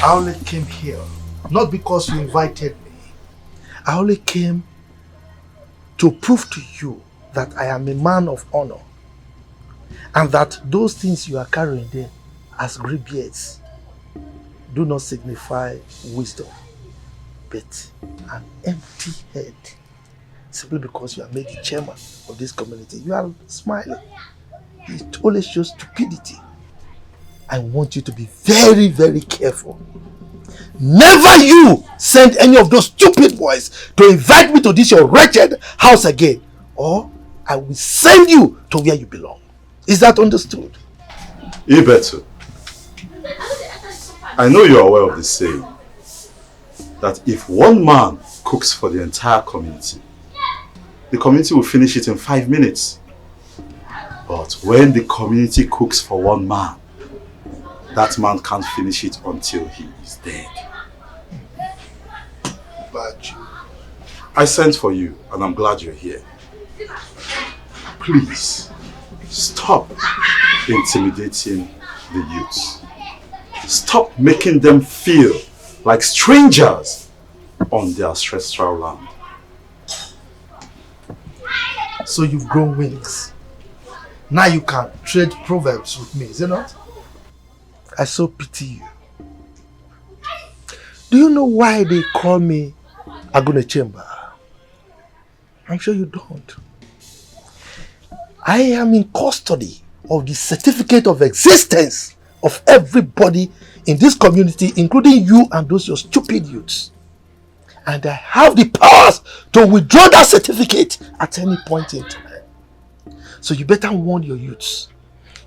I only came here, not because you invited me. I only came to prove to you that I am a man of honor. And that those things you are carrying there as grey beards do not signify wisdom, but an empty head. Simply because you are made the chairman of this community. You are smiling. It only shows stupidity. I want you to be very, very careful. Never you send any of those stupid boys to invite me to this your wretched house again, or I will send you to where you belong. Is that understood? Ibeto, I know you are aware of the saying that if one man cooks for the entire community, the community will finish it in 5 minutes. But when the community cooks for one man, that man can't finish it until he is dead. But I sent for you and I'm glad you're here. Please, stop intimidating the youths. Stop making them feel like strangers on their ancestral land. So you've grown wings. Now you can trade proverbs with me, is it not? I so pity you. Do you know why they call me Agune Chamber? I'm sure you don't. I am in custody of the certificate of existence of everybody in this community, including you and those your stupid youths. And I have the powers to withdraw that certificate at any point in time. So you better warn your youths.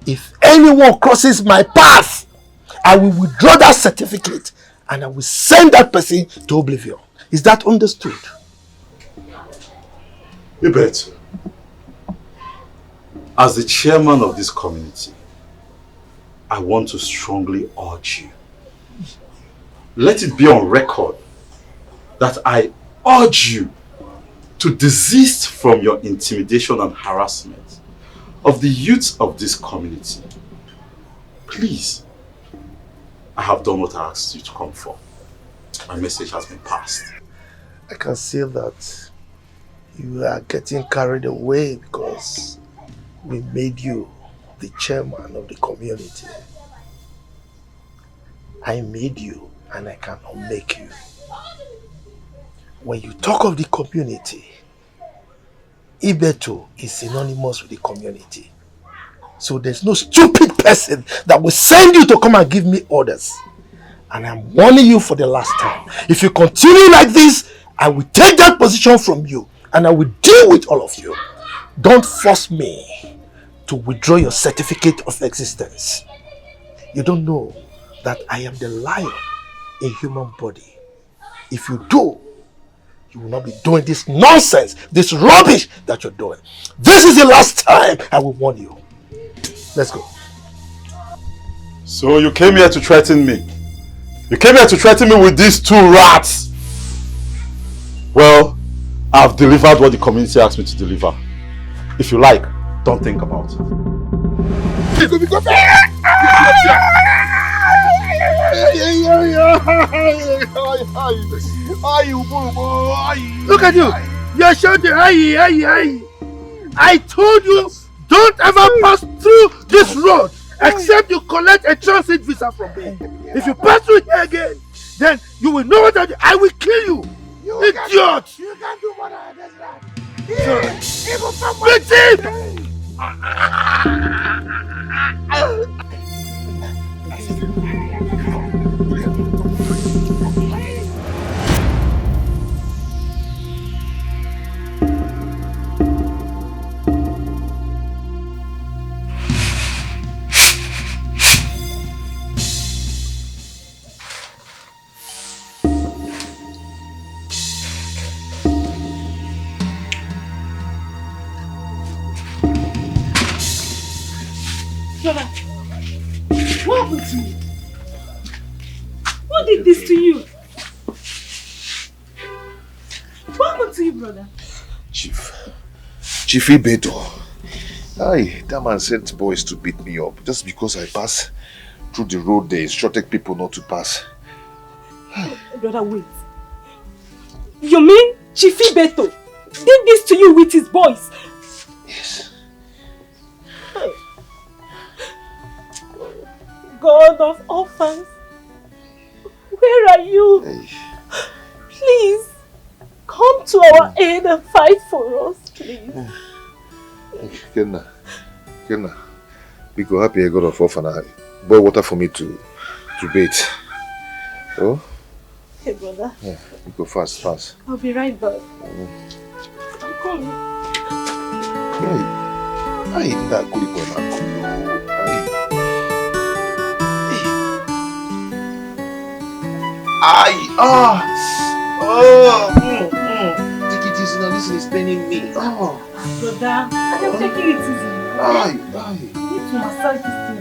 If anyone crosses my path, I will withdraw that certificate and I will send that person to oblivion. Is that understood? Ibeto, as the chairman of this community, I want to strongly urge you. Let it be on record that I urge you to desist from your intimidation and harassment of the youth of this community. Please, I have done what I asked you to come for. My message has been passed. I can see that you are getting carried away because we made you the chairman of the community. I made you and I cannot make you. When you talk of the community, Ibeto is synonymous with the community. So there's no stupid person that will send you to come and give me orders. And I'm warning you for the last time. If you continue like this, I will take that position from you and I will deal with all of you. Don't force me to withdraw your certificate of existence. You don't know that I am the lion in human body. If you do, you will not be doing this nonsense, this rubbish that you're doing. This is the last time I will warn you. Let's go. So you came here to threaten me? You came here to threaten me with these two rats? Well, I've delivered what the community asked me to deliver. If you like, don't think about it. Look at you! You're shouting, aye, aye, aye. I told you, don't ever pass through this road except you collect a transit visa from me. If you pass through here again, then you will know what I will kill you. Idiot! You can't do what I Brother, what happened to you? Who did this to you? What happened to you, brother? Chief Ibeto. Aye, that man sent boys to beat me up just because I pass through the road they instructed people not to pass. Brother, wait. You mean Chief Beto did this to you with his boys? Yes. God of orphans, where are you? Please, come to our aid and fight for us, please. Kenna, we go happy God of orphan. Boil water for me to bathe. Oh? Hey, brother. Yeah, we go fast. I'll be right back. I'm coming. Hey, that good Take it easy now, this is paining me. Brother, I am taking it easy. Aye. I need to massage this thing.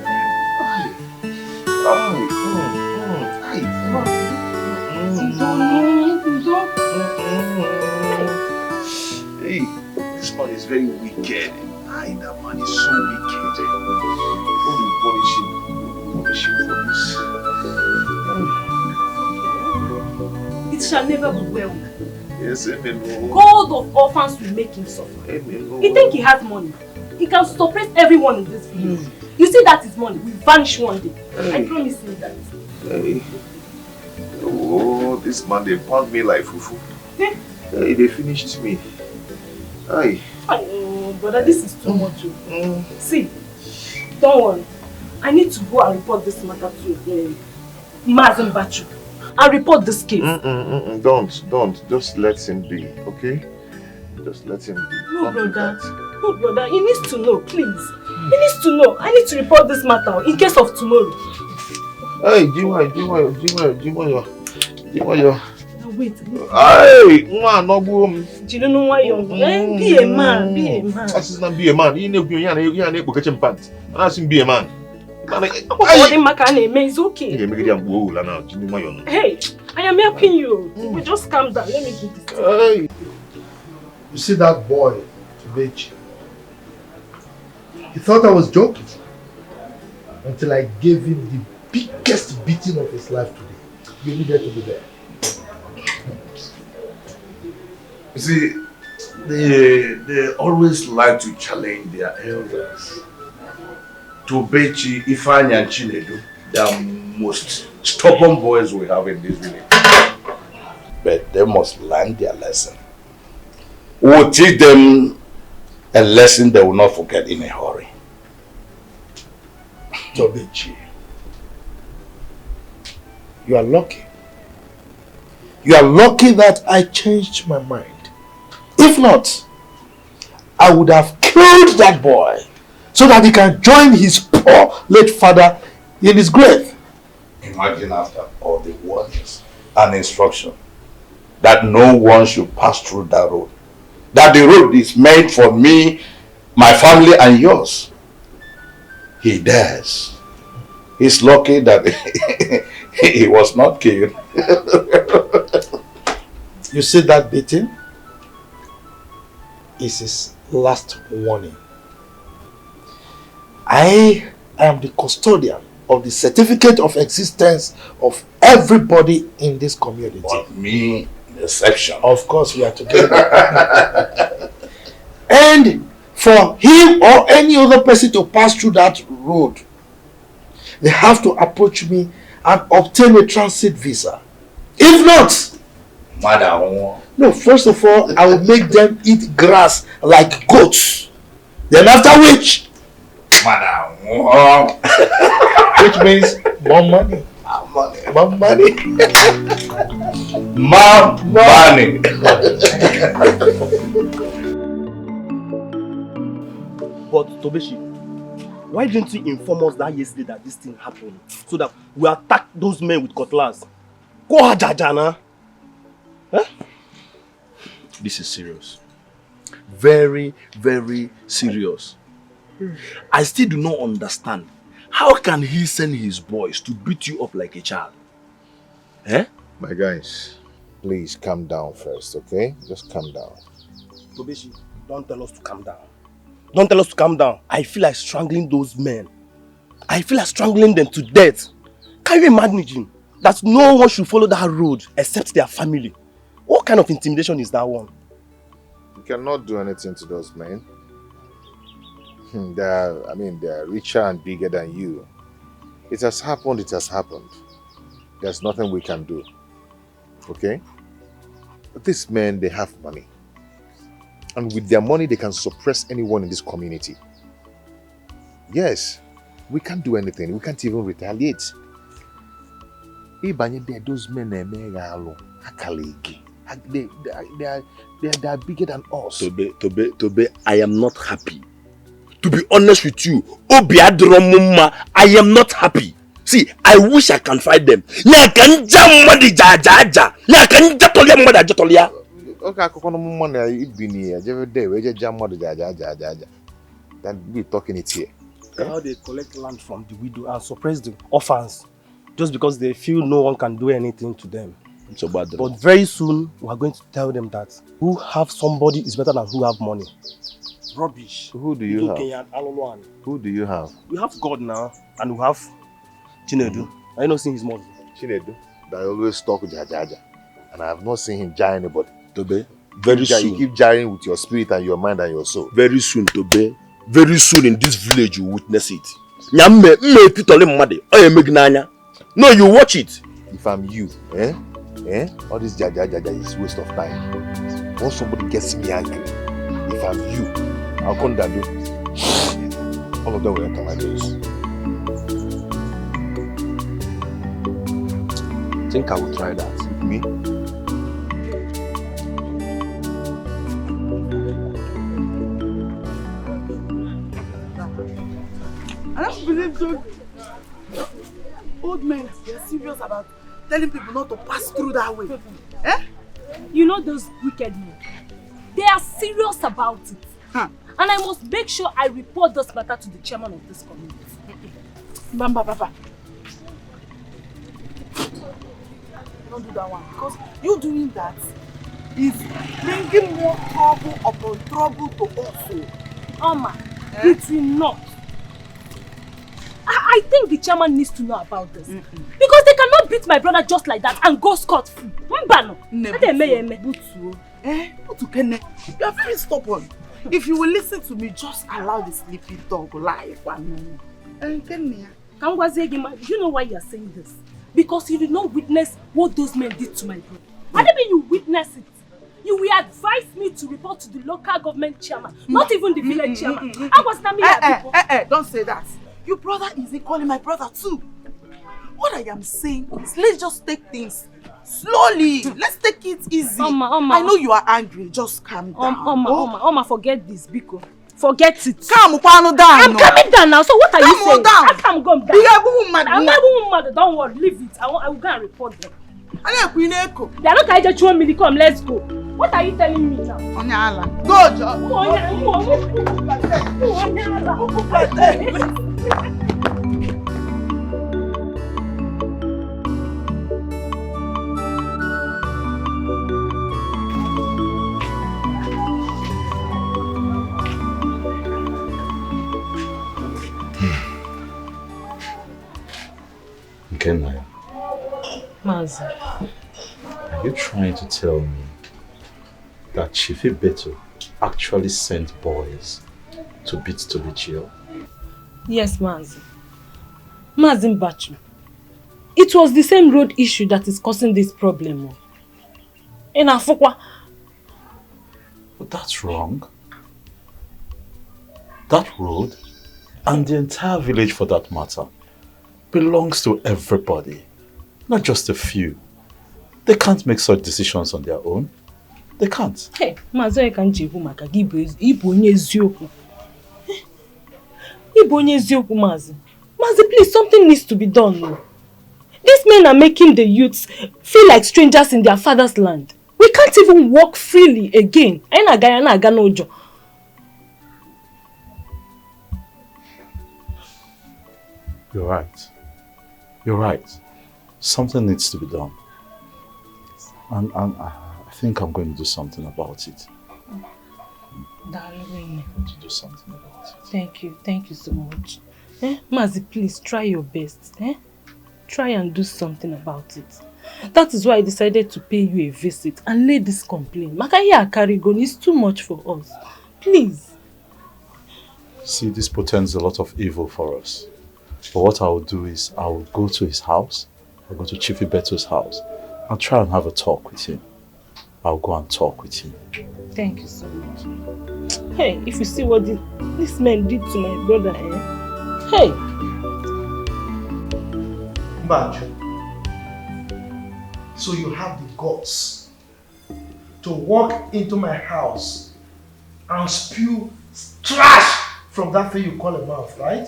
Hey, this man is very wicked. Aye, that man is so wicked. How do you punish him for this? It shall never be well. Yes, amen. God of orphans will make him suffer. Amen. He think he has money. He can suppress everyone in this village. You see that his money will vanish one day. I promise you that. Hey. Oh, this man, they pound me like fufu. Eh? Hey, they finished me. Aye. Oh, brother, this is too much. See, don't worry. I need to go and report this matter to Mazen Bachu and report this case. Don't. Just let him be, okay? Just let him be. No, brother. No, brother. He needs to know, please. He needs to know. I need to report this matter in case of tomorrow. Hey, Jima. Wait. Hey, man, no boom. Do you know why you're be a man, be a man. That's not be a man. You know, you're able to catch him pants. Ask him be a man. It's okay. Hey, I am helping you. We just calm down. Let me do this. Hey. You see that boy, Bechi? He thought I was joking until I gave him the biggest beating of his life today. You needed to be there. You see, they always like to challenge their elders. To Bechi, Ifeanyi and Chinedu, they are most stubborn boys we have in this village. But they must learn their lesson. We will teach them a lesson they will not forget in a hurry. Tobechi, you are lucky. You are lucky that I changed my mind. If not, I would have killed that boy so that he can join his poor late father in his grave. Imagine after all the warnings and instruction that no one should pass through that road. That the road is meant for me, my family and yours. He does. He's lucky that he was not killed. You see that beating? Is his last warning. I am the custodian of the certificate of existence of everybody in this community. But me, the exception. Of course, we are together. And for him or any other person to pass through that road, they have to approach me and obtain a transit visa. If not, Madam, no, first of all, I will make them eat grass like goats. Then after which, Madam, which means more money. More money. More money. But Tobeshi, why didn't you inform us that yesterday that this thing happened so that we attack those men with cutlass? Go Hajajana. Huh? This is serious. Very, very serious. I still do not understand. How can he send his boys to beat you up like a child? Eh? My guys, please calm down first, okay? Just calm down. Tobeshi, don't tell us to calm down. Don't tell us to calm down. I feel like strangling those men. I feel like strangling them to death. Can you imagine? that no one should follow that road except their family. What kind of intimidation is that one? You cannot do anything to those men. They are richer and bigger than you. It has happened, it has happened. There's nothing we can do. Okay? But these men, they have money. And with their money, they can suppress anyone in this community. Yes, we can't do anything. We can't even retaliate. Those men are bigger than us. Tobe, I am not happy. To be honest with you, I am not happy. See, I wish I can fight them. Okay, then we talking it here. How they collect land from the widow and suppress the orphans just because they feel no one can do anything to them. It's a bad dream. But very soon we are going to tell them that who have somebody is better than who have money. Rubbish. Who do you have? Who do you have? We have God now, and we have Chinedu. I not seen his mother. Chinedu, that always talk with Jaja. And I have not seen him jar anybody. Tobe, very soon. You keep jarring with your spirit and your mind and your soul. Very soon, Tobe. Very soon in this village you witness it. No, you watch it. If I'm you, all this Jaja is waste of time. Once somebody gets me angry, if I'm you, I'll come down. All of them will enter my place. I think I will try that. Me? I don't believe those old men, they're serious about telling people not to pass through that way. Eh? You know those wicked men? They are serious about it. And I must make sure I report this matter to the chairman of this community. Bamba. Don't do that one. Because you doing that is bringing more trouble upon trouble to us. Oma, it will not. I think the chairman needs to know about this. Because they cannot beat my brother just like that and go scot-free. Mbano. You are very stubborn. If you will listen to me, just allow the sleepy dog lie. Do you know why you are saying this? Because you did not witness what those men did to my brother. I don't mean you witness it. You will advise me to report to the local government chairman, not even the village chairman. I was not me. Don't say that. Your brother is calling my brother too. What I am saying is let's just take things slowly. Let's take it easy. Oma. I know you are angry. Just calm down. Oma, forget this, Biko. Forget it. Calm down. I'm coming down now. So what are you saying? Down. I can't go down. I'm not mad. Don't worry. Leave it. I will go and report them. They are not going to just me. Come, let's go. What are you telling me now? Go, John. Kenaya, Mazi, are you trying to tell me that Chief Beto actually sent boys to beat Betrayal? Yes, Mazi. Mazi Mbachu. It was the same road issue that is causing this problem. In Afukwa. But that's wrong. That road, and the entire village for that matter, belongs to everybody, not just a few. They can't make such decisions on their own. They can't. Hey, Mazi Ekanjevu maka Ibu onye eziokwu. Ibu onye eziokwu, Mazi. Mazi, please, something needs to be done. These men are making the youths feel like strangers in their father's land. We can't even walk freely again. You're right. You're right. Something needs to be done. And I think I'm going to do something about it. Darling. I'm going to do something about it. Thank you so much. Mazi, please try your best. try and do something about it. That is why I decided to pay you a visit and lay this complaint. Makaya Karigon is too much for us. Please. See, this portends a lot of evil for us. But what I will do is, I will go to his house, I'll go to Chief Ibeto's house, and try and have a talk with him. I'll go and talk with him. Thank you so much. Hey, if you see what this man did to my brother, eh? Hey! Mbaju, so you have the guts to walk into my house and spew trash from that thing you call a mouth, right?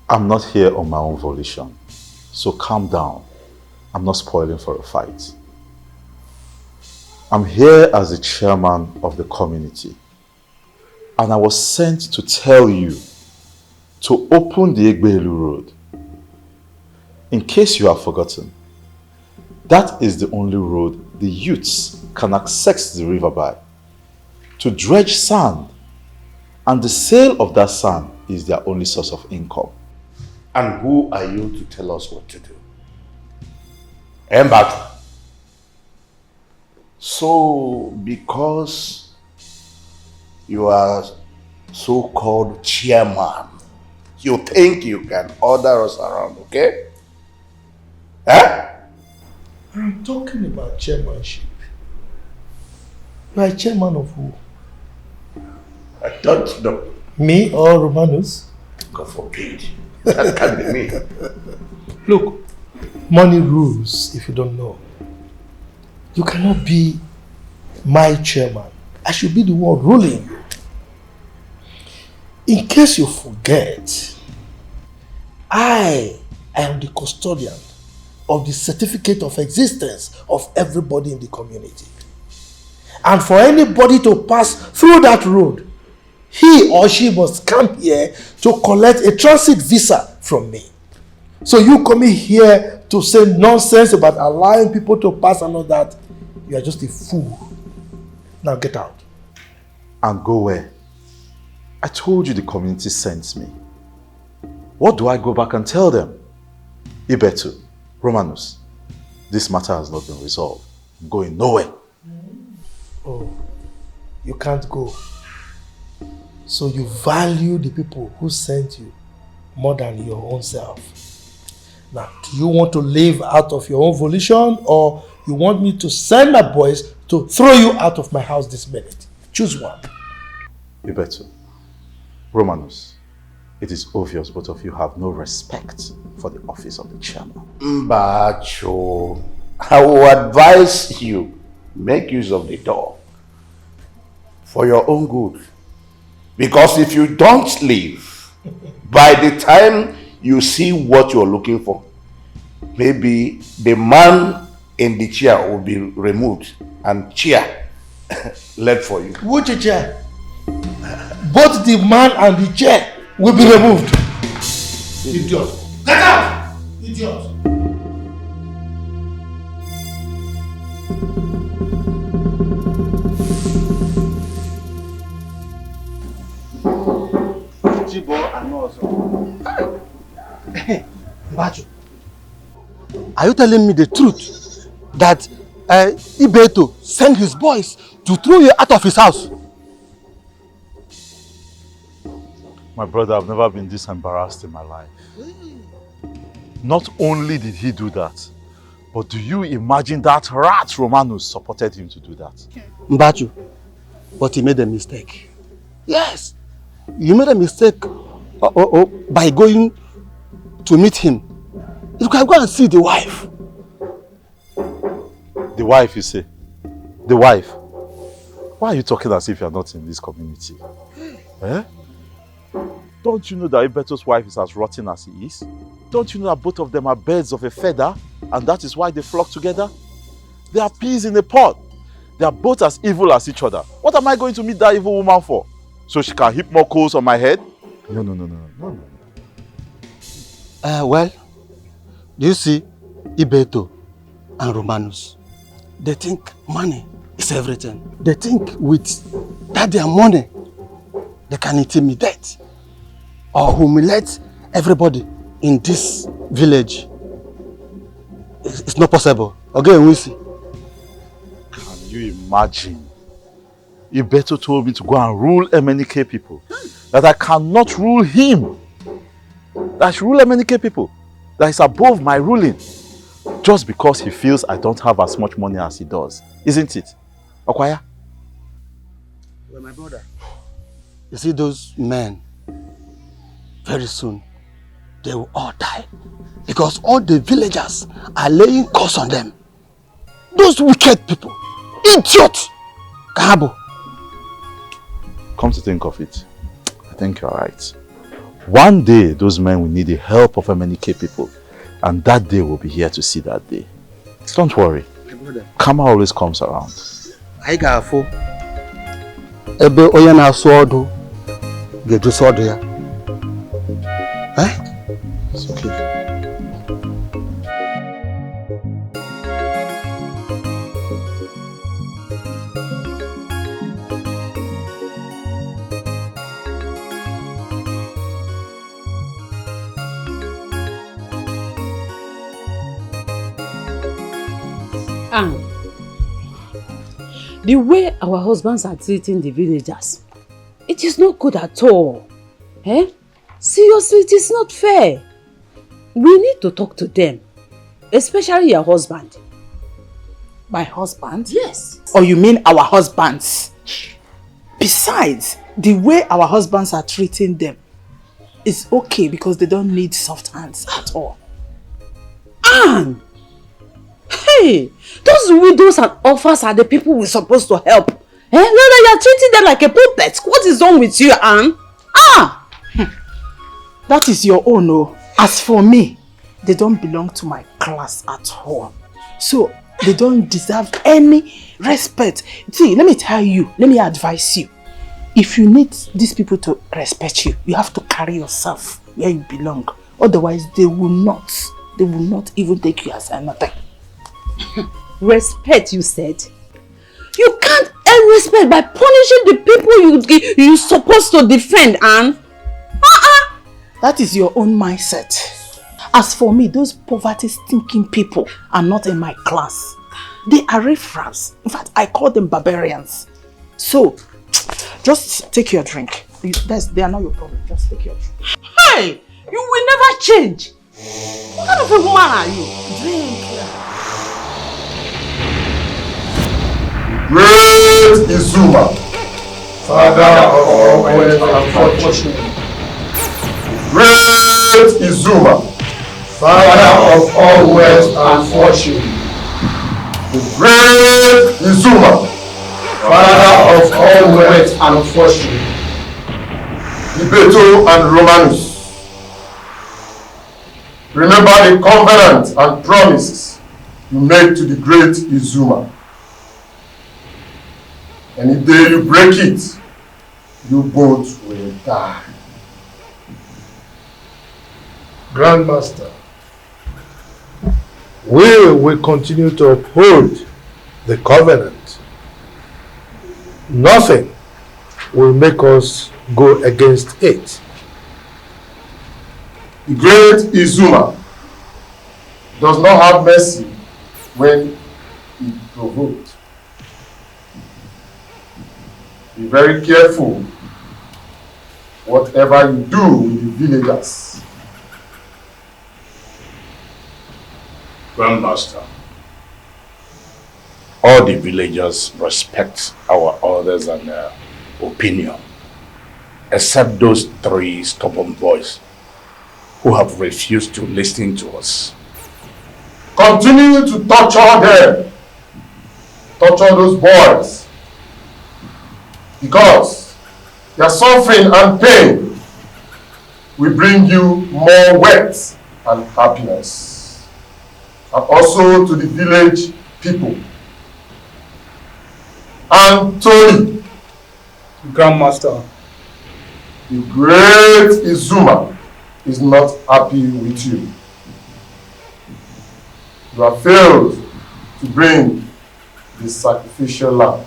I'm not here on my own volition, so calm down. I'm not spoiling for a fight. I'm here as the chairman of the community, and I was sent to tell you to open the Egbelu Road. In case you have forgotten, that is the only road the youths can access the river by, to dredge sand, and the sale of that sand is their only source of income. And who are you to tell us what to do? Mbatu. So, because you are so-called chairman, you think you can order us around, okay? Eh? I'm talking about chairmanship. You are chairman of who? I don't know. Me or Romanus? God forbid. That can't be me. Look, money rules if you don't know. You cannot be my chairman. I should be the one ruling you. In case you forget, I am the custodian of the certificate of existence of everybody in the community. And for anybody to pass through that road, he or she must come here to collect a transit visa from me. So you coming here to say nonsense about allowing people to pass and all that, you are just a fool. Now get out. And go where? I told you the community sent me. What do I go back and tell them? Ibetu, Romanus, this matter has not been resolved. I'm going nowhere. Oh, you can't go. So you value the people who sent you more than your own self. Now, do you want to live out of your own volition, or you want me to send my boys to throw you out of my house this minute? Choose one. Ibetu, Romanus, it is obvious both of you have no respect for the office of the chairman. Mbacho, I will advise you, make use of the door for your own good. Because if you don't leave, by the time you see what you're looking for, maybe the man in the chair will be removed and chair left for you. Which chair? Both the man and the chair will be removed. Idiot. Get out! Idiot. Mbaju, are you telling me the truth that Ibeto sent his boys to throw you out of his house? My brother, I've never been this embarrassed in my life. Not only did he do that, but do you imagine that rat Romanus supported him to do that? Mbaju, but he made a mistake. Yes, you made a mistake by going to meet him. You can go and see the wife. The wife, you say? The wife? Why are you talking as if you are not in this community? Eh? Don't you know that Ibeto's wife is as rotten as he is? Don't you know that both of them are birds of a feather, and that is why they flock together? They are peas in a pod. They are both as evil as each other. What am I going to meet that evil woman for? So she can heap more coals on my head? No. Well, do you see Ibeto and Romanus? They think money is everything. They think with that their money, they can intimidate or humiliate everybody in this village. It's not possible. Okay, we see. Can you imagine? You better told me to go and rule MNK people. That I cannot rule him. That I should rule MNK people. That is above my ruling. Just because he feels I don't have as much money as he does. Isn't it? Okwaya? Well, my brother, you see those men, very soon, they will all die. Because all the villagers are laying curse on them. Those wicked people. Idiots! Kahabo. Come to think of it, I think you're right. One day, those men will need the help of MNK people. And that day will be here to see that day. Don't worry. My brother. Karma always comes around. I got a ebe onye na-asụ ọdụ ga-edosa ọdụ ya. It's okay. The way our husbands are treating the villagers, it is not good at all. Seriously, it is not fair. We need to talk to them, especially your husband. My husband? Yes. Or you mean our husbands? Besides, the way our husbands are treating them is okay because they don't need soft hands at all. Anne! Hey! Those widows and orphans are the people we're supposed to help. No, you're treating them like a puppet. What is wrong with you, Anne? That is your own, oh. As for me, they don't belong to my class at all. So, they don't deserve any respect. See, let me tell you, let me advise you. If you need these people to respect you, you have to carry yourself where you belong. Otherwise, they will not even take you as anything. Respect, you said? You can't earn respect by punishing the people you're supposed to defend, Anne. That is your own mindset. As for me, those poverty-stinking people are not in my class. They are riffraffs. In fact, I call them barbarians. So, just take your drink. They are not your problem. Just take your drink. Hey! You will never change. What kind of a woman are you? Drink. Great Izuma, father of all wealth and fortune. Great Izuma, father of all wealth and fortune. The great Izuma, father of all wealth and fortune. Betrayal and Romanus. Remember the covenant and promises you made to the great Izuma. Any day you break it, you both will die. Grandmaster, we will continue to uphold the covenant. Nothing will make us go against it. The great Izuma does not have mercy when he provoked. Be very careful whatever you do with the villagers. Grandmaster, all the villagers respect our orders and opinion, except those 3 stubborn boys who have refused to listen to us. Continue to torture them. Torture those boys. Because their suffering and pain will bring you more wealth and happiness. And also to the village people. And Tony, Grandmaster, the great Izuma is not happy with you. You have failed to bring the sacrificial lamb.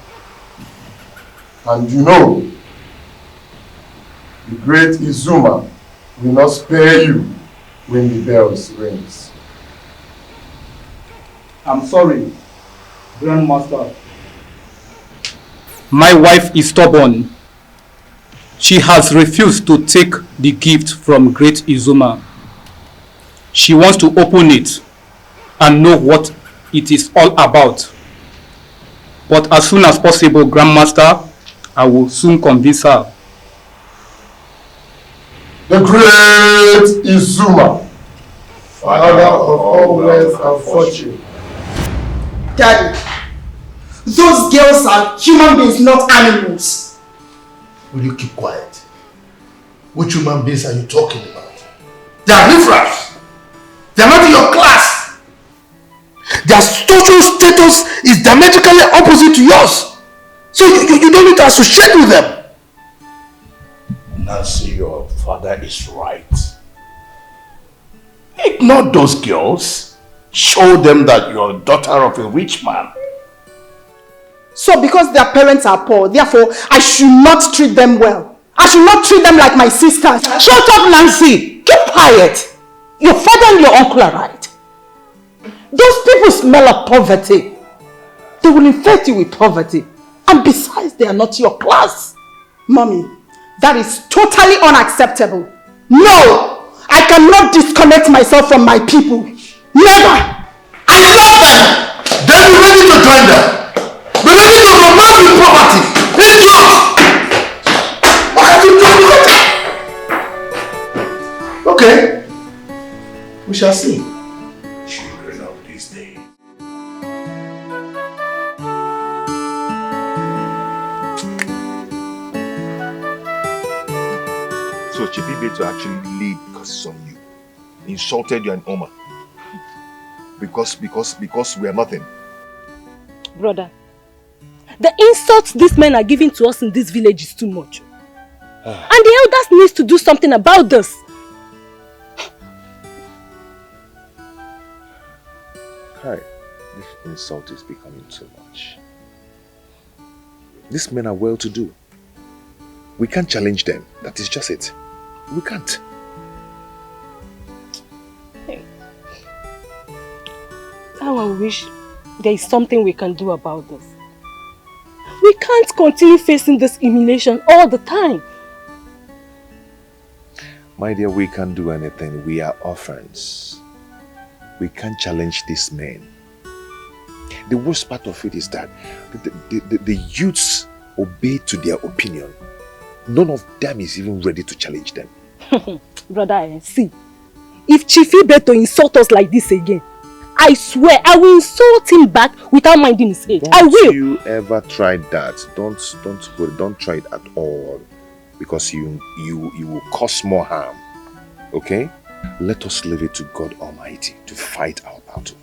And you know, the great Izuma will not spare you when the bells rings. I'm sorry, Grandmaster. My wife is stubborn. She has refused to take the gift from Great Izuma. She wants to open it and know what it is all about. But as soon as possible, Grandmaster, I will soon convince her. The Great Izuma, Father of all wealth and fortune. Daddy, those girls are human beings, not animals. Will you keep quiet? Which human beings are you talking about? They are riffraffs. They are not in your class. Their social status is diametrically opposite to yours. So you don't need to associate with them. Nancy, your father is right. Ignore those girls. Show them that you're a daughter of a rich man. So because their parents are poor, therefore I should not treat them well. I should not treat them like my sisters. Shut up, Nancy! Keep quiet! Your father and your uncle are right. Those people smell of poverty. They will infect you with poverty. And besides, they are not your class. Mommy, that is totally unacceptable. No! I cannot disconnect myself from my people. Never! I love them! Then be ready to join them. Be ready to romance with poverty. Idiot! What have you done? Okay. We shall see. Children of this day. So Chibibe to actually lead because it's on you. He insulted you and Oma. Because we are nothing. Brother, the insults these men are giving to us in this village is too much. And the elders needs to do something about this. Kai, this insult is becoming too much. These men are well-to-do. We can't challenge them. That is just it. We can't. How I wish there is something we can do about this. We can't continue facing this humiliation all the time. My dear, we can't do anything. We are orphans. We can't challenge these men. The worst part of it is that the youths obey to their opinion. None of them is even ready to challenge them. Brother, see, if Chief Beto insult us like this again, I swear I will insult him back without minding his head. I will. Don't you ever try that? Don't try it at all, because you will cause more harm. Okay? Let us leave it to God Almighty to fight our battle.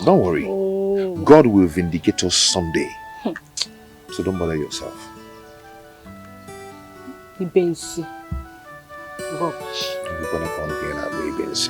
Don't worry. Oh. God will vindicate us someday. So don't bother yourself. Ibensi. Rubbish. We're gonna go again at Ibensi.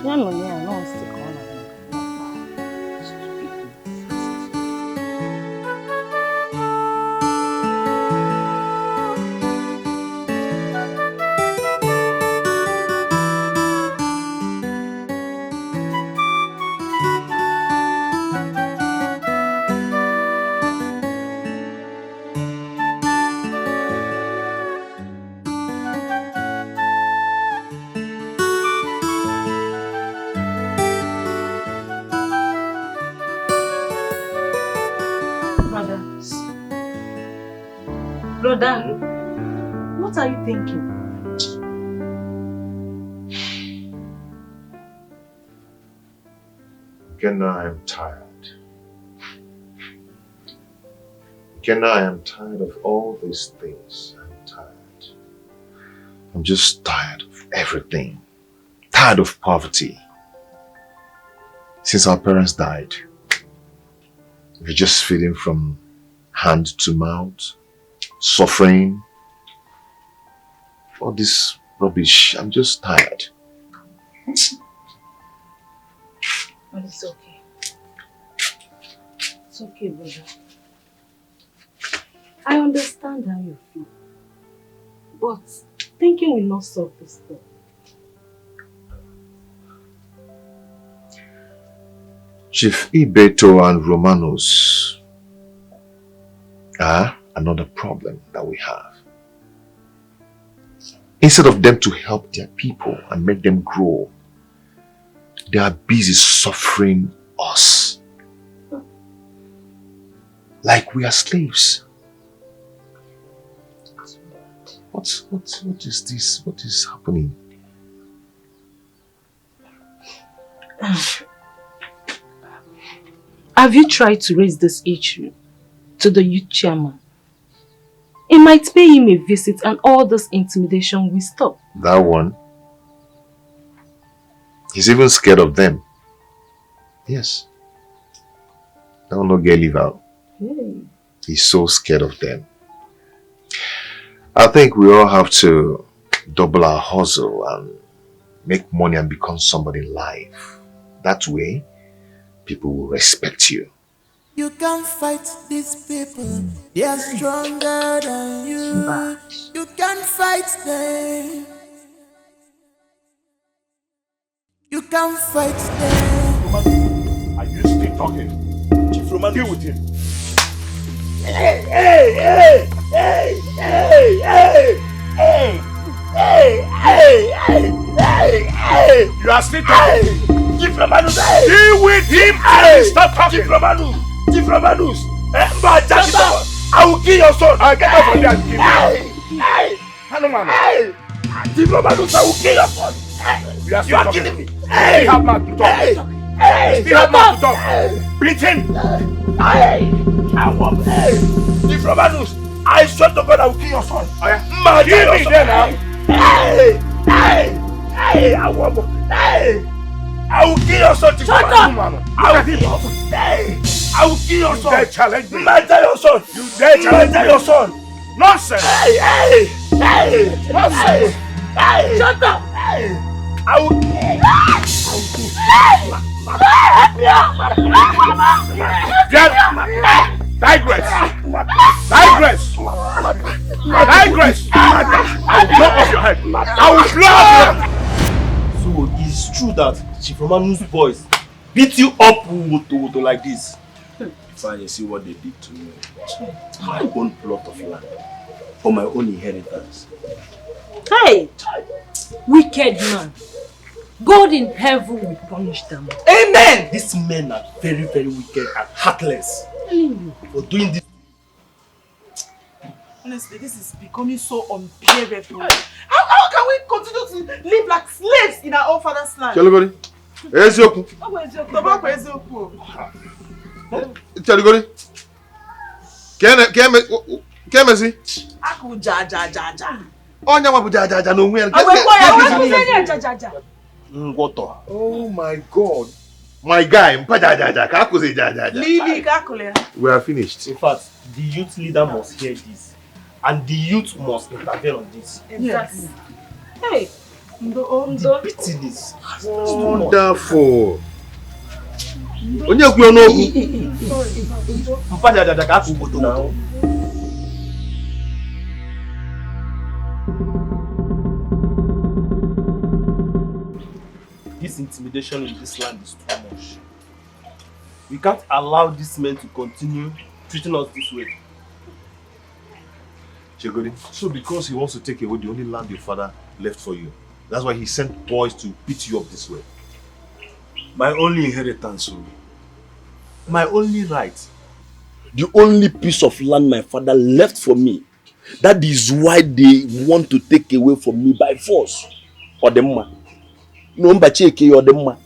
Brother, what are you thinking? Kenna, I am tired. Kenna, I am tired of all these things. I'm tired. I'm just tired of everything. Tired of poverty. Since our parents died, we're just feeding from hand to mouth, suffering. All this rubbish. I'm just tired. But it's okay. It's okay, brother. I understand how you feel. But Thinking will not solve this problem. Chief Ibeto and Romanos are another problem that we have. Instead of them to help their people and make them grow, they are busy suffering us. Like we are slaves. What is this? What is happening? Have you tried to raise this issue to the youth chairman? It might pay him a visit and all this intimidation will stop. That one. He's even scared of them. Yes. That will not get leave out. Hey. He's so scared of them. I think we all have to double our hustle and make money and become somebody in life. That way, people will respect you. You can't fight these people. They are stronger than you. You can't fight them. You can't fight them. Are you still talking? Chief Roman, deal with him. Hey, hey, hey, hey, hey, hey, hey, hey, hey, hey, hey. You are still talking. Chief Romanus, hey. Deal with him and stop talking. Chief Romanus, Chief Romanus. I will kill your son. I'll get out from there and kill you. Hey, hey, Chief Romanus, I will kill your son. You are killing me. Hey, still have mouth to talk. Hey, still have mouth to talk. Beat him. Hey, I want. Hey, Chief Romanus, I swear to God I will kill your son. Kill me there now. Hey, hey, hey, I want. Hey, I will kill your son. Shut up. I will kill your son. Hey, I will kill your son. You dare challenge me. Murder your son. You dare challenge Murder your son. Nonsense. Hey, hey, hey, nonsense. Hey, shut up. Hey, I will kill. Digress. Digress. Digress. I will blow off your head. I will blow off your head. So it's true that Chief Romanus boys beat you up to like this. Fine, you see what they did to me. My own plot of land for my own inheritance. Hey, wicked man. God in heaven will punish them. Amen. These men are very, very wicked and heartless for doing this. Honestly, this is becoming so unbearable. How can we continue to live like slaves in our own father's land? Chaligori, Ezioku. Chaligori. Kemesi. Aku ja. Onya wabu ja no nwe. Oh my God. My guy, we are finished. In fact, the youth leader must hear this. And the youth must intervene on this. Yes. Hey, the bitterness. Wonderful. Now. This intimidation in this land is too much. We can't allow these men to continue treating us this way. Chegodi, so because he wants to take away the only land your father left for you, that's why he sent boys to beat you up this way. My only inheritance, my only right. The only piece of land my father left for me. That is why they want to take away from me by force. Or the man. No, Mbacheke or the man.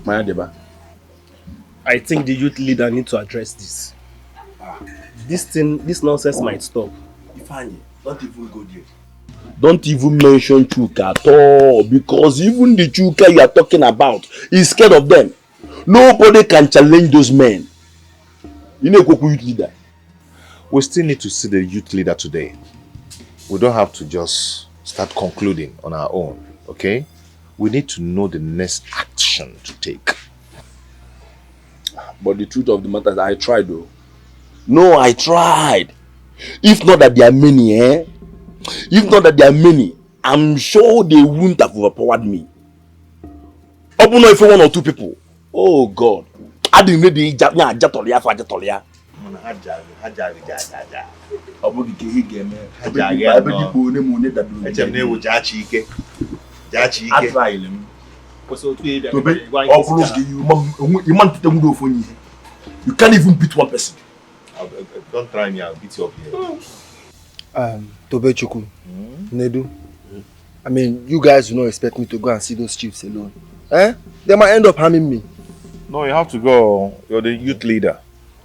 Maya Deba, I think the youth leader need to address this. This nonsense might stop. Ifeanyi, don't even go there. Don't even mention Chuka at all, because even the Chuka you are talking about is scared of them. Nobody can challenge those men. You know, youth leader. We still need to see the youth leader today. We don't have to just start concluding on our own, okay? We need to know the next action to take. But the truth of the matter is I tried though. No, I tried. If not that they are many, If not that they are many, I'm sure they wouldn't have overpowered me. Open if one or two people. Oh God. I didn't ready Jatolia for Jatolia. You can't even beat one person. Don't try me, I'll beat you up here. Tobe Chuku, Nedu. I mean, you guys do not expect me to go and see those chiefs alone. They might end up harming me. No, you have to go. You're the youth leader.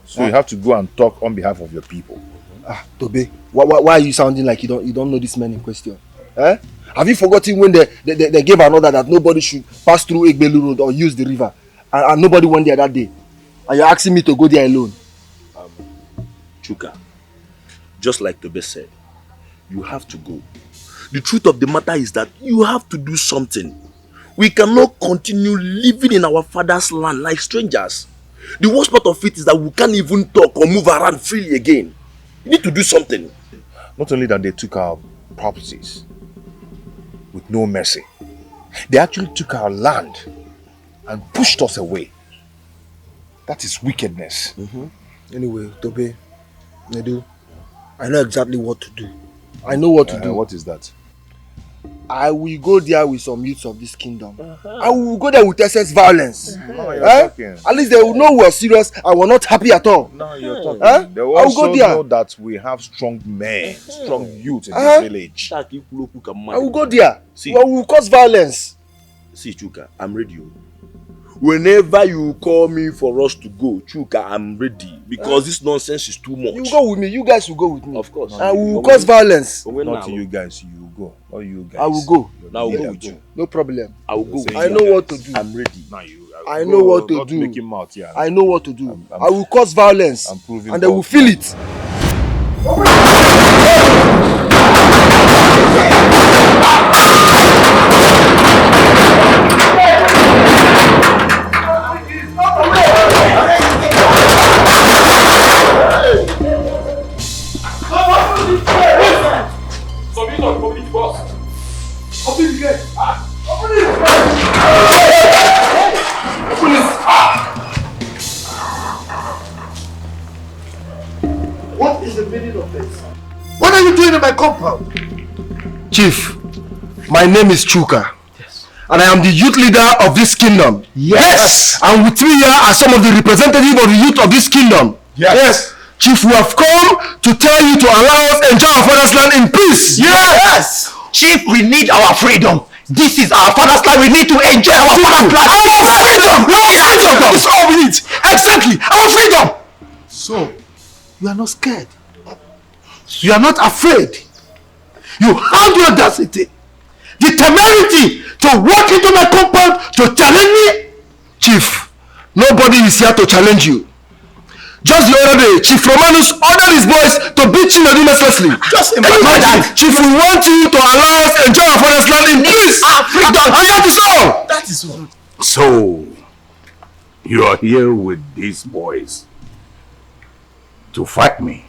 So you have to go and talk on behalf of your people. Tobe, why are you sounding like you don't know this man in question? Have you forgotten when they gave an order that nobody should pass through Egbelu Road or use the river? And nobody went there that day? And you're asking me to go there alone? Chuka, just like Tobe said, you have to go. The truth of the matter is that you have to do something. We cannot continue living in our father's land like strangers. The worst part of it is that we can't even talk or move around freely again. You need to do something. Not only that they took our properties with no mercy, they actually took our land and pushed us away. That is wickedness. Anyway, Tobe, Nedu, I know exactly what to do. I know what to do. What is that? I will go there with some youths of this kingdom. I will go there with excess violence. At least they will know we are serious and we're not happy at all. No, you're talking. They will also know that we have strong men, strong youth in the village. I will go there. We will cause violence. See, Chuka, I'm ready. Whenever you call me for us to go, Chuka, I'm ready. Because this nonsense is too much. You go with me. You guys will go with me. Of course. And we will cause violence. Not you guys. You will go. Or you guys. I will go. Now I will go with you. No problem. I will go with you. I know what to do. I'm ready. I know what to do. Make him out here. I know what to do. I will cause violence. I'm proving and they will feel it. What is the meaning of this? What are you doing in my compound? Chief, my name is Chuka. Yes. And I am the youth leader of this kingdom. Yes. And with me here are some of the representatives of the youth of this kingdom. Yes. Chief, we have come to tell you to allow us enjoy our father's land in peace. Yes. Chief, we need our freedom. This is our father's land. We need to enjoy our father's land. Our freedom! Freedom! It's all we need. Exactly. Our freedom! So, you are not scared. You are not afraid. You have the audacity, the temerity to walk into my compound to challenge me? Chief, nobody is here to challenge you. Just the other day, Chief Romanus ordered his boys to beat Chinedu mercilessly. Just imagine that. Chief, we want you to allow us to enjoy our father's land in peace. And that is all. That is all. So, you are here with these boys to fight me.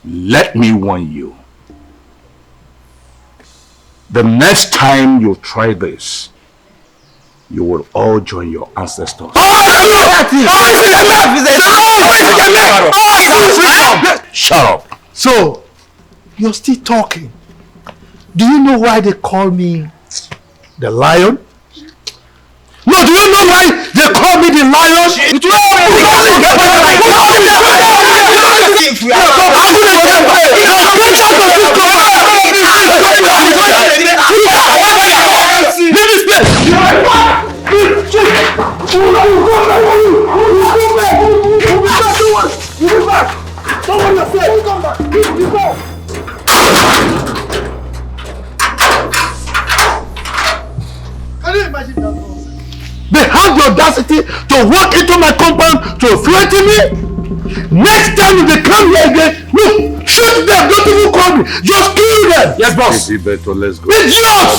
Let me warn you. The next time you try this, you will all join your ancestors. Shut up. So, you're still talking. Do you know why they call me the lion? No, do you know why they call me the lion? Leave this place! Can you imagine that? They have the audacity to walk into my compound to threaten me. Next time if they come here again, look, shoot them, don't even call me, just kill them. Yes, boss. Let's go. Idiots!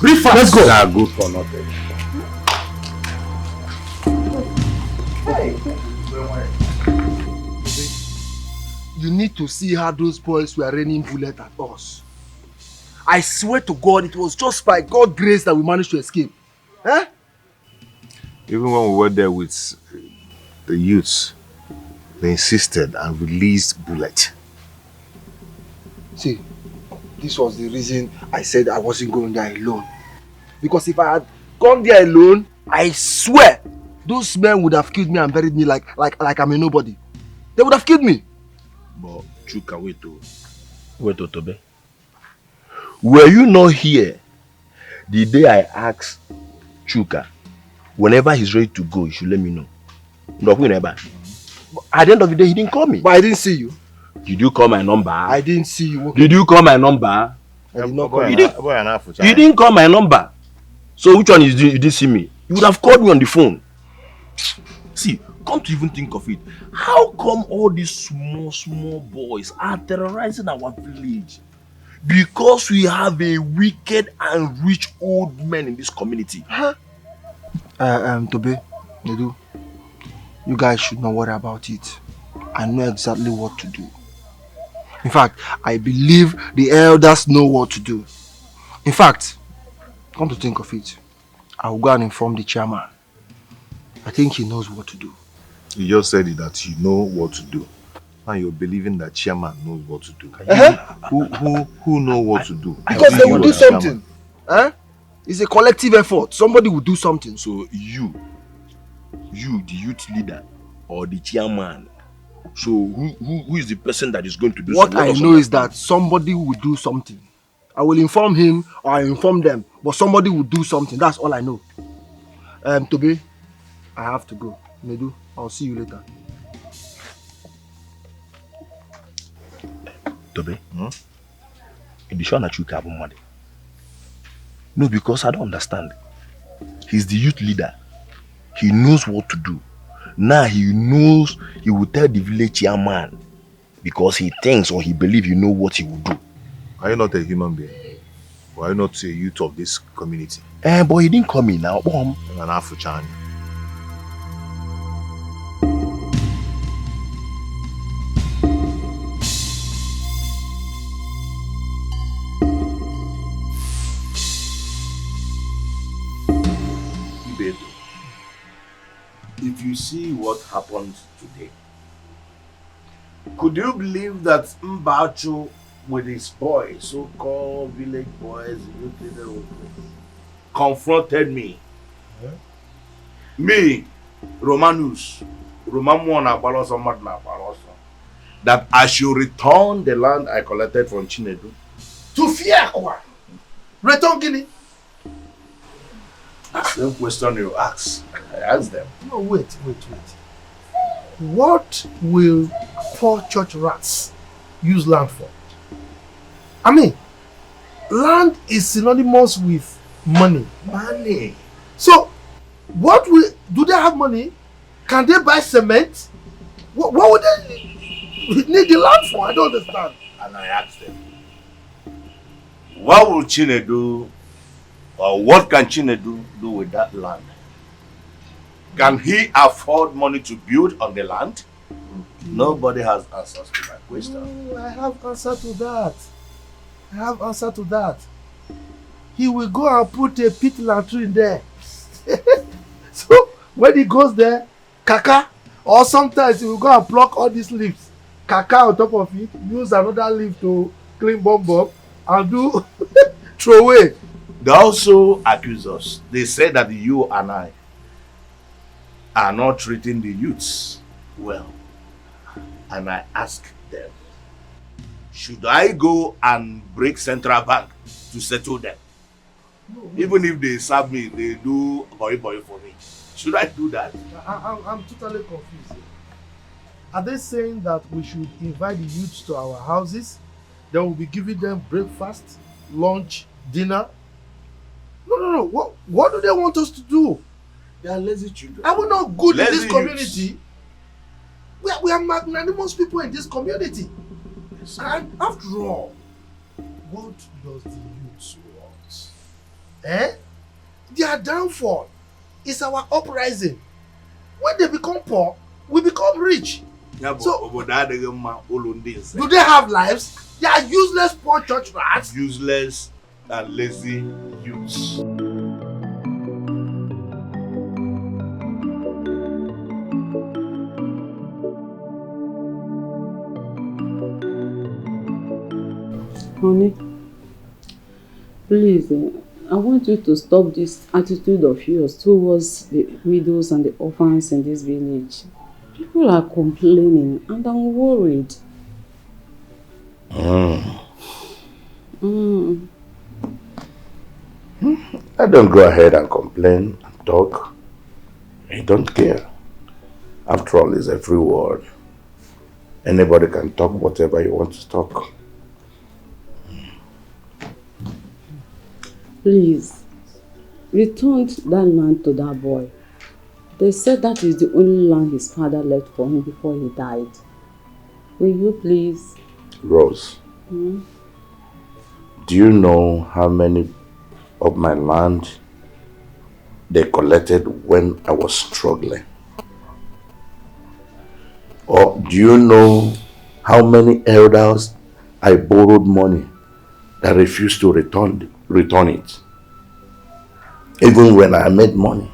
Let's go. They are good for nothing. You need to see how those boys were raining bullets at us. I swear to God, it was just by God's grace that we managed to escape. Eh? Even when we were there with the youths, they insisted and released bullet. See, this was the reason I said I wasn't going there alone. Because if I had gone there alone, I swear, those men would have killed me and buried me like I'm a nobody. They would have killed me. But Chuka, wait, Tobe. Were you not here the day I asked Chuka, whenever he's ready to go, you should let me know? No, whenever. At the end of the day, he didn't call me. But I didn't see you. Did you call my number? I didn't see you. Did you call my number? I did not call you. You didn't call my number. So which one is you didn't see me? You would have called me on the phone. See, come to even think of it. How come all these small boys are terrorizing our village? Because we have a wicked and rich old man in this community. Huh? Tobe, Nedu, you guys should not worry about it. I know exactly what to do. In fact, I believe the elders know what to do. In fact, come to think of it, I will go and inform the chairman. I think he knows what to do. You just said it that you know what to do. And you're believing that chairman knows what to do. Who know what to do? Because they will do something. Huh? It's a collective effort. Somebody will do something. So you, the youth leader or the chairman. So who is the person that is going to do what something? What I know is that somebody will do something. I will inform him or I inform them. But somebody will do something. That's all I know. Tobe, I have to go. Nedu, I'll see you later. Tobe, in the show that you have money. No, because I don't understand. He's the youth leader. He knows what to do. Now he knows he will tell the village chairman because he thinks or he believes you know what he will do. Are you not a human being? Or are you not a youth of this community? But he didn't call me now. An Afro-Chan. If you see what happened today, could you believe that Mbacho with his boys, so-called village boys, confronted me? Yeah. Me, Romanus, that I should return the land I collected from Chinedu. To Fiakwa? Return Guinea? Same question you ask. I asked them. No, wait. What will poor church rats use land for? I mean, land is synonymous with money. Money. So, do they have money? Can they buy cement? What would they need the land for? I don't understand. And I asked them, what will Chinedu, or what can Chinedu do with that land? Can he afford money to build on the land? Okay. Nobody has answers to my question. I have answer to that. He will go and put a pit latrine there. So when he goes there, caca, or sometimes he will go and pluck all these leaves, caca on top of it, use another leaf to clean bomb and do throw away. They also accuse us. They say that you and I are not treating the youths well. And I ask them, should I go and break Central Bank to settle them? No, even if they serve me, they do boy for me. Should I do that? I'm totally confused. Are they saying that we should invite the youths to our houses? Then we'll be giving them breakfast, lunch, dinner? No. What do they want us to do? They are lazy children. Are we not good lazy in this community? We are magnanimous people in this community. Yes, and after all, what does the youth want? Their downfall is our uprising. When they become poor, we become rich. So, do they have lives? They are useless poor church rats. Useless and lazy youths. Honey, please, I want you to stop this attitude of yours towards the widows and the orphans in this village. People are complaining and I'm worried. Let them go ahead and complain and talk. I don't care. After all, it's a free world. Anybody can talk whatever you want to talk. Please, return that land to that boy. They said that is the only land his father left for him before he died. Will you please? Rose, do you know how many of my land they collected when I was struggling? Or do you know how many elders I borrowed money that refused to return it? Even when I made money.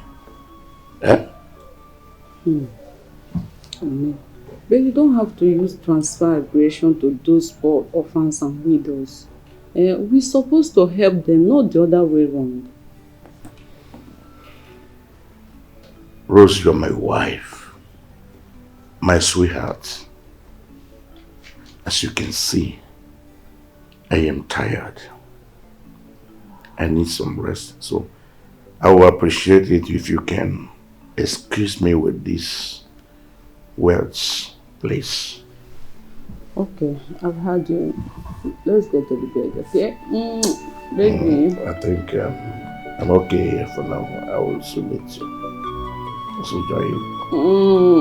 But you don't have to use transfer aggression to those poor orphans and widows. We're supposed to help them, not the other way around. Rose, you're my wife, my sweetheart. As you can see, I am tired. I need some rest, so I will appreciate it if you can excuse me with these words, please. Okay, I've heard you. Let's go to the bed, okay? Baby. I think I'm okay here for now. I will soon meet you. Let's enjoy you.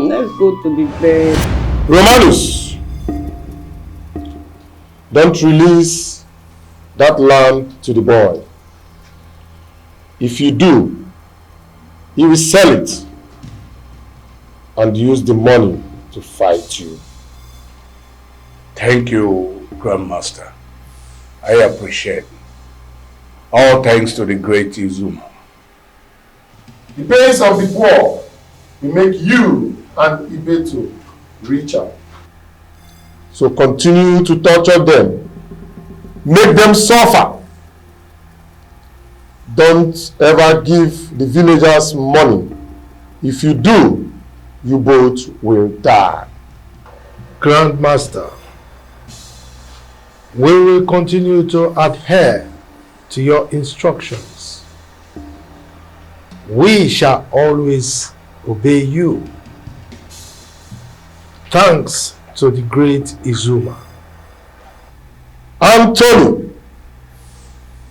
Let's go to the bed. Romanus, don't release that land to the boy. If you do, he will sell it and use the money to fight you. Thank you, Grandmaster. I appreciate it. All thanks to the great Izuma. The pains of the poor will make you and Ibeto richer. So continue to torture them. Make them suffer. Don't ever give the villagers money. If you do, you both will die. Grandmaster, we will continue to adhere to your instructions. We shall always obey you. Thanks to the great Izuma. Anthony,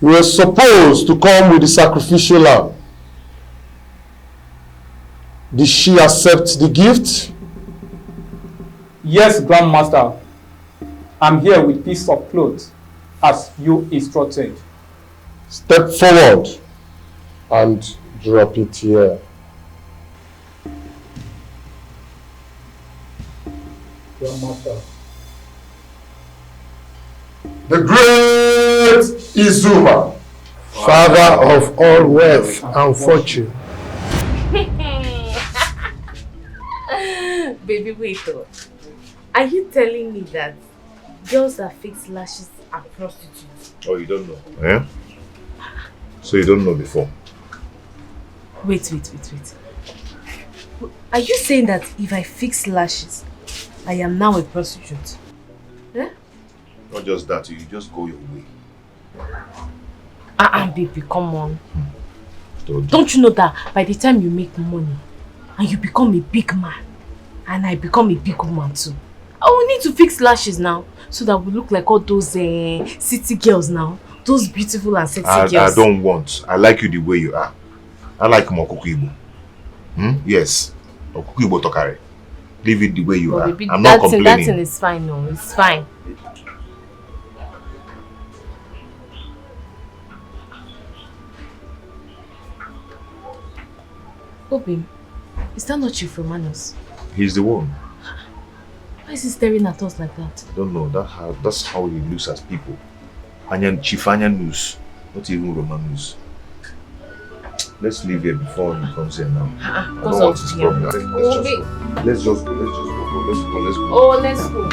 you were supposed to come with the sacrificial lamb. Did she accept the gift? Yes, Grandmaster. I'm here with piece of cloth, as you instructed. Step forward and drop it here. Grandmaster. The great Izuma, Father of all wealth and fortune. Baby, wait though. Are you telling me that girls that fix lashes are prostitutes? Oh, you don't know? Yeah? So you don't know before? Wait. Are you saying that if I fix lashes, I am now a prostitute? Eh? Not just that, you just go your way. Baby, come on. Don't you know that by the time you make money and you become a big man and I become a big woman too, I will need to fix lashes now so that we look like all those city girls now. Those beautiful and sexy girls. I don't want. I like you the way you are. I like Mokuku Igbo. Yes. Mokuku Igbo Tokare. Leave it the way you are. Baby, I'm not complaining. That thing is fine, no. It's fine. Oh, babe. Is that not Chief Romanus? He's the one. Why is he staring at us like that? I don't know. That's how he looks at people. Chifanya news, not even Roman news. Let's leave here before he comes here now. I don't know what his problem is. Let's just go. Let's go. Oh, let's go.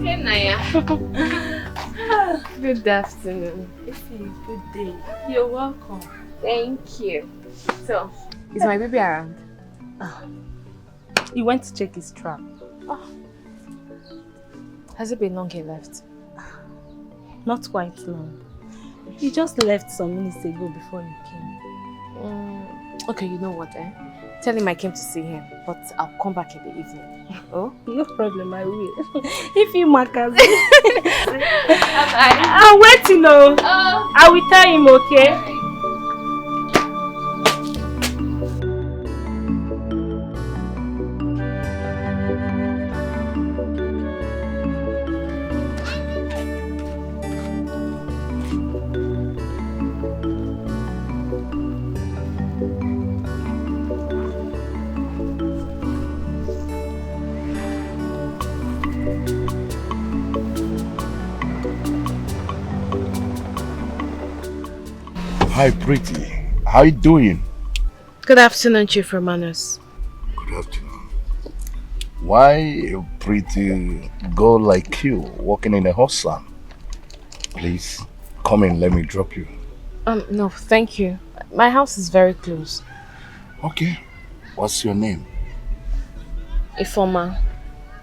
Hey, Naya. Good afternoon. It's a good day. You're welcome. Thank you. So, is my baby around? He went to check his trap. Oh. Has it been long he left? Not quite long. He just left some minutes ago before you came. Okay, you know what, Tell him I came to see him, but I'll come back in the evening. Oh? No problem, I will. If you matters. I'll wait to know. I will tell him, okay? Hi, pretty. How you doing? Good afternoon, Chief Romanus. Good afternoon. Why a pretty girl like you walking in a horse stand? Please, come in, let me drop you. No, thank you. My house is very close. Okay. What's your name? Ifoma.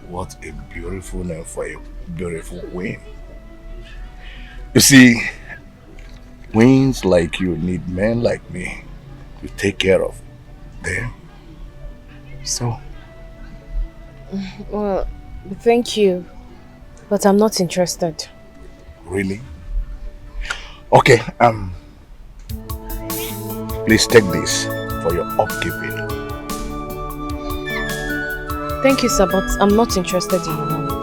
What a beautiful name for a beautiful queen. You see, queens like you need men like me to take care of them. So? Well, thank you, but I'm not interested. Really? Okay, please take this for your upkeeping. Thank you, sir, but I'm not interested in your money.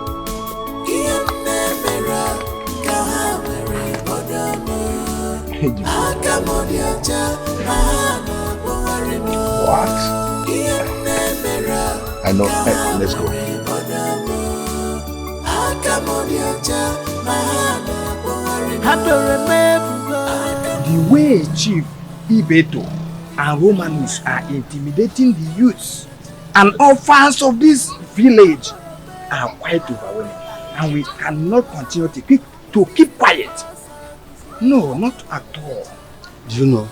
What? I know. Hey, let's go. The way Chief Ibeto and Romanus are intimidating the youths and orphans of this village are quite overwhelming, and we cannot continue to keep quiet. No, not at all. Do you know,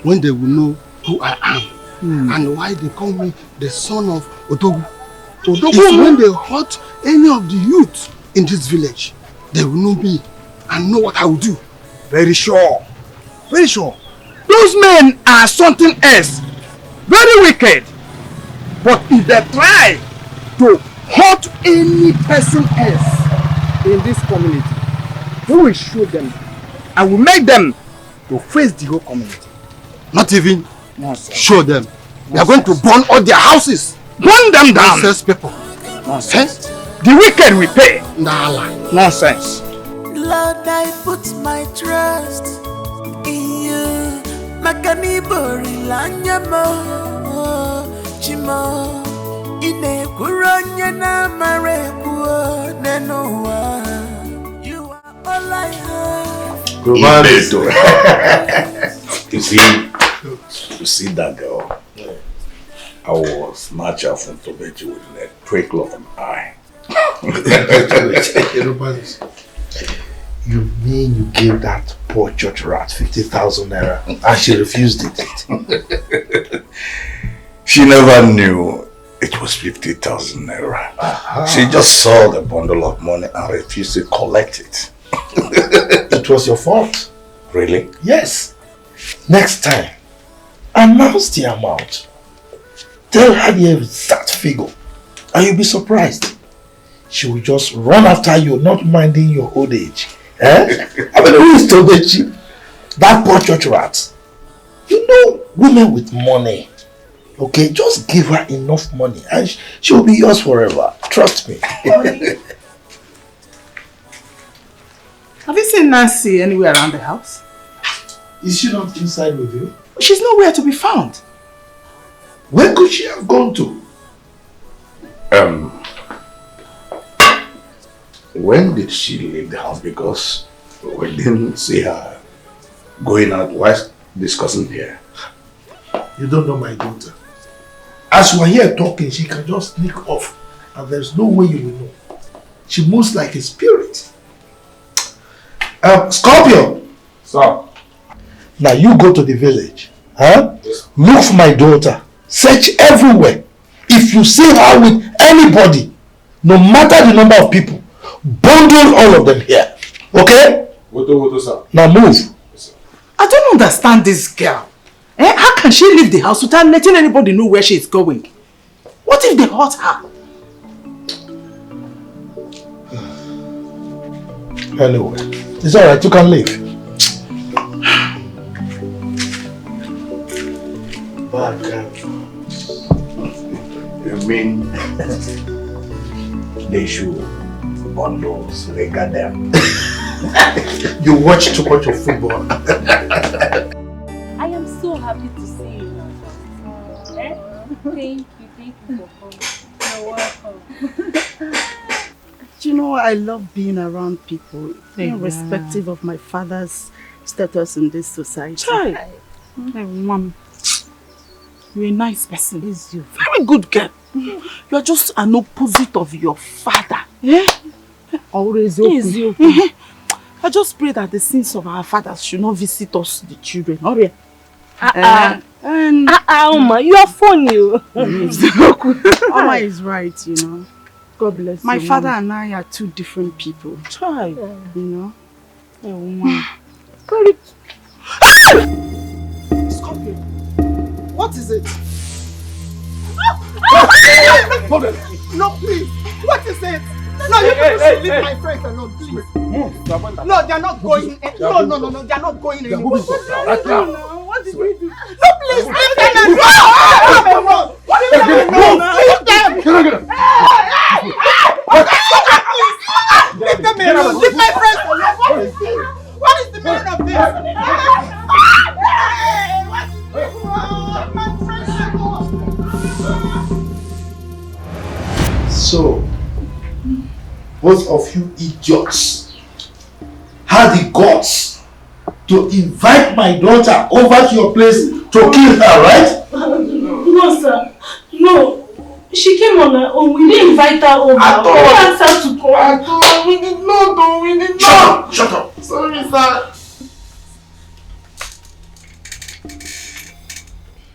when they will know who I am and why they call me the son of Otogu, it's when they hurt any of the youth in this village, they will know me and know what I will do. Very sure. Very sure. Those men are something else. Very wicked. But if they try to hurt any person else in this community, we will show them. I will make them to face the whole community. Not even show them. We are going to burn all their houses. Burn them down. Nonsense people. Nonsense. The wicked will pay. Nonsense. Lord, I put my trust in you. Makani bori lanyamo, chimo. Ine kuronya na mareku nenoa. You are all I have. You see that girl? I will snatch her from Tobechi within a twinkle of an eye. You mean you gave that poor church rat 50,000 naira and she refused it? She never knew it was 50,000 naira. She just saw the bundle of money and refused to collect it. It was your fault. Really? Yes. Next time, announce the amount. Tell her the exact figure and you'll be surprised. She will just run after you, not minding your old age. Eh? I mean, who is Tobechi? That poor church rat. You know, women with money, Okay, just give her enough money and she will be yours forever. Trust me. Have you seen Nancy anywhere around the house? Is she not inside with you? She's nowhere to be found. Where could she have gone to? When did she leave the house? Because we didn't see her going out while discussing here. You don't know my daughter. As we're here talking, she can just sneak off and there's no way you will know. She moves like a spirit. Scorpio! Sir. Now you go to the village. Huh? Yes. Look for my daughter. Search everywhere. If you see her with anybody, no matter the number of people, bundle all of them here. Okay? Woto, sir. Now move. Yes, I don't understand this girl. How can she leave the house without letting anybody know where she is going? What if they hurt her? Anyway, it's alright, you can leave. You mean they should bundle got them? You watch too much of football. I am so happy to see you now. Thank you for coming. You're welcome. Do you know, I love being around people, irrespective of my father's status in this society. Try. Mom, you're a nice person. Is you? Very good girl. You're just an opposite of your father. Yeah? Always open. I just pray that the sins of our fathers should not visit us, the children. Alright. Oma, you are funny. Oma is right, you know. God bless you. My father and I are two different people. Try, you know. Very. Scorpio, what is it? No, please. What is it? No, you should leave my friends alone, please. Move. No, they're not going. No, they're not going anywhere. What did we do? No, please, leave them alone. What is going on? Leave them. Leave them alone. Leave my friends alone. What is this? What is the meaning of this? So, both of you idiots had the guts to invite my daughter over to your place to kill her, right? No, sir. No. She came on her own. We didn't invite her over. We asked her to come. We did not, though. We did not. Shut up. Sorry, sir.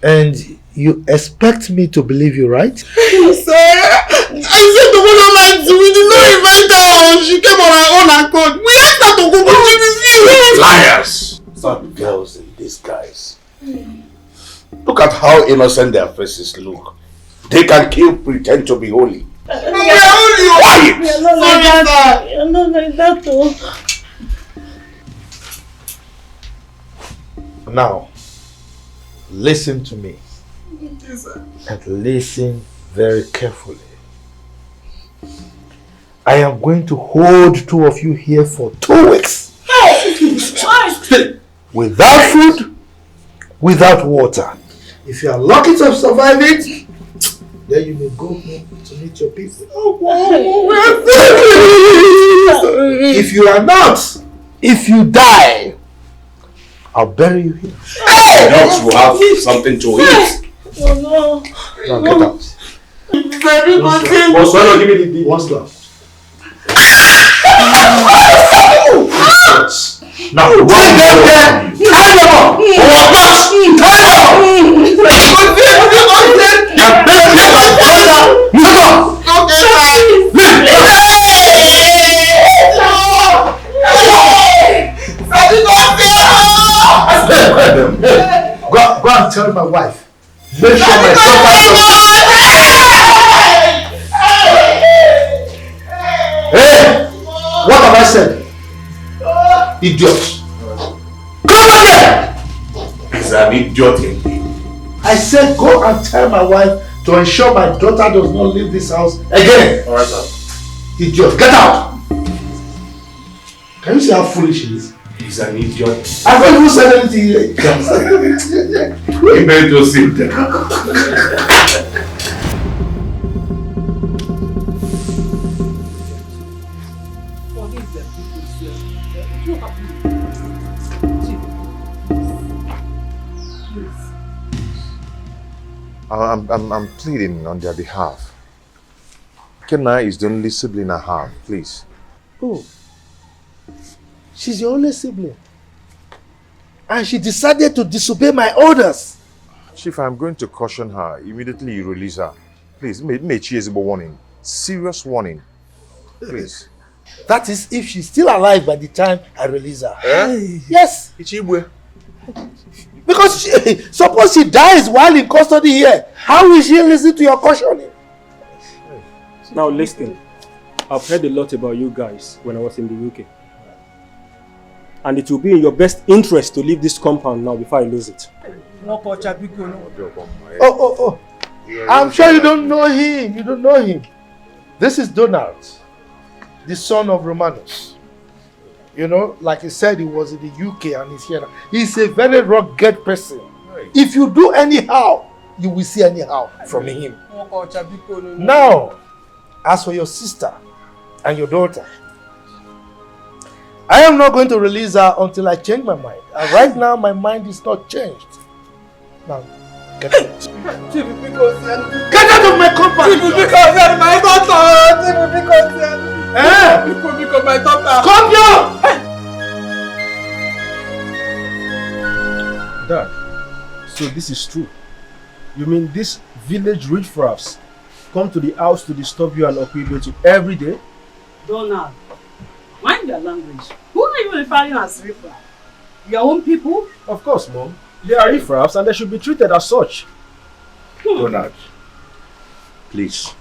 And you expect me to believe you, right? Yes, sir. I said the one night we did not invite her. She came on her own accord. We asked her to go, but she refused. Liars! Some girls in disguise. Look at how innocent their faces look. They can kill, pretend to be holy. We are holy. Quiet! You're not like that. You're not like that, though. Now, listen to me. Yes, sir. And listen very carefully. I am going to hold two of you here for 2 weeks. Without food, without water. If you are lucky to survive it, then you may go home to meet your people. If you are not, if you die, I'll bury you here. Dogs will have something to eat. Oh no. Now get out. Give me the What's that? Now run there. Tie them up. Or not. Go and tell my wife. Make sure my daughter. Hey! What have I said? Idiot! Come again! He's an idiot indeed. I said go and tell my wife to ensure my daughter does not leave this house again. Alright, sir. Idiot, get out! Can you see how foolish he is? He's an idiot. I've not even said anything yet. We better to sit there. I'm pleading on their behalf. Kenna is the only sibling I have, please. Oh, she's your only sibling. And she decided to disobey my orders. Chief, I'm going to caution her. Immediately you release her. Please, make she a warning. Serious warning. Please. That is if she's still alive by the time I release her. Eh? Yes. Because suppose she dies while in custody here. How will she listen to your cautioning? Now listen, I've heard a lot about you guys when I was in the UK. And it will be in your best interest to leave this compound now before I lose it. Oh. I'm sure you don't know him. You don't know him. This is Donald, the son of Romanus. You know, like he said, he was in the UK and he's here now. He's a very rugged person. If you do anyhow, you will see anyhow from him. Now, as for your sister and your daughter, I am not going to release her until I change my mind. And right now, my mind is not changed. Now, get out. Get out of my compound! My daughter! Scorpio! Dad, so this is true. You mean these village riffraffs come to the house to disturb you and Okwibetu every day? Donald, mind your language. Who are you referring as riffraff? Your own people? Of course, Mom. They are riffraffs and they should be treated as such. Donald, please,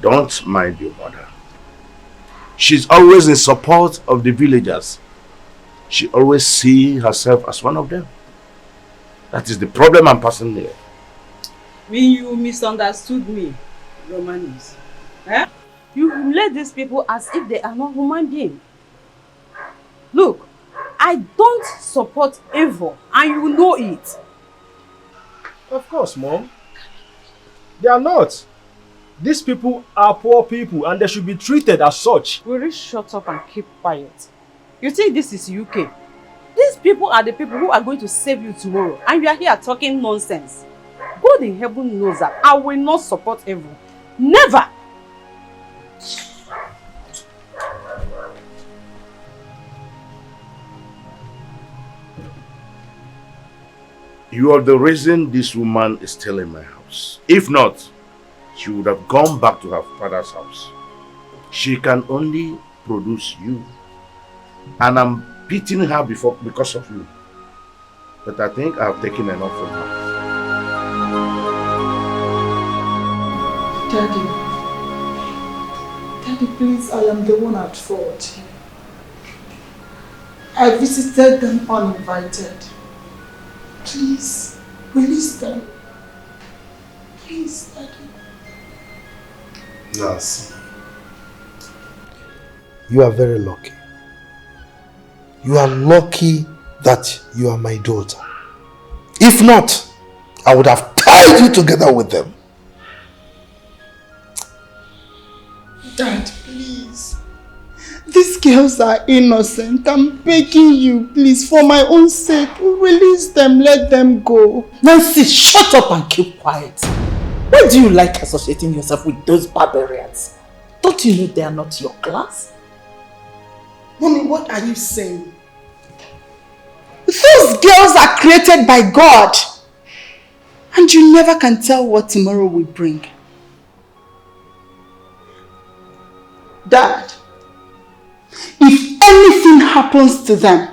don't mind your mother. She's always in support of the villagers. She always sees herself as one of them. That is the problem I'm passing here. When you misunderstood me, Romanus, you relate these people as if they are not human beings. Look, I don't support evil, and you know it. Of course, Mom. They are not. These people are poor people and they should be treated as such. Will you shut up and keep quiet? You think this is UK? These people are the people who are going to save you tomorrow, and you are here talking nonsense. God in heaven knows that I will not support evil. Never! You are the reason this woman is still in my house. If not, she would have gone back to her father's house. She can only produce you. And I'm beating her because of you. But I think I have taken enough from her. Daddy, please, I am the one at fault. I visited them uninvited. Please, release them. Please, Daddy. Yes. You are very lucky. You are lucky that you are my daughter. If not, I would have tied you together with them. Dad, please. These girls are innocent. I'm begging you, please, for my own sake. Release them, let them go. Nancy, shut up and keep quiet. Why do you like associating yourself with those barbarians? Don't you know they are not your class? Mommy, what are you saying? Those girls are created by God. And you never can tell what tomorrow will bring. Dad, if anything happens to them,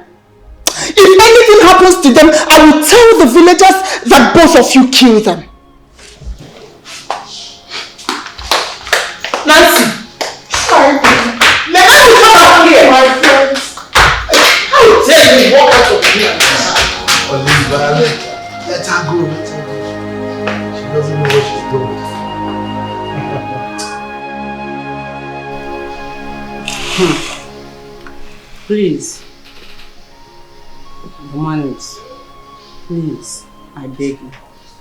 I will tell the villagers that both of you kill them. Nancy! Let me come out here! My friends! How dare you walk out of here? Oliver, let her go. Please. Romanus, please, I beg you,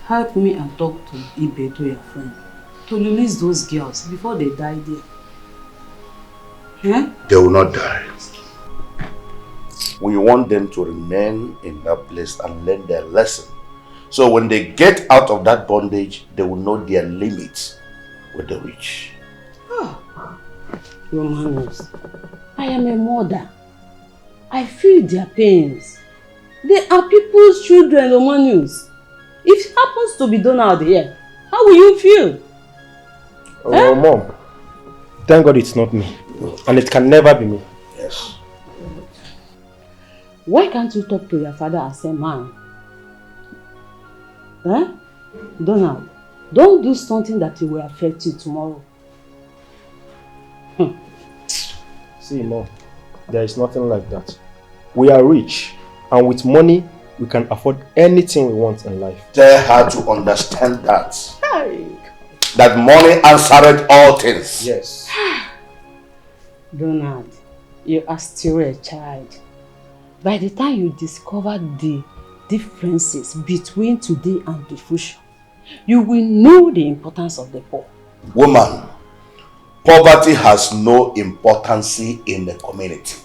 help me and talk to Ibe, to your friend, to release those girls before they die there. They will not die. We want them to remain in that place and learn their lesson. So when they get out of that bondage, they will know their limits with the rich. Romanus, I am a mother. I feel their pains. They are people's children, Romanus. If it happens to be done out here, how will you feel? Oh, Mom. Thank God it's not me. And it can never be me. Yes. Why can't you talk to your father as a man? Donald, don't do something that will affect you tomorrow. See, Mom, there is nothing like that. We are rich, and with money, we can afford anything we want in life. Tell her to understand that. That money answered all things. Yes. Donald, you are still a child. By the time you discover the differences between today and the future, you will know the importance of the poor. Woman, poverty has no importance in the community.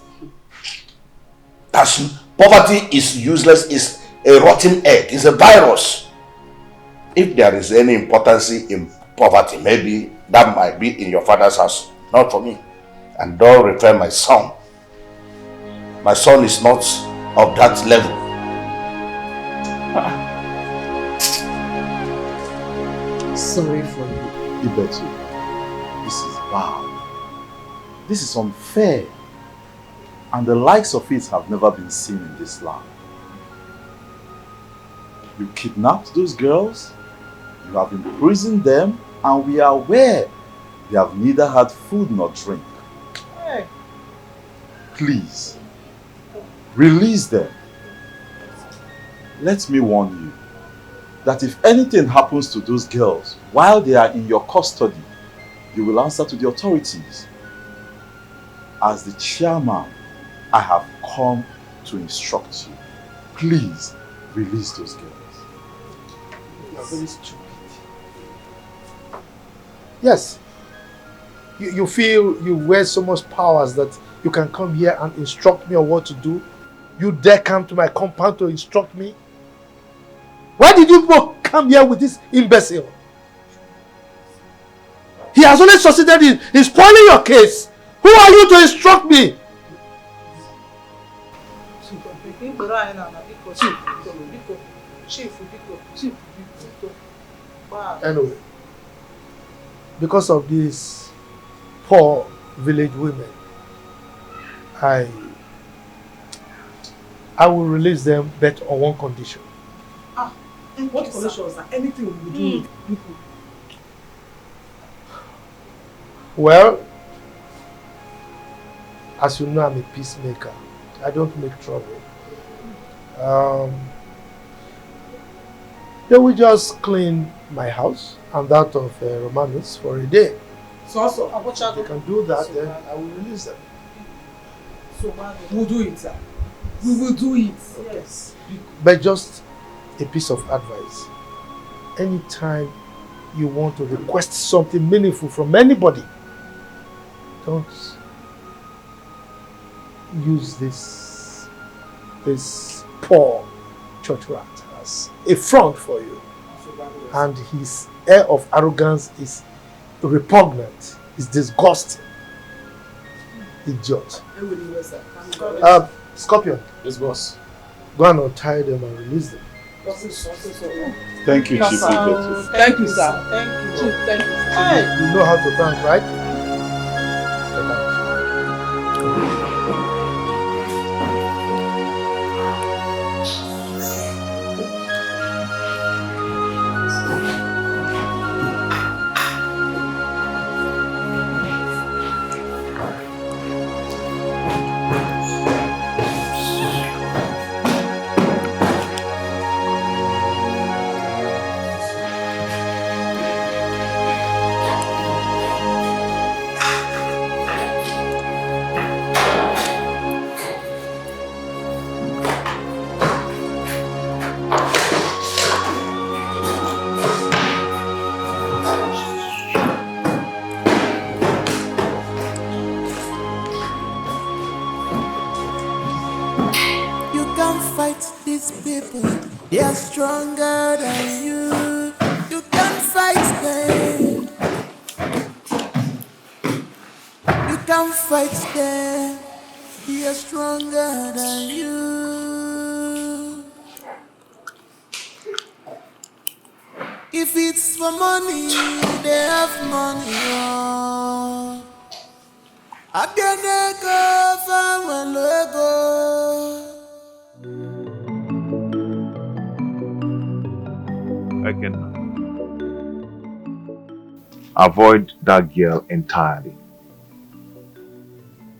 Poverty is useless, is a rotten egg, it's a virus. If there is any importance in poverty, maybe that might be in your father's house, not for me. And don't refer my son. My son is not of that level. Sorry for you. Ibetu, this is bad. This is unfair. And the likes of it have never been seen in this land. You kidnapped those girls, you have imprisoned them, and we are aware they have neither had food nor drink. Hey. Please, release them. Let me warn you that if anything happens to those girls while they are in your custody, you will answer to the authorities. As the chairman, I have come to instruct you. Please, release those girls. You are very stupid. Yes. You feel you wear so much powers that you can come here and instruct me on what to do? You dare come to my compound to instruct me? Why did you both come here with this imbecile? He has only succeeded in spoiling your case. Who are you to instruct me? Anyway, because of these poor village women, I will release them, but on one condition. And what conditions are anything we will do with people? Well, as you know, I'm a peacemaker. I don't make trouble. They will just clean my house and that of Romanus for a day. So, I watch out. You can do that, then I will release them. So, we'll do it, sir. We will do it. Yes. But just a piece of advice. Anytime you want to request something meaningful from anybody, don't use this poor church rat as a front for you. And his air of arrogance is repugnant, is disgusting. Idiot. Scorpion. Yes, boss. Go and untie them and release them. Thank you, Chief. Thank you, sir. Thank you, Chief. Thank you. Hey. You know how to thank, right? these people, they are stronger than you. You can't fight them. You can't fight them. They are stronger than you. If it's for money, they have money. Oh. I can't go from a logo. Again, avoid that girl entirely.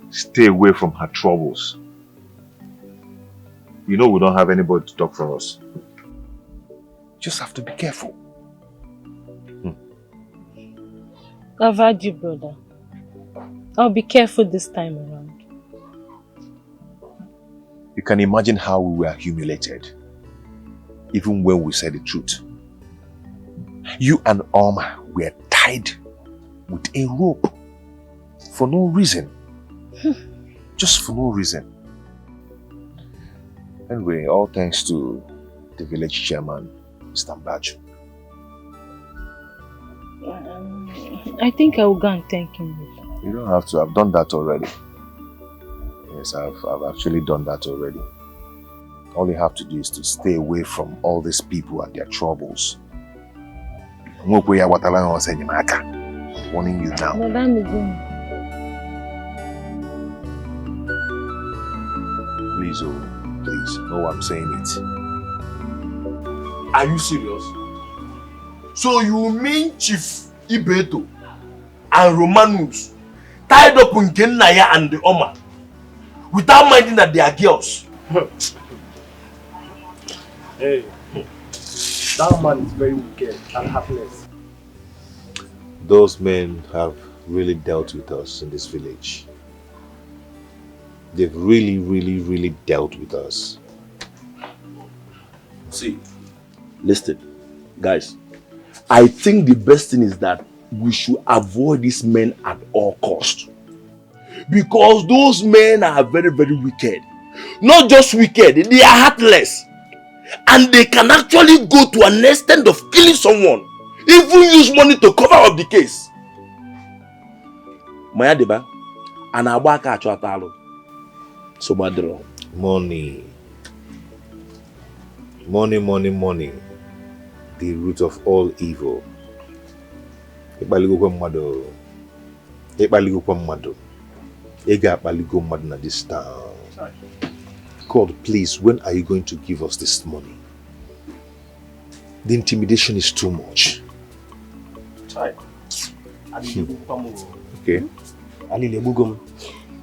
Stay away from her troubles. You know we don't have anybody to talk for us. Just have to be careful. I've heard you, brother. I'll be careful this time around. You can imagine how we were humiliated, even when we said the truth. You and Alma were tied with a rope for no reason. Just for no reason. Anyway, all thanks to the village chairman, Mr. Mbaju. I think I will go and thank him. You don't have to. I've done that already. Yes, I've actually done that already. All you have to do is to stay away from all these people and their troubles. I'm warning you now. Please, oh, please. No, I'm saying it. Are you serious? So you mean Chief Ibeto and Romanus tied up in Kenaya and the Oma without minding that they are girls? Hey, that man is very wicked and heartless. Those men have really dealt with us in this village. They've really dealt with us. See, listen, guys. I think the best thing is that we should avoid these men at all costs. Because those men are very wicked. Not just wicked, they are heartless. And they can actually go to an extent of killing someone. Even use money to cover up the case. Maya deba, anabaka achwatalo. So madro. Money. The root of all evil. This town. God, please, when are you going to give us this money? The intimidation is too much. Okay.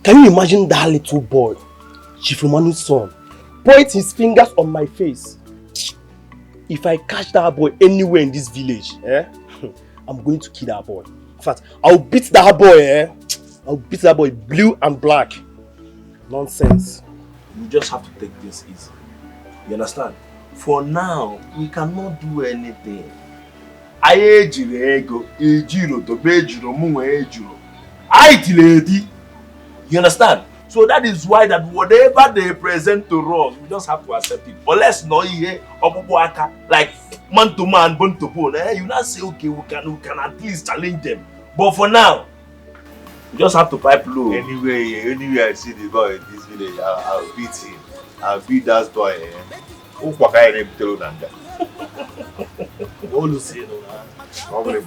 Can you imagine that little boy, Chief Romanu's son, point his fingers on my face? If I catch that boy anywhere in this village, I'm going to kill that boy. In fact, I'll beat that boy, I'll beat that boy blue and black. Nonsense. You just have to take this easy. You understand? For now, we cannot do anything. You understand? So that is why that whatever they present to us, we just have to accept it. Unless no here like man to man, bone to bone. You not say okay, we can at least challenge them. But for now, we just have to pipe low. Anyway, I see the boy in this village, I'll beat him. I'll beat that boy. All you say, no. One they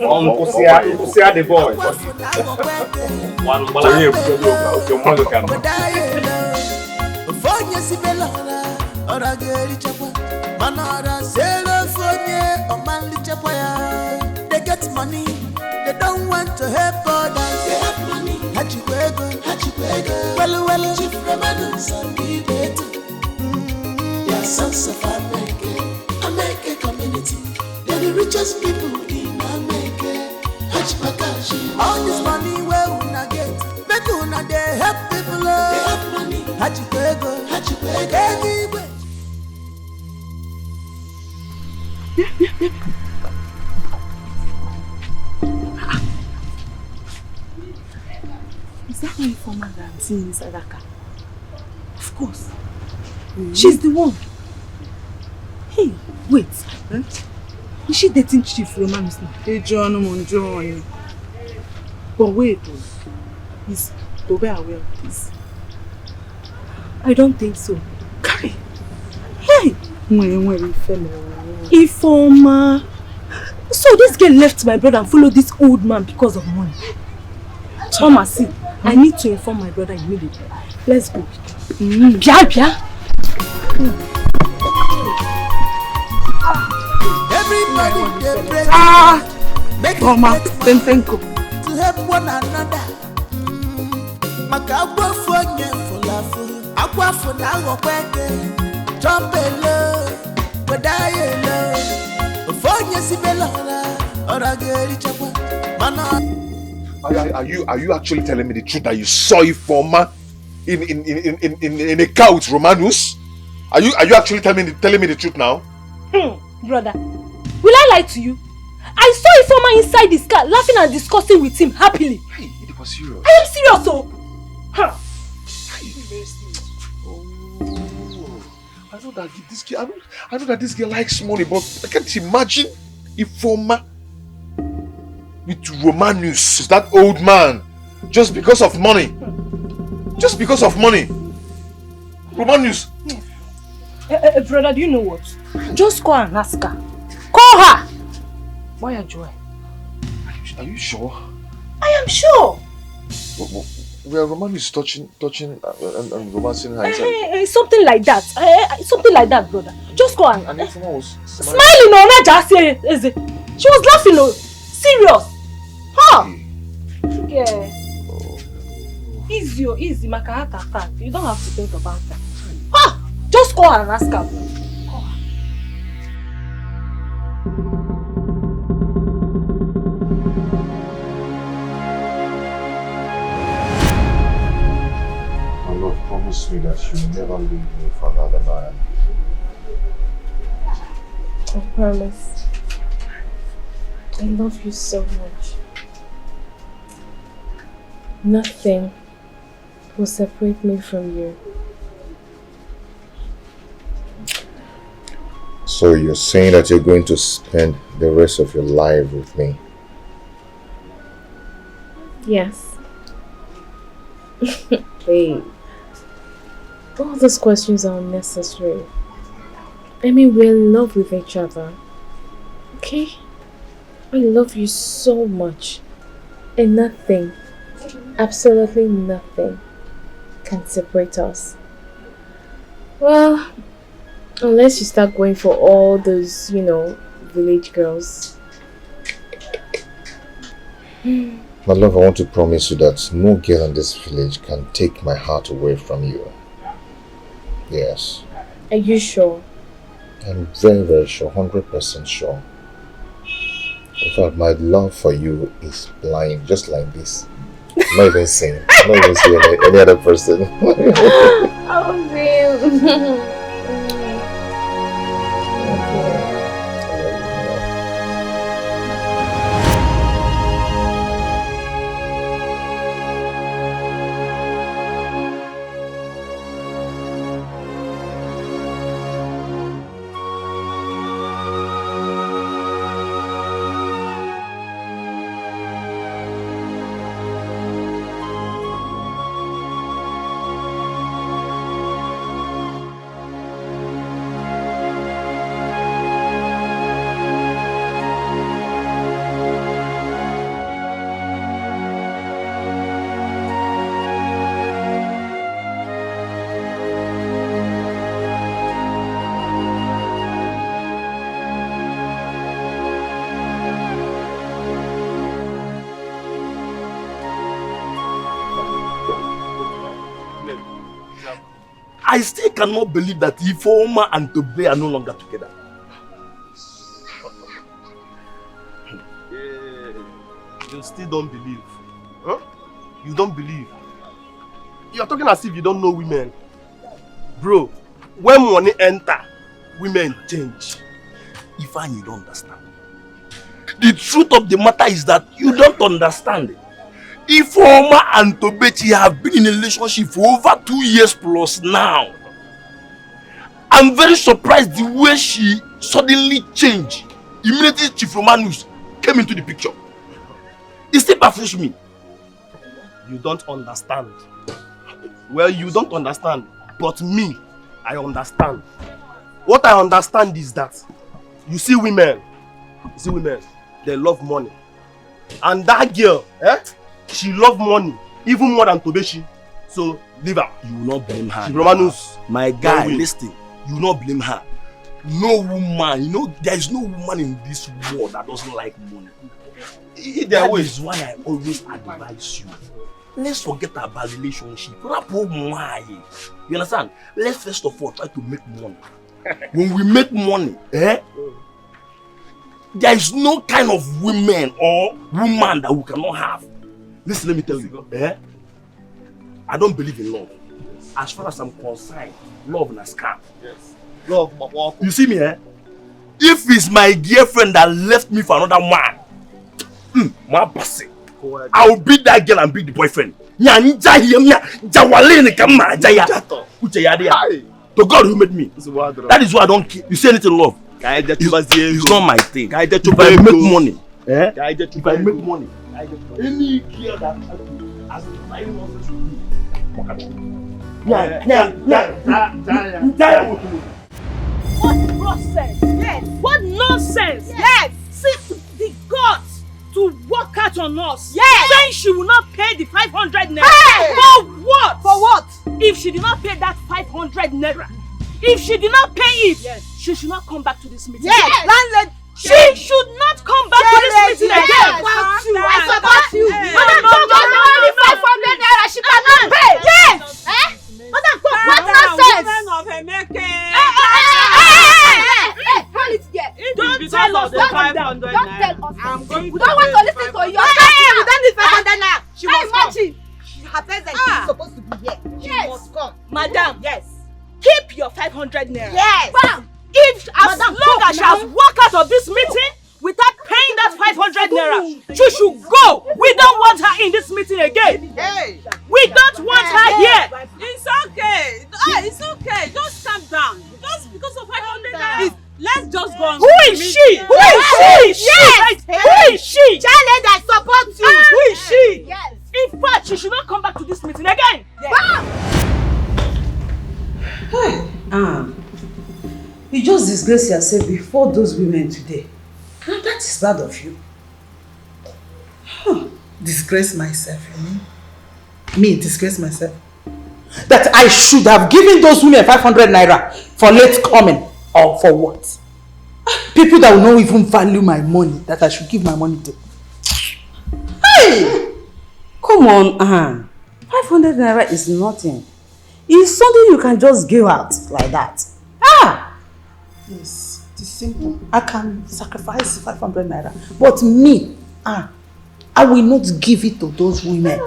get money, they don't want to help others. They have money. Well, Chief Romanus and Ibeto. Your sons of America community. They're the richest people in America. All this money where una get, make una they help people. They have money. Anyway. Is that my former that I'm seeing inside that car? Of course. She's the one. Wait. Huh? Is she dating Chief Romanus now? Hey, John. But wait, is Tobe aware of this? I don't think so. Kai! Hey! Ifeoma! So this girl left my brother and followed this old man because of money. Mama, see, I need to inform my brother immediately. Let's go. Bia. Everybody they pray make Mama, thank you. to help one another. Makagwa fonye fulafu, agwa funa gokweke, chompelo, kodayelo, fonye sibela, orageri chapa, mana. Are you actually telling me the truth that you saw Ifeoma in a car with Romanus? Are you actually telling me the truth now? Brother, will I lie to you? I saw Ifeoma inside this car laughing and discussing with him happily. Hey, it was serious. I am serious, oh! Huh. I know that this girl likes money, but I can't imagine Ifeoma with Romanus, that old man, just because of money. Just because of money. Romanus. Brother, do you know what? Just call and ask her. Call her! Why are Joy? Are you sure? I am sure. Where Romanus is touching and romancing her inside. Something like that. Something like that, brother. Just go and Ifeoma was smiling on her, just say, she was laughing, oh. Serious. Huh? Yeah. Easy, maka heart attack. You don't have to think about that. Huh? Just go and ask her. My Lord promised me that she will never leave me for another man. I promise. I love you so much. Nothing will separate me from you. So you're saying that you're going to spend the rest of your life with me? Yes. Babe, all those questions are unnecessary. I mean, we're in love with each other. Okay? I love you so much. And nothing, absolutely nothing, can separate us. Well, unless you start going for all those, village girls. My love, I want to promise you that no girl in this village can take my heart away from you. Yes. Are you sure? I'm very, very sure, 100% sure. In fact, my love for you is blind, just like this. I'm not even saying. I'm not even seeing any other person. Oh, babe. I still cannot believe that Ifeoma and Tobe are no longer together. You still don't believe. Huh? You don't believe. You are talking as if you don't know women. Bro, when money enter, women change. Ifeanyi, you don't understand. The truth of the matter is that you don't understand. Ifeoma and Tobechi have been in a relationship for over 2 years plus now. I'm very surprised the way she suddenly changed. Immediately Chief Romanus came into the picture. It still baffles me. You don't understand. Well, you don't understand, but me, I understand. What I understand is that you see women, they love money. And that girl, she love money even more than Tobeshi. So leave her. You will not blame her. Romanus, my guy, listen. You will not blame her. No woman, there is no woman in this world that doesn't like money. That is why I always advise you. Let's forget about relationship. You understand? Let's first of all try to make money. When we make money, there is no kind of women or woman that we cannot have. Listen, let me tell you, I don't believe in love. As far as I'm concerned, love is a scam. Yes. Love, you see me, If it's my girlfriend that left me for another man, my bossy, I will beat that girl and beat the boyfriend. To God who made me. That is why I don't care. You say anything love. It's not my thing. If I make money, if I make money, any girl that has been lying nonsense with me. What nonsense? Yes. What nonsense? Yes. See the guts to walk out on us. Yes. Saying she will not pay the 500 naira. Hey. For what? For what? If she did not pay that 500 naira, if she did not pay it, she should not come back to this meeting. Yes. Landlady. She should not come back to this meeting again. I support you. Madam, only 500 naira she cannot pay. Yes. Madam, what nonsense? Don't tell us the 500 naira. Don't tell us. We don't want to listen to you. We don't need 500 naira. She must come. Her presence is supposed to be here. She must come. Madam. Yes. Keep your 500 naira. Yes. Bam. If as long as she has walked out of this meeting without paying that 500 naira, she should go. We don't want her in this meeting again. Hey. We don't want her here. It's okay. It's okay. Just calm down. Just because of 500 naira. Let's just go on. Who is she? Who is she? Yes. Who is she? Challenge, I support you. Who is she? Yes. In fact, she should not come back to this meeting again. Yes. Hey, you just disgrace yourself before those women today. And that is bad of you. Disgrace myself, you mean? Me disgrace myself? That I should have given those women 500 naira for late coming, or for what? People that will not even value my money, that I should give my money to. Hey! Come on, 500 naira is nothing. It's something you can just give out like that. Yes, it is simple. I can sacrifice 500 naira. But me, I will not give it to those women.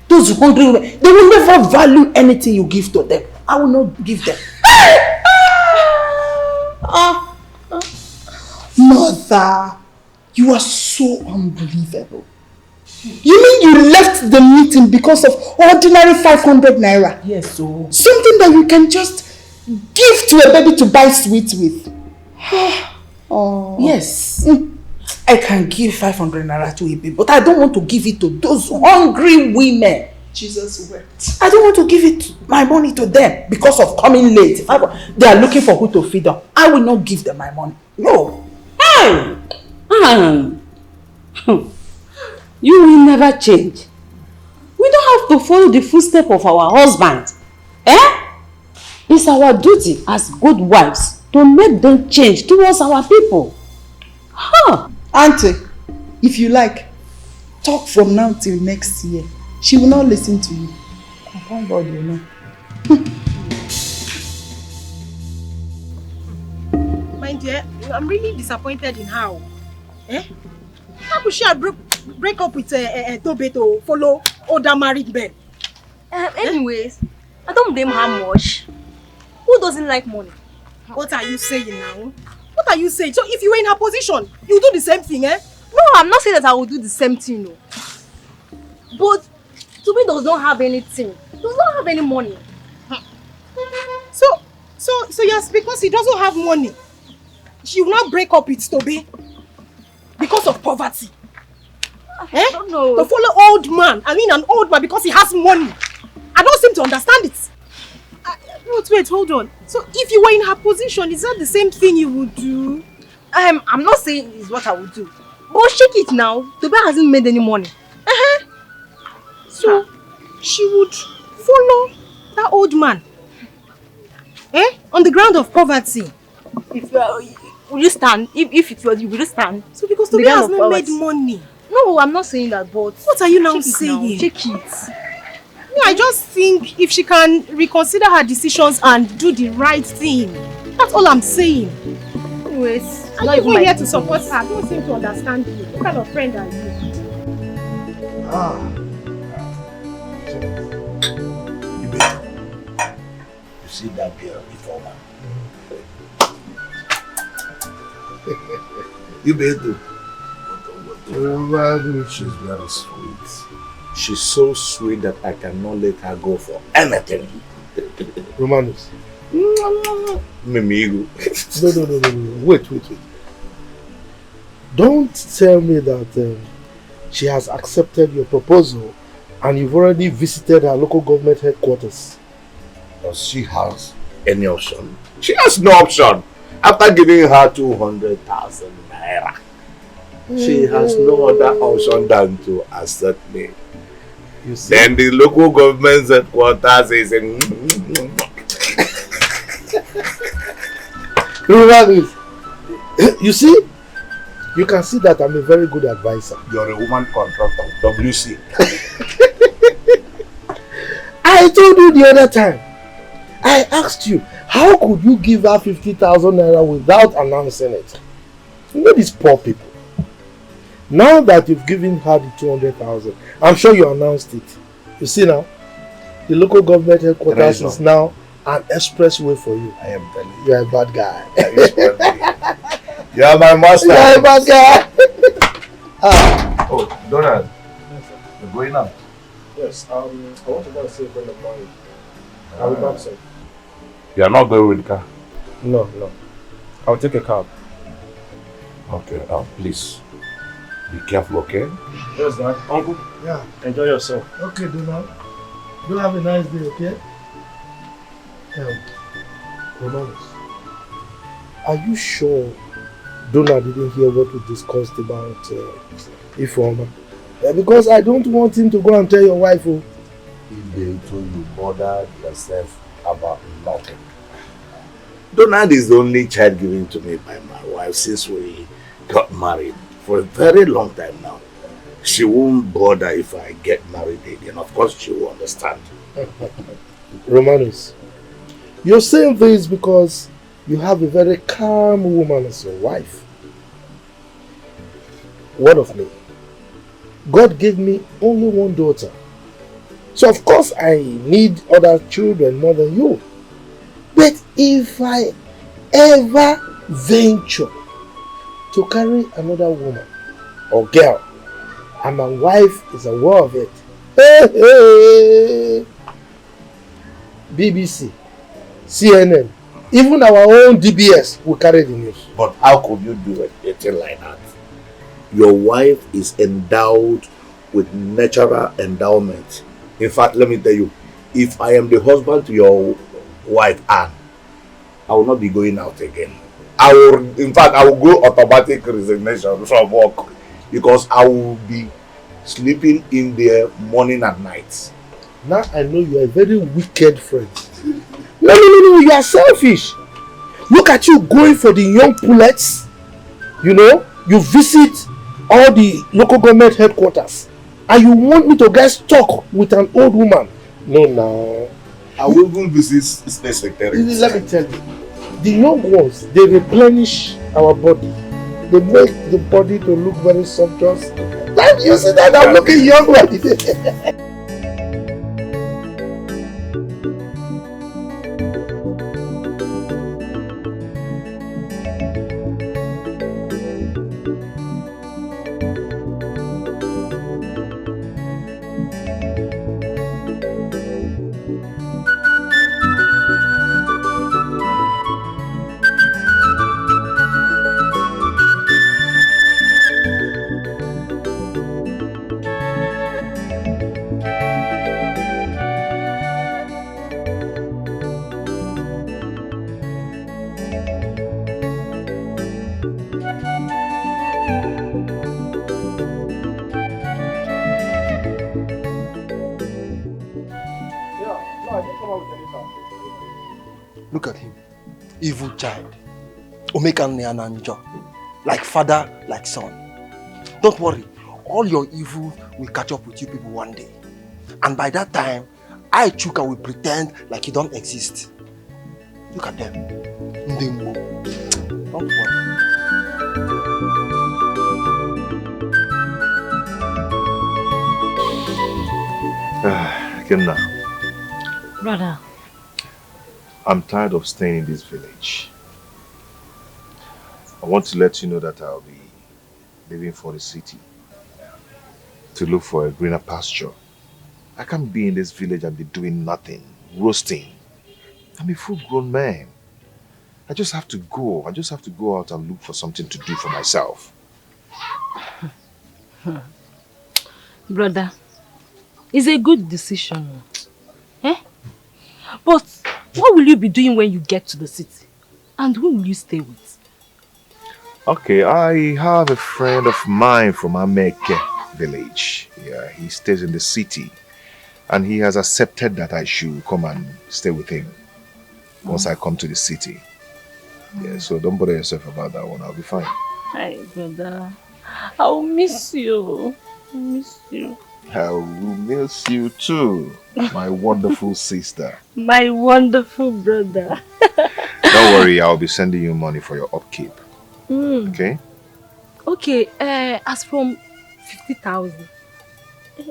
Those hungry women, they will never value anything you give to them. I will not give them. Mother, you are so unbelievable. You mean you left the meeting because of ordinary 500 naira? Yes, so. Something that you can just give to a baby to buy sweets with. Oh. Yes. I can give 500 naira to a baby, but I don't want to give it to those hungry women. Jesus wept. I don't want to give it my money to them because of coming late. They are looking for who to feed them. I will not give them my money. No. Hey! You will never change. We don't have to follow the footsteps of our husband. It's our duty as good wives to make them change towards our people. Auntie, if you like, talk from now till next year. She will not listen to you. Thank God, you know. My dear, I'm really disappointed in her. How could she break up with Tobe to follow other married men? Anyways, I don't blame her much. Who doesn't like money? What are you saying now? What are you saying? So if you were in her position, you do the same thing, No, I'm not saying that I will do the same thing, no. But Tobe does not have anything. Does not have any money. So So yes, because he doesn't have money, she will not break up with Toby because of poverty. I don't know. To follow old man, I mean an old man because he has money. I don't seem to understand it. Wait, hold on. So if you were in her position, is that the same thing you would do? I'm not saying it's what I would do. But shake it now. Toby hasn't made any money. So she would follow that old man. On the ground of poverty. If will you stand? If it was you, will you stand? So because Toby has not made money. No, I'm not saying that, but what are you now saying? Check it. Yeah, I just think if she can reconsider her decisions and do the right thing. That's all I'm saying. Anyways, I'm not even here to support her. I don't seem to understand you. What kind of friend are you? You see that girl before me? You better. She's very sweet. She's so sweet that I cannot let her go for anything. Romanus. Mimigo. No. Wait. Don't tell me that she has accepted your proposal and you've already visited her local government headquarters. Does she has any option? She has no option. After giving her 200,000 naira, she has no other option than to accept me. You see? Then the local government headquarters is in. You see? You can see that I'm a very good advisor. You're a woman contractor, WC. I told you the other time. I asked you, how could you give her 50,000 naira without announcing it? You know these poor people. Now that you've given her the 200,000, I'm sure you announced it. You see now, the local government headquarters is now an expressway for you. I am telling you. You're a bad guy. You are my master. You're a bad guy. Oh, Donald. Yes, sir. You're going out? Yes, I want to go and see a friend of mine. I'll be back soon. You are not going with the car? No. I'll take a cab. Okay, please. Be careful, okay? Yes, Dad. Uncle? Yeah. Enjoy yourself. Okay, Donald. You have a nice day, okay? Romanus, are you sure Donald didn't hear what we discussed about Ifeoma? Because I don't want him to go and tell your wife. If they told you bother yourself about nothing. Donald is the only child given to me by my wife since we got married for a very long time now. She won't bother if I get married again. Of course she will understand. Romanus, you're saying this because you have a very calm woman as your wife. What of me? God gave me only one daughter. So of course I need other children more than you. But if I ever venture to carry another woman or girl and my wife is aware of it, BBC, CNN, even our own DBS will carry the news. But how could you do a thing like that? Your wife is endowed with natural endowment. In fact, let me tell you, if I am the husband to your wife, Anne, I will not be going out again. I will go automatic resignation from work because I will be sleeping in there morning and night. Now I know you are a very wicked friend. No, you are selfish. Look at you going for the young pullets. You know, you visit all the local government headquarters and you want me to get stuck with an old woman. No. I will even visit state secretary. Let me tell you, the young ones, they replenish our body. They make the body to look very sumptuous. Then you see that I'm looking young like this. Look at him. Evil child. Omekanne Ananjo. Like father, like son. Don't worry. All your evil will catch up with you people one day. And by that time, I, Chuka, will pretend like you don't exist. Look at them. Ndembo. Don't worry. Kenna. Brother. I'm tired of staying in this village. I want to let you know that I'll be leaving for the city to look for a greener pasture. I can't be in this village and be doing nothing, roasting. I'm a full-grown man. I just have to go. I just have to go out and look for something to do for myself. Brother, it's a good decision. Eh? But what will you be doing when you get to the city? And who will you stay with? Okay, I have a friend of mine from Ameke village. Yeah, he stays in the city. And he has accepted that I should come and stay with him once I come to the city. Yeah, so don't bother yourself about that one. I'll be fine. Hi, brother. I'll miss you. I'll miss you. I will miss you too, my wonderful sister. My wonderful brother. Don't worry, I'll be sending you money for your upkeep. Okay? Okay, as from 50,000,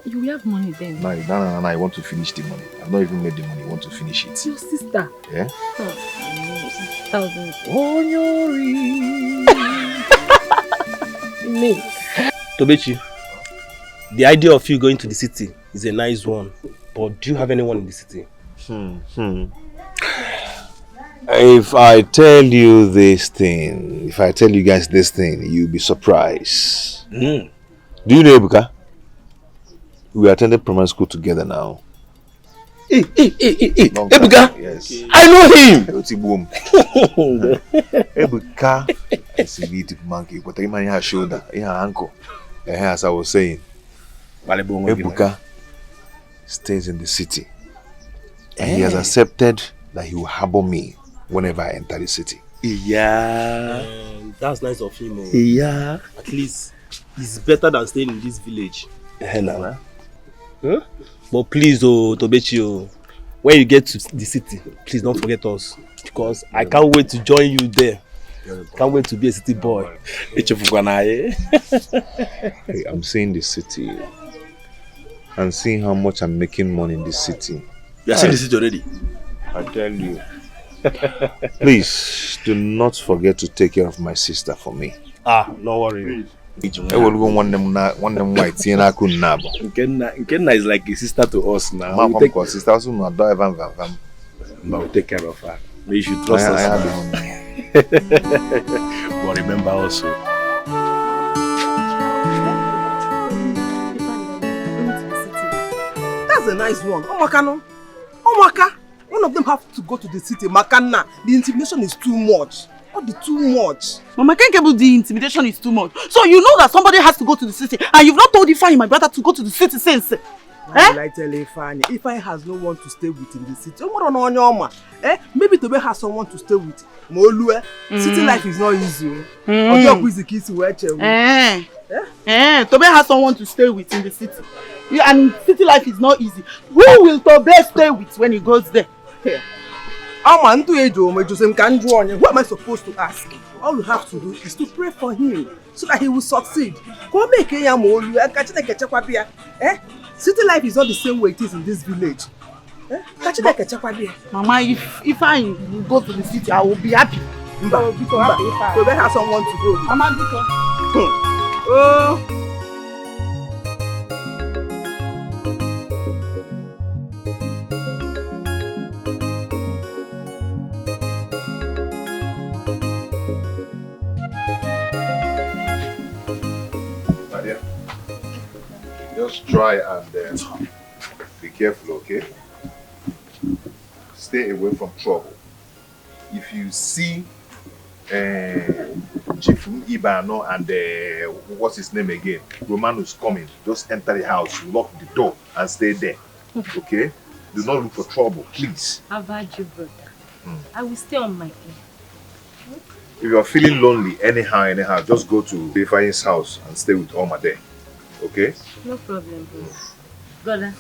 you will have money then. No, I want to finish the money. I've not even made the money. I want to finish it. Your sister. Yeah? 50,000. Me. Tobechi, the idea of you going to the city is a nice one, but do you have anyone in the city? If I tell you this thing, if I tell you guys this thing, you'll be surprised. Do you know Ebuka? We attended primary school together now. Ebuka? Yes. I know him! Ebuka is a native monkey, but he has shoulder, he has ankle. As I was saying, Ebuka stays in the city. And he has accepted that he will harbor me whenever I enter the city. Yeah. That's nice of him. Yeah. At least it's better than staying in this village. Huh? But please, Tobechi, when you get to the city, please don't forget us. Because I can't wait to join you there. Can't wait to be a city boy. Hey, I'm seeing the city. I'm seeing how much I'm making money in the city. You are seeing the city already? I tell you. Please, do not forget to take care of my sister for me. No worry. Nkenna is like a sister to us now. My sister also not do even but we'll take care of her. You should trust us. But remember also. That's a nice one. Omaka. One of them have to go to the city. Makana, the intimidation is too much. Too much. Mama can't get the intimidation is too much. So you know that somebody has to go to the city, and you've not told Ifeanyi, my brother, to go to the city since. Why will I tell Ifeanyi? Ifeanyi has no one to stay with in the city. Maybe Tobe has someone to stay with. City life is not easy. Tobe has someone to stay with in the city. And city life is not easy. Who will Tobe stay with when he goes there? What am I supposed to ask? All you have to do is to pray for him so that he will succeed. City life is not the same way it is in this village. Mama, if I will go to the city, I will be happy. Tobe has someone to go. Mama, just try and be careful, okay? Stay away from trouble. If you see Chief Ibano and what's his name again, Romanus coming, just enter the house, lock the door and stay there, okay? Do not look for trouble, please. How about you, brother? I will stay on my own. If you're feeling lonely anyhow, just go to Ifeanyi's house and stay with Oma there. Okay? No problem, bro. Brother,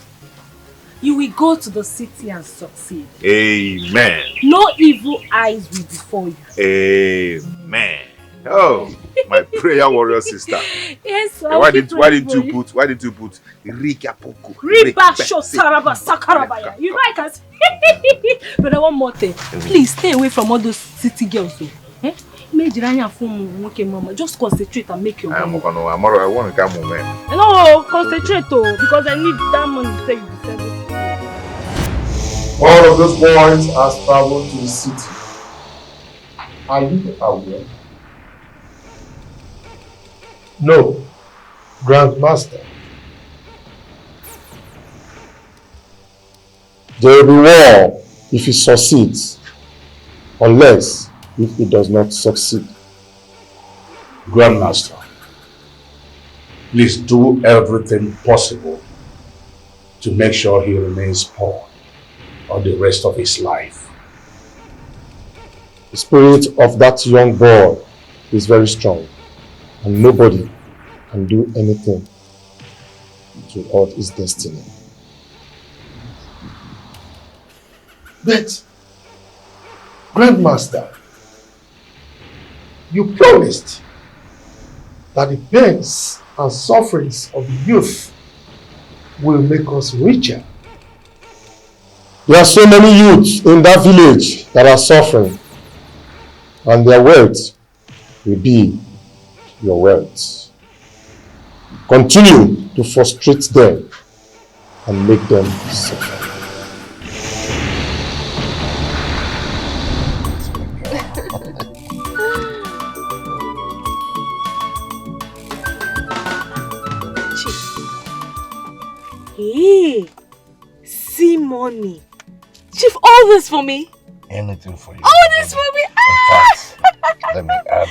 you will go to the city and succeed. Amen. No evil eyes will befall you. Amen. Oh, my prayer warrior sister. Yes, why didn't you put Rika Poku? Riba Shosaraba Sakarabaya. You know I can. But one more thing. Please stay away from all those city girls though. Eh? Just concentrate and make your money. I want to come home, man. No, concentrate though, because I need that money to you. All of those boys have traveled to the city. Are you aware? No, Grandmaster. There will be war if he succeeds, unless if he does not succeed. Grandmaster, please do everything possible to make sure he remains poor for the rest of his life. The spirit of that young boy is very strong, and nobody can do anything to halt his destiny. But, Grandmaster, you promised that the pains and sufferings of the youth will make us richer. There are so many youths in that village that are suffering, and their wealth will be your wealth. Continue to frustrate them and make them suffer. Hey, see money. Chief, all this for me? Anything for you. All this for me? In fact, let me add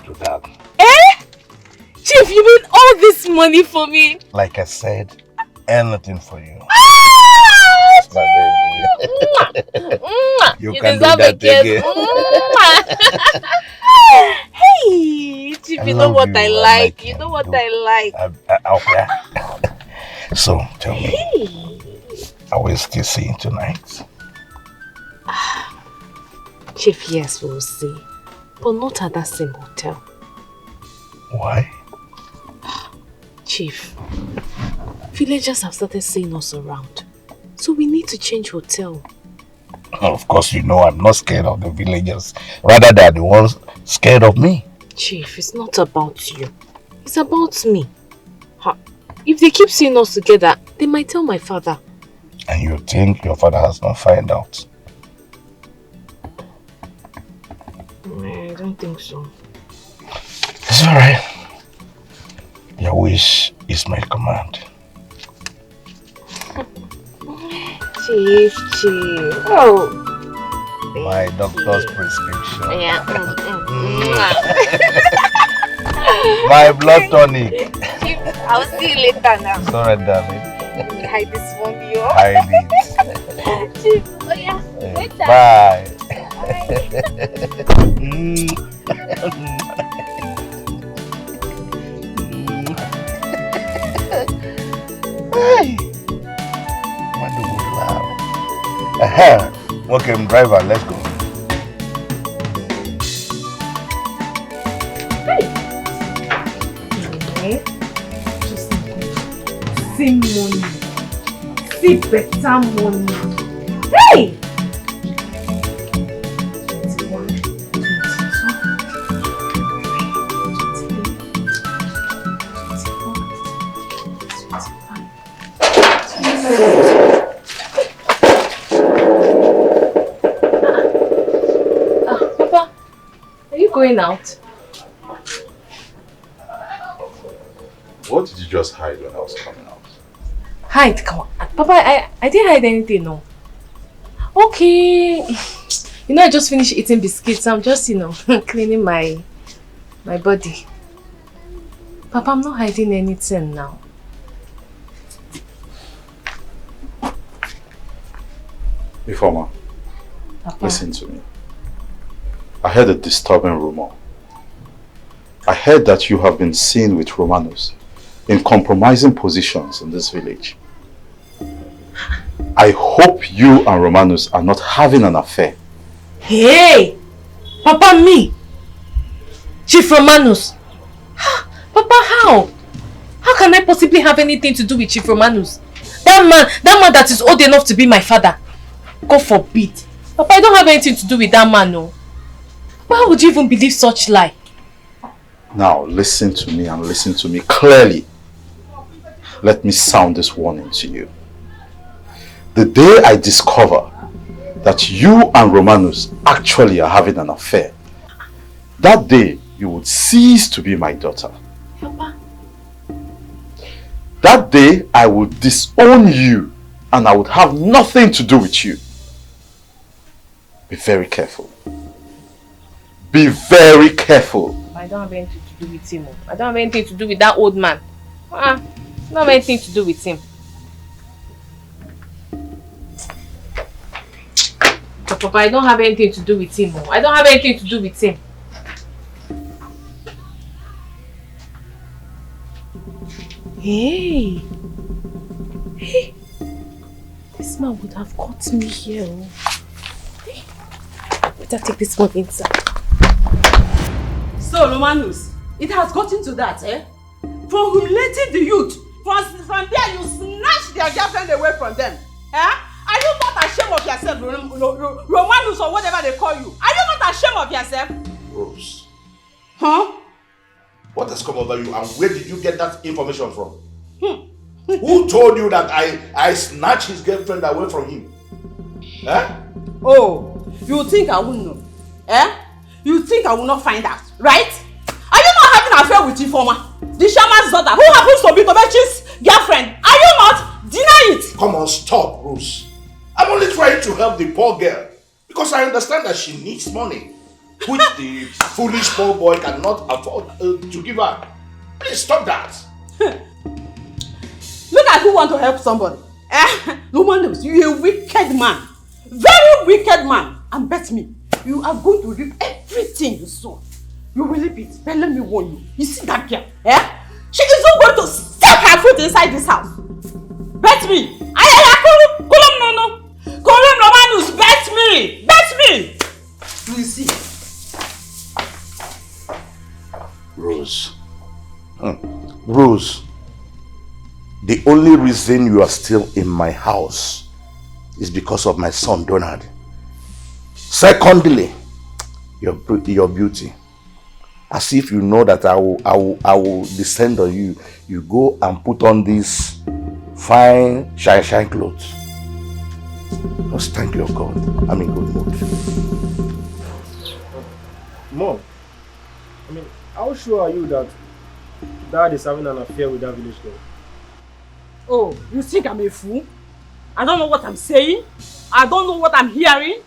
to that. Eh? Chief, you mean all this money for me? Like I said, anything for you. My baby. You can deserve do that again. Hey, Chief, you know what I like. You know what I like. Okay. So, tell me, are we still seeing tonight? Chief, yes, we'll see. But not at that same hotel. Why? Chief, villagers have started seeing us around. So we need to change hotel. Of course, you know I'm not scared of the villagers. Rather, they're the ones scared of me. Chief, it's not about you. It's about me. If they keep seeing us together, they might tell my father. And you think your father has not found out? I don't think so. It's alright. Your wish is my command. Chief. Oh. My doctor's prescription. Yeah. My blood tonic. Chief, I'll see you later now. Sorry, darling. Hide this from you. Hide it. Chief, oh yeah. Later. Bye. Hey. Okay, driver, let's go. Hey. Just see money. See better money. Hey! 21, Papa, are you going out? What did you just hide when I was coming out? Hide? Come on. Papa, I didn't hide anything, no. Okay. You know, I just finished eating biscuits. I'm just, cleaning my body. Papa, I'm not hiding anything now. Ifeoma, listen to me. I heard a disturbing rumor. I heard that you have been seen with Romanos in compromising positions in this village. I hope you and Romanos are not having an affair. Hey! Papa, me! Chief Romanos! Papa, how? How can I possibly have anything to do with Chief Romanos? That man that is old enough to be my father. God forbid. Papa, I don't have anything to do with that man, no. Why would you even believe such lie? Now, listen to me and listen to me clearly. Let me sound this warning to you. The day I discover that you and Romanos actually are having an affair, that day you would cease to be my daughter. Papa. That day I would disown you and I would have nothing to do with you. Be very careful. Be very careful. I don't have anything to do with him. I don't have anything to do with that old man. I don't have anything to do with him. Papa, I don't have anything to do with him. I don't have anything to do with him. Hey! Hey! This man would have caught me here. Hey. Better take this one inside. So, Romanus, it has gotten to that, eh? From humiliating the youth, from there you snatch their girlfriend away from them. Eh? Are you not ashamed of yourself, Romanus or whatever they call you? Are you not ashamed of yourself? Rose. Huh? What has come over you and where did you get that information from? Who told you that I snatched his girlfriend away from him? Eh? Oh, you think I wouldn't know? Eh? You think I will not find out, right? Are you not having an affair with Ifeoma, the shaman's daughter, who happens to be Tobechi's girlfriend? Are you not? Deny it! Come on, stop, Rose. I'm only trying to help the poor girl because I understand that she needs money, which the foolish poor boy cannot afford to give her. Please stop that. Look at who want to help somebody. Romanus, you're a wicked man. Very wicked man. And bet me, you are going to reap everything you sow. You will reap it. But let me warn you. You see that girl? She is not going to step her foot inside this house. Bet me. Kolum Romanus, bet me. Bet me. You will see. Rose. Rose. The only reason you are still in my house is because of my son Donald. Secondly, your beauty. As if you know that I will descend on you. You go and put on these fine shine clothes. Just thank your God. I'm in good mood. Mom, I mean, how sure are you that Dad is having an affair with that village girl? Oh, you think I'm a fool? I don't know what I'm saying. I don't know what I'm hearing.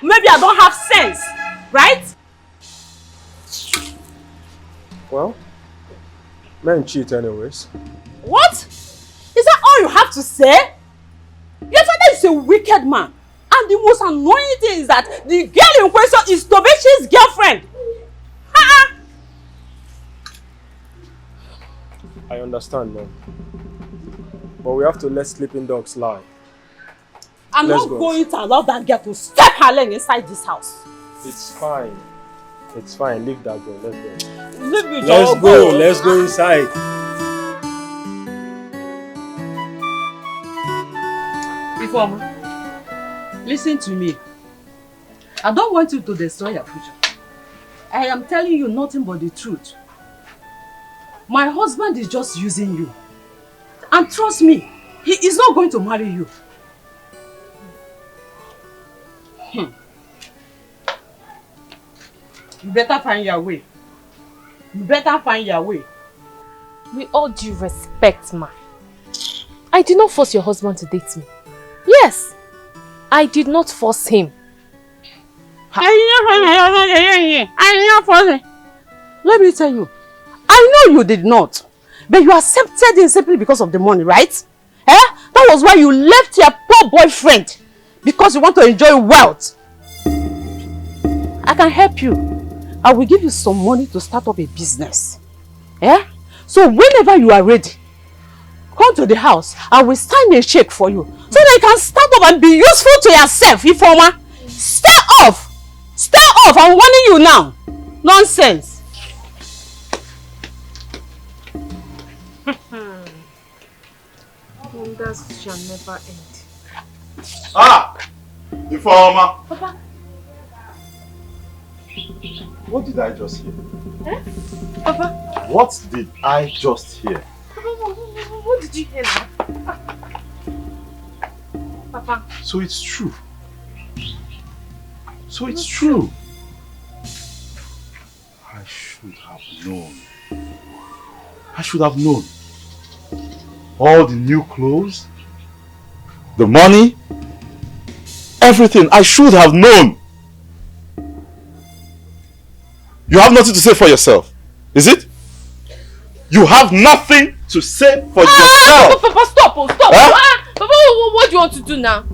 Maybe I don't have sense, right? Well, men cheat anyways. What? Is that all you have to say? Your father is a wicked man. And the most annoying thing is that the girl in question is Tobechi's girlfriend. I understand, Mom. But we have to let sleeping dogs lie. I'm not going to allow that girl to step her leg inside this house. It's fine. It's fine. Leave that girl. Let's go. Leave me, Let's go. Let's go inside. Ifeoma, listen to me. I don't want you to destroy your future. I am telling you nothing but the truth. My husband is just using you. And trust me, he is not going to marry you. You better find your way. You better find your way. With all due respect, ma, I did not force your husband to date me. Yes, I did not force him. Let me tell you, I know you did not. But you accepted him simply because of the money, right? That was why you left your poor boyfriend because you want to enjoy wealth. I can help you. I will give you some money to start up a business. Yeah? So whenever you are ready, come to the house. I will sign a check for you so that you can start up and be useful to yourself, Ifeoma. Stay off! Stay off! I'm warning you now. Nonsense. Wonders shall never end. Ah! Ifeoma! Papa. What did I just hear? Eh? Papa. What did I just hear? Papa, what did you hear now? Papa. So it's true. So it's true. I should have known. I should have known. All the new clothes, the money, everything. I should have known. You have nothing to say for yourself, is it? You have nothing to say for yourself. Papa, stop! Stop! Huh? Papa, what do you want to do now?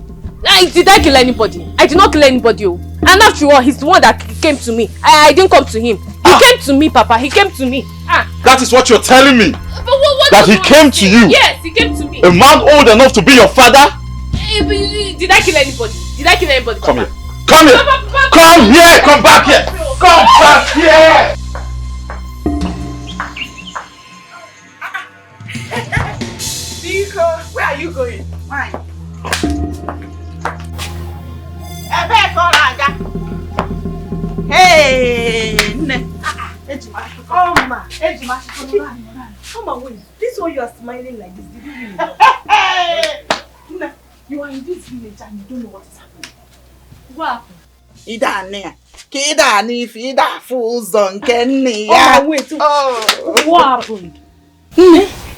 Did I kill anybody? I did not kill anybody. And after all, he's the one that came to me. I didn't come to him. He came to me, Papa. He came to me. That is what you're telling me. What that he came to you. Yes, he came to me. A man old enough to be your father. Did I kill anybody? Did I kill anybody? Come here. Come here. Come here. Come back here. Come back here. Dikeh, where are you going? Why? Hey! Come on, wait. This way you are smiling like this. Did you really know? Hey! You are in this village and you don't know what is happening. What happened? Oh, wait. Oh. What happened?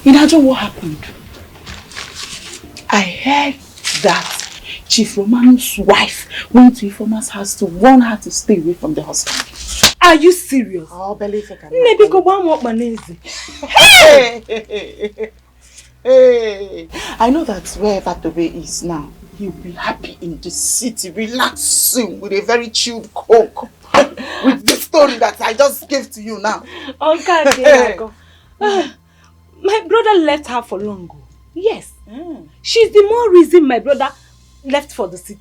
Imagine what happened. I heard that Chief Romanu's wife went to Ifeoma's house to warn her to stay away from the husband. Are you serious? Oh, believe it. Maybe go one more manezi. Hey! I know that wherever Tobe is now, he'll be happy in the city, relaxing with a very chilled coke. With the story that I just gave to you now. Okay, my brother left her for long ago. Yes. She's the more reason my brother left for the city.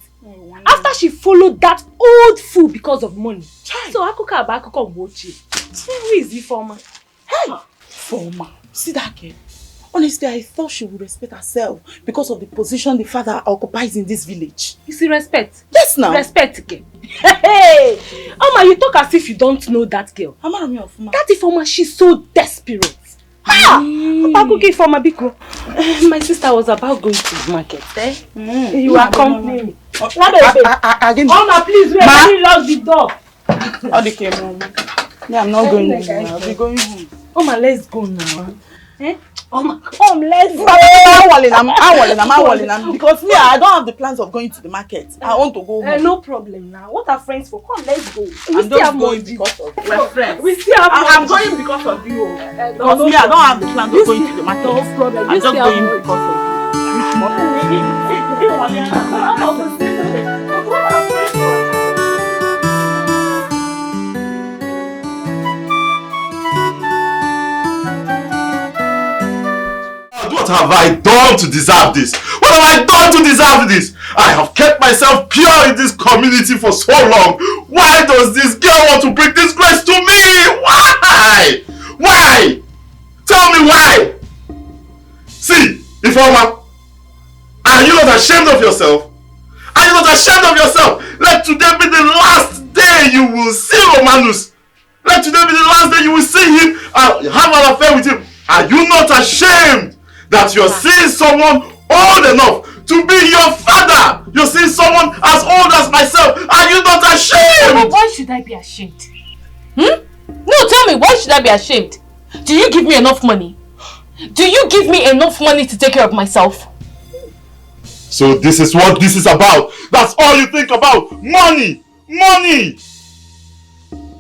After she followed that old fool because of money. So I could come back and watch it. Who is Ifeoma? Hey! Ifeoma. See that girl? Honestly, I thought she would respect herself because of the position the father occupies in this village. You see respect? Yes, now. Respect, girl. Hey! Oma, you talk as if you don't know that girl. That Ifeoma, she's so desperate. Ifeoma Biko. My sister was about going to the market. You are accompanying me. Oma, please wait. Let me lock the door. Okay, Mama. Yeah, I'm not going anywhere. I'll be going home. Oma, let's go now. Oma, come, let's go. I'm because me, I don't have the plans of going to the market. I want to go home. No problem now. What are friends for? Come, let's go. I'm just going because of you. We're friends. We still have I'm going because of you. Because me, I don't have the plans of going to the market. No problem. I'm just going because of you. What have I done to deserve this? What have I done to deserve this? I have kept myself pure in this community for so long. Why does this girl want to bring disgrace to me? Why? Why? Tell me why? See, Ifeoma, are you not ashamed of yourself? Are you not ashamed of yourself? Let today be the last day you will see Romanus. Let today be the last day you will see him and have an affair with him. Are you not ashamed that you're seeing someone old enough to be your father? You're seeing someone as old as myself. Are you not ashamed? But why should I be ashamed? No, tell me, why should I be ashamed? Do you give me enough money? Do you give me enough money to take care of myself? So this is what this is about. That's all you think about. Money! Money!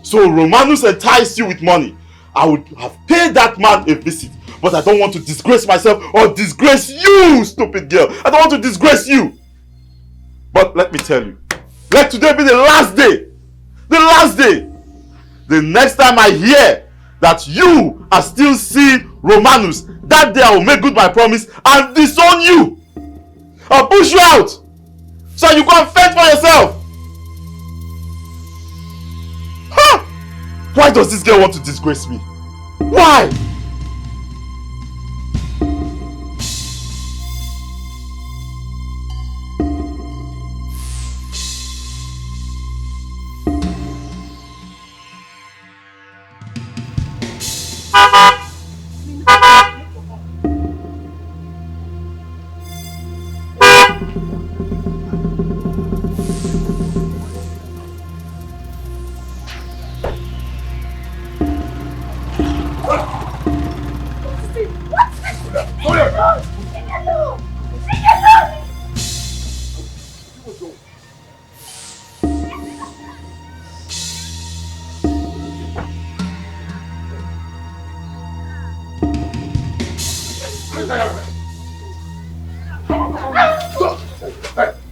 So Romanus enticed you with money. I would have paid that man a visit. But I don't want to disgrace myself or disgrace you, stupid girl. I don't want to disgrace you. But let me tell you, let today be the last day. The last day. The next time I hear that you are still seeing Romanus, that day I will make good my promise and disown you. I'll push you out so you go and fend for yourself. Huh? Why does this girl want to disgrace me? Why?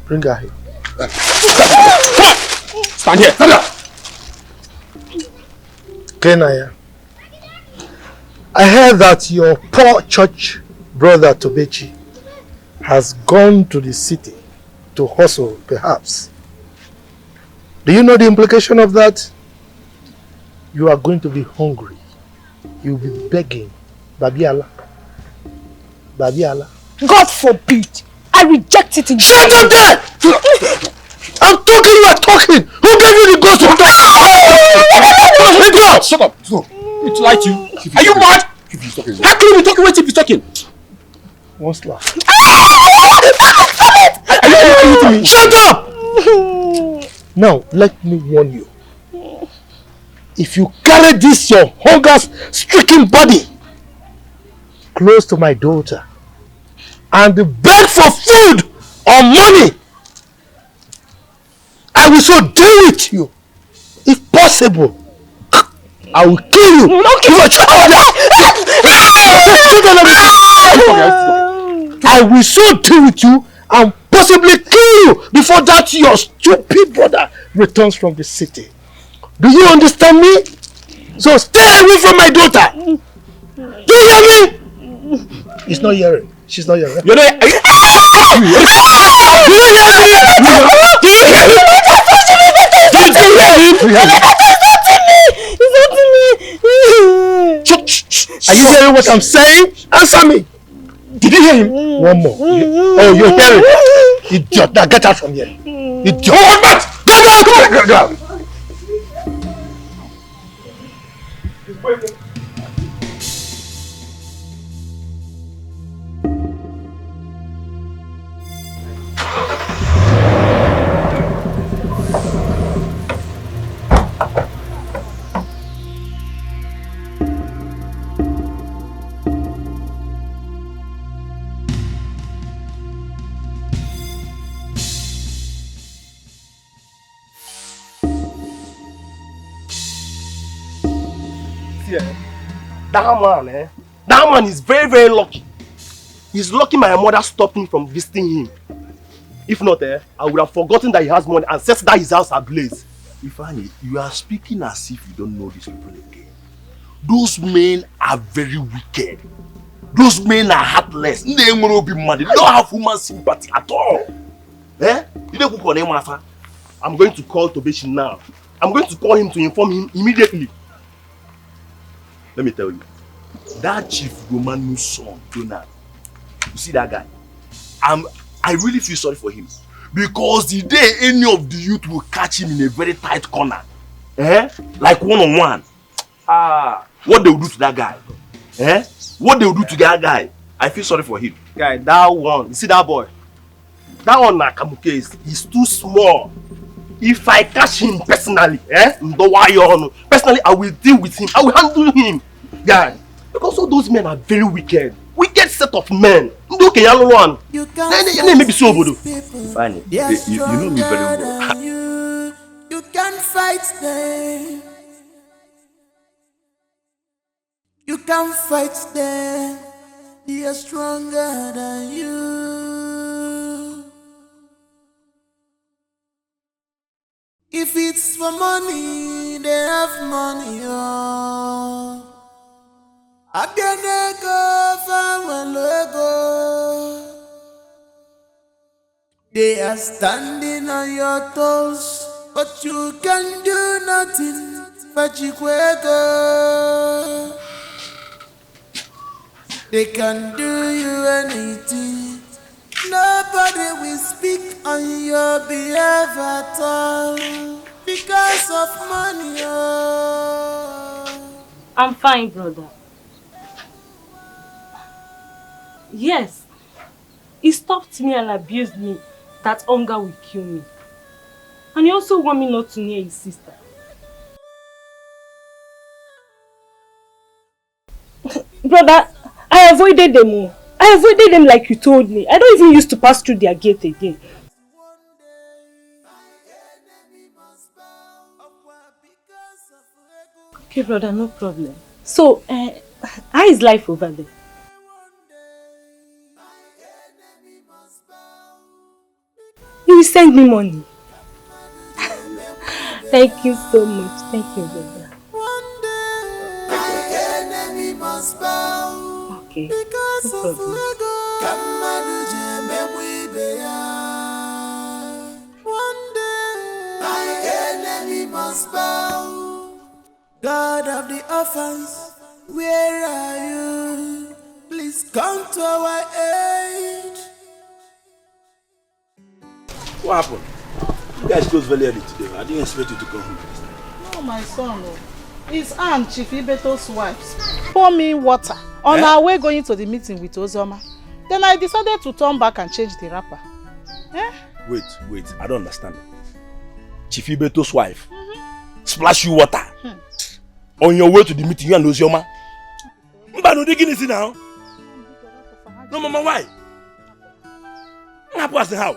Bring her here. Stand here. Stand up. Kenaya, I heard that your poor church brother Tobechi has gone to the city to hustle, perhaps. Do you know the implication of that? You are going to be hungry. You will be begging. Babiala. Babiala. God forbid! I reject it in Shut up there! I'm talking, you are talking! Who gave you the ghost to talk? Shut up! Shut up! It's like you. Are you mad? How can you be talking when Chief is talking? One slap. Are you with me? Shut up! Now, let me warn you. If you carry this your hunger-stricken body close to my daughter and beg for food or money, I will so deal with you. If possible, I will kill you. Don't kill your child. I will so deal with you and possibly kill you before that your stupid brother returns from the city. Do you understand me? So stay away from my daughter. Do you hear me? He's not hearing. She's not hearing. You're not. Do you hear me? Are you hearing what I'm saying? Answer me. Did you hear him? One more. Oh, you're hearing. Idiot. Now get out from here. Idiot. Get out. Get out. That man is very, very lucky. He's lucky my mother stopped me from visiting him. If not, I would have forgotten that he has money and set that his house ablaze. Ifeanyi, you are speaking as if you don't know these people again. Those men are very wicked. Those men are heartless. They don't have human sympathy at all. Eh? I'm going to call Tobechi now. I'm going to call him to inform him immediately. Let me tell you, that Chief Romanus' son, Leonard, you see that guy? I really feel sorry for him. Because the day any of the youth will catch him in a very tight corner, like one-on-one, what they will do to that guy? What they will do to that guy? I feel sorry for him. Guy, that one, you see that boy? That one Nakamuke is too small. If I catch him personally, personally I will deal with him. I will handle him. Guy, because all those men are very wicked. Wicked set of men. You can maybe so Fine. You know me very well. You can fight them. You can fight them. They are stronger than you. for money, they have money, oh. They are standing on your toes, but you can do nothing. Fachikwego. They can do you anything. Nobody will speak on your behalf at all because of money. Oh. I'm fine, brother. Yes, he stopped me and abused me that hunger will kill me. And he also want me not to near his sister. Brother, I avoided them. I avoided them like you told me. I don't even used to pass through their gate again. Okay, brother, no problem. So, how is life over there? You will send me money. Thank you so much. Thank you, brother. Okay, no problem. God of the orphans, where are you? Please come to our aid. What happened? You guys closed very early today. I didn't expect you to come home. No, my son. His aunt, Chief Ibeto's wife, pour me water on our way going to the meeting with Ozoma. Then I decided to turn back and change the wrapper. Wait, I don't understand. Chief Ibeto's wife splash you water on your way to the meeting, you and Ozoma. Mbano digging is now. No, Mama, why? How?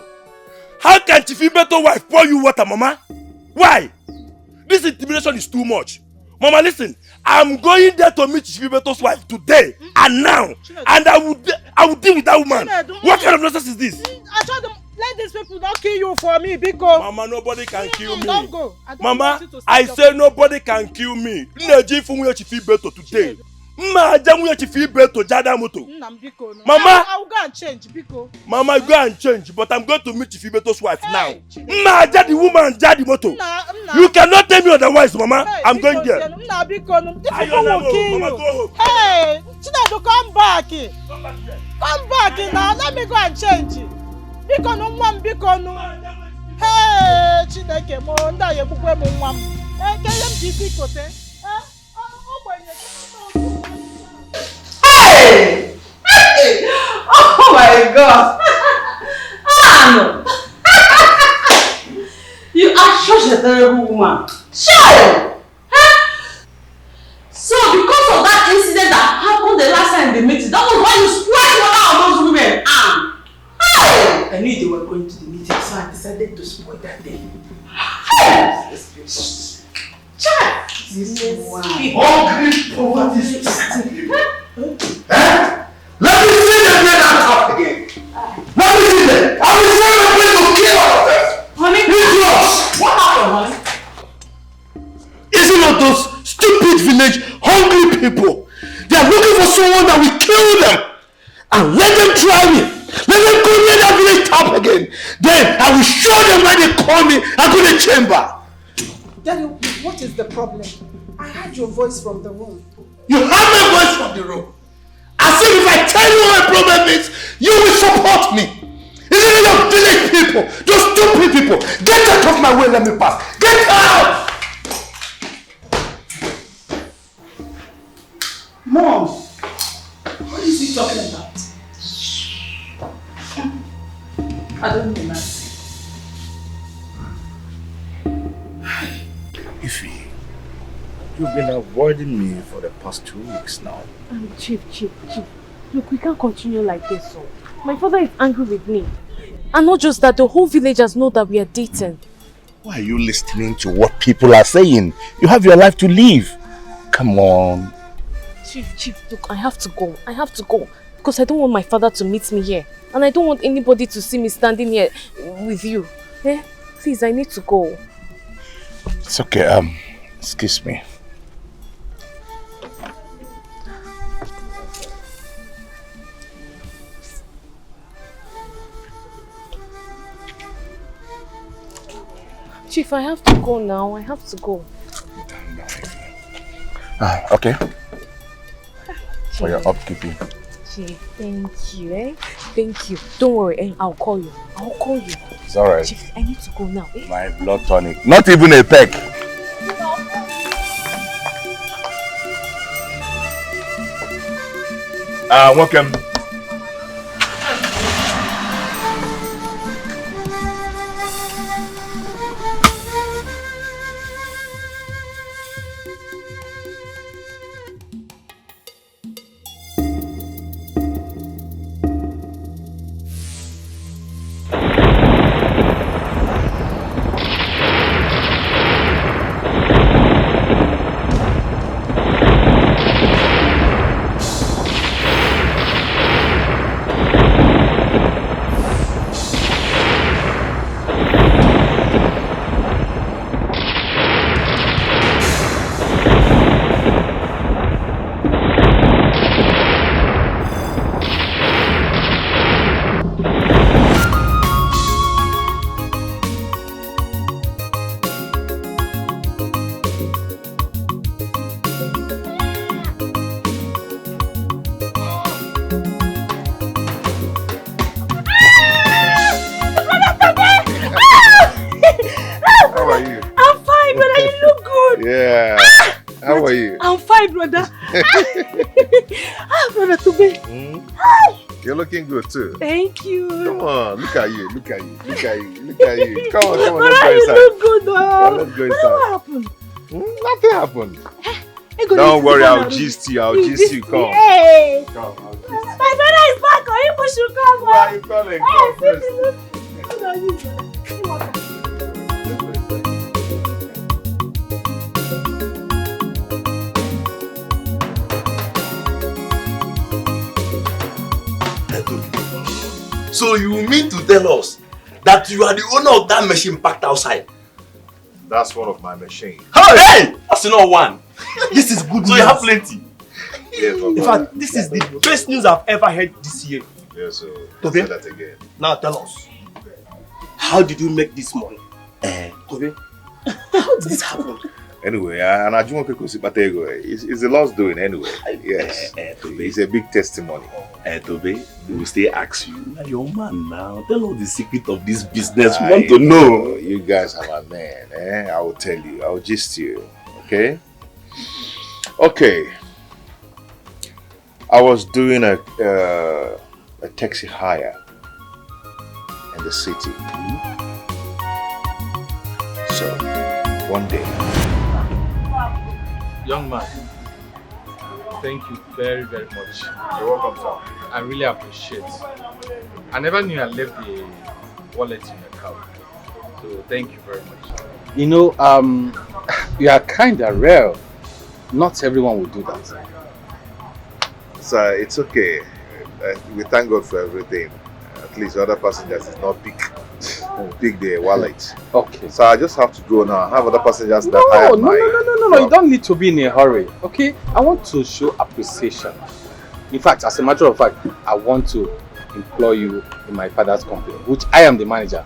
How can Chief Ibeto's wife pour you water, Mama? Why? This intimidation is too much. Mama, listen. I'm going there to meet Chief Ibeto's wife today and now, and I will deal with that woman. What kind of nonsense is this? I told them, let these people not kill you for me because... Mama, nobody can kill me. Don't go. Mama, I say nobody can kill me. Chief Ibeto today. Mama, I will go and change, Biko. Mama, go and change, but I'm going to meet Chief Ibeto's wife now. Mama, the woman, the moto. You cannot tell me otherwise, Mama. I'm going there. People will kill you. Hey, Chinedu, come back. Come back now. Let me go and change it. Biko no one, Biko no. Hey, Chineke, mo nda ye bukwe mo nwam. Kayem jisi kote. Hey! Oh my God! No. You are such a terrible woman. Sure! So because of that incident that happened the last time they meeting, that was why you spread water on those women. Hey! I knew they were going to the meeting, so I decided to spoil that day. Child! This one. Hungry poverty. Let me see them get that up again. Let me see them. I will send them to kill all of them. Honey, what happened, honey? Isn't it those stupid village hungry people? They are looking for someone that will kill them and let them try me. Let them go near that village top again. Then I will show them why they call me and go to the chamber. Daddy, what is the problem? I heard your voice from the room. You have my voice from the room. As if I tell you what my problem is, you will support me. Isn't it your village people? Those stupid people. Get out of my way, let me pass. Get out! Mom, what is he talking about? I don't know, Nancy. Ify, you've been avoiding me for the past 2 weeks now. Chief. Look, we can't continue like this, so. My father is angry with me. And not just that, the whole villagers know that we are dating. Why are you listening to what people are saying? You have your life to live. Come on. Chief, look, I have to go. Because I don't want my father to meet me here. And I don't want anybody to see me standing here with you. Please, I need to go. It's okay, excuse me. Chief, I have to go now. I have to go. Okay. For your upkeeping. Chief, thank you, eh? Thank you. Don't worry, eh? I'll call you. I'll call you. It's alright. Chief, I need to go now, eh? My blood tonic. Not even a peck. Welcome. Brother. Brother Tobe. Hi. You're looking good too. Thank you. Come on, look at you, look at you, look at you, look at you. Come on, Brother, let's go inside. You look good though. Come on, let's go inside. What happened? Nothing happened. Don't worry, I'll gist you, I'll gist you. Come. Hey. Come, I'll gist you. My brother is back. Or you should come. Why are you calling? Come first. So you mean to tell us that you are the owner of that machine packed outside? That's one of my machines. Hey! That's not one. This is good news. So you have plenty. Yes, in fact, this is the best news I've ever heard this year. Yes, so Tobe, say that again. Now tell us, how did you make this money? Tobe, how did this happen? Anyway, and I just want to see Patego. It's a lost doing anyway. Yes, it's a big testimony. Tobe, we will still ask you. You're man now. Tell us the secret of this business. We want to know. You guys are my man. I will tell you. I will gist you. Okay? Okay. I was doing a taxi hire in the city. So, one day. Young man, thank you very, very much. You're welcome, sir. I really appreciate. I never knew I left the wallet in the car. So thank you very much. You know, you are kind of rare. Not everyone will do that. Sir, it's okay. We thank God for everything. At least the other passengers is not pick their wallet. Okay. So I just have to go now. I have other passengers that I have No. You don't need to be in a hurry. Okay? I want to show appreciation. In fact, as a matter of fact, I want to employ you in my father's company, which I am the manager.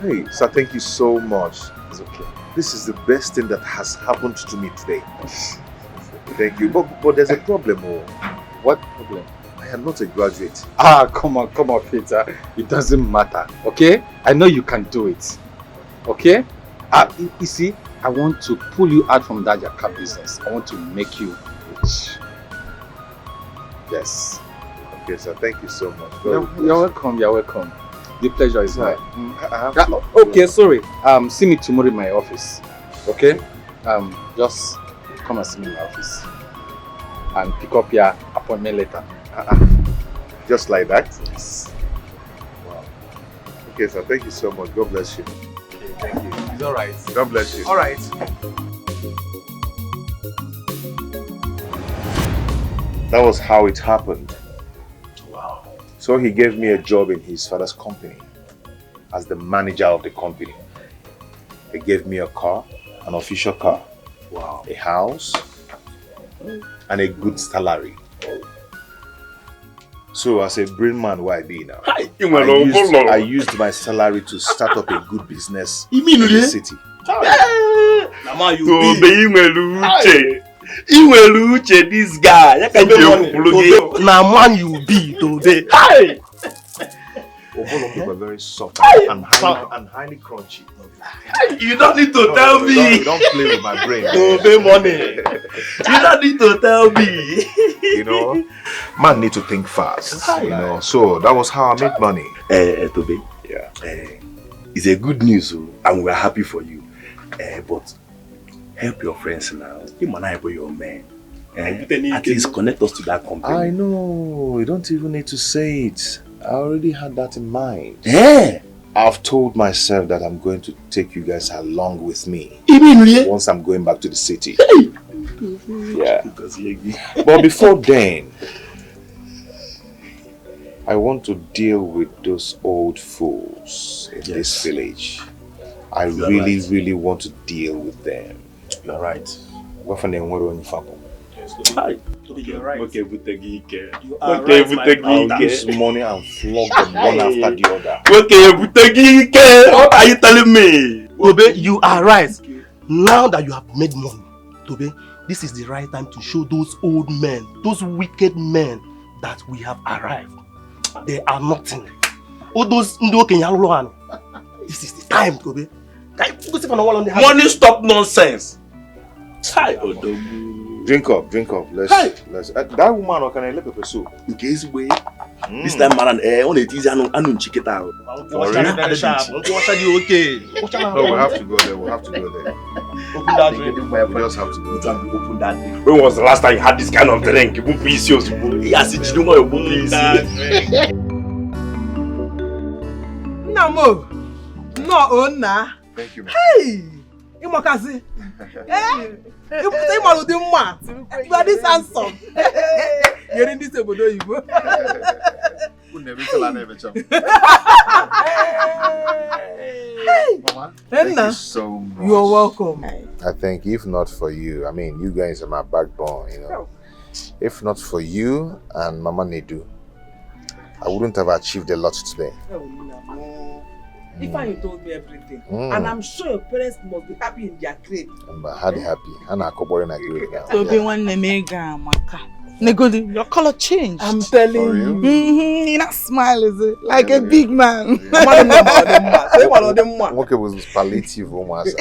Hey, sir, thank you so much. It's okay. This is the best thing that has happened to me today. Thank you. But there's a problem. What problem? I am not a graduate. Come on, Peter. It doesn't matter. Okay? I know you can do it. Okay? You see, I want to pull you out from that Jaka business. I want to make you rich. Yes. Okay, sir. Thank you so much. You're welcome. You're welcome. The pleasure is mine. Okay, sorry. See me tomorrow in my office. Okay? Just come and see me in my office. And pick up your appointment letter. Just like that? Yes. Wow. Okay, sir. Thank you so much. God bless you. Okay, thank you. It's alright. God bless you. Alright. That was how it happened. Wow. So he gave me a job in his father's company as the manager of the company. He gave me a car, an official car. Wow. A house, and a good salary. So as a brain man, why be now? I used my salary to start up a good business in the city. This guy. Now man you be today. Obolo were very soft and highly crunchy. You don't need to tell me. Don't play with my brain. Today money. You don't need to tell me. You know, man need to think fast. You know, so that was how I made money. Tobe. Yeah. It's a good news, and we're happy for you. But help your friends now. You and I were your man. At least connect us to that company. I know. You don't even need to say it. I already had that in mind. Yeah. I've told myself that I'm going to take you guys along with me. Once I'm going back to the city. Yeah. But before then, I want to deal with those old fools in this village. I really want to deal with them. You're right. You're right. Okay, with the Dikeh. I'll use money and flog them one after the other. Okay, with the Dikeh. What are you telling me? Tobe, you are right. Now that you have made money, Tobe, this is the right time to show those old men, those wicked men, that we have arrived. They are nothing. All those this is the time, Tobe. Money stop nonsense. Drink up. Let's. That woman can I let her soup. In case way. This time, man, on it is an chicken out. No, we have to go there. Open that drink. We just have to go. Open that drink. When was the last time you had this kind of drink? You won't be serious. Yes, it's no more. No, thank you, man. Hey! Imakazi. You are this handsome. You're in this obodo Igbo. Mama, thank you so much. You are welcome. I think if not for you, I mean, you guys are my backbone, you know. If not for you and Mama Nedu, I wouldn't have achieved a lot today. If you told me everything, and I'm sure your parents must be happy in their grave. I'm happy. I'm not in a grave now. So be one mega maka. Negodi, your color changed. I'm telling you. You not smile, is it? Like a big man. Okay, was palliative almost.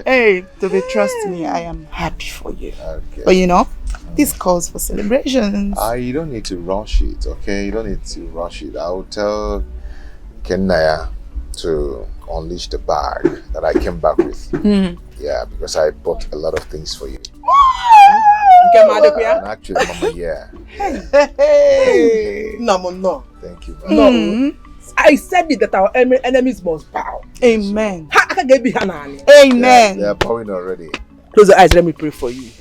Hey, to be trust me, I am happy for you. Okay. But you know, this calls for celebrations. You don't need to rush it, okay? You don't need to rush it. I'll tell Kenaya to unleash the bag that I came back with. Yeah, because I bought a lot of things for you. And actually, Mama, yeah. No. Thank you, No. I said it that our enemies must bow. Amen. Amen. They are bowing already. Close your eyes, let me pray for you.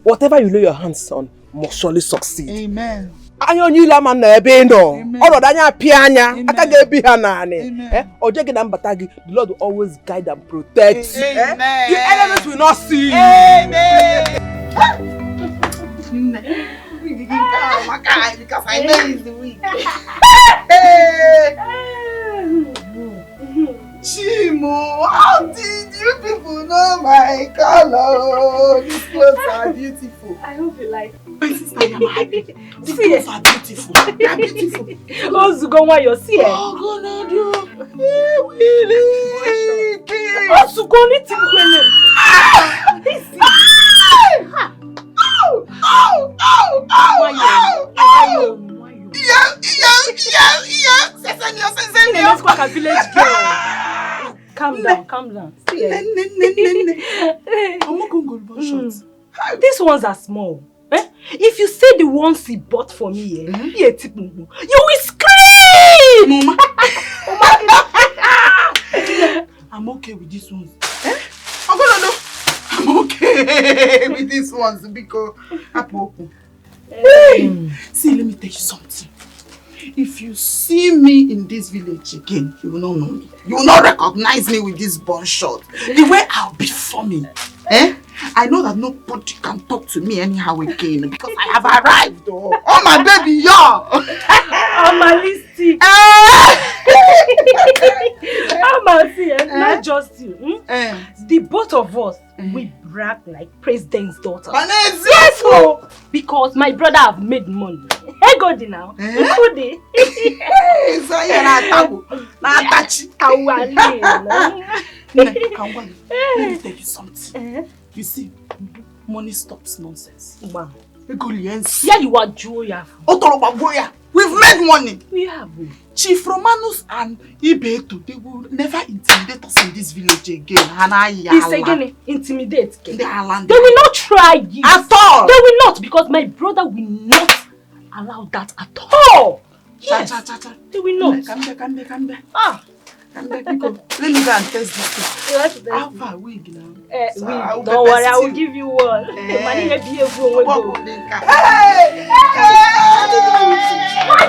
Whatever you lay your hands on must surely succeed. Amen. Amen. The Lord will always guide and protect. Amen. The enemies will not see you. Amen. Because I know he's the weak. Chimo, how did you people know my color? These clothes are beautiful. I hope you like it. My sister, I am happy. The clothes are beautiful. They are beautiful. Oh, Zugonwa, you're see it. Oh, gonna do. Really? Oh, Zugoni, Tingwele. Let's go to village girl. Calm down. These ones are small. If you say the ones he bought for me, you will scream! I'm okay with these ones. I'm okay with these ones because Hey, see, let me tell you something. If you see me in this village again, you will not know me. You will not recognize me with this bun shot. The way I'll be forming. I know that nobody can talk to me anyhow again because I have arrived. Oh my baby, yo! I'm a listy. Not just you. The both of us, we brag like president's daughter. Yes, oh! Because my brother have made money. Hey, go now. Go there. Let me tell you something. You see, money stops nonsense. Wow. Yeah, you are Julia. We've made money. We have. Chief Romanus and Ini Edo, they will never intimidate us in this village again. This again, intimidate. They will not try it. At all. They will not, because my brother will not allow that at all. Yes. They will not. Come back. Let me go and test this thing. How far wig now? Don't worry, I will give you one. Money be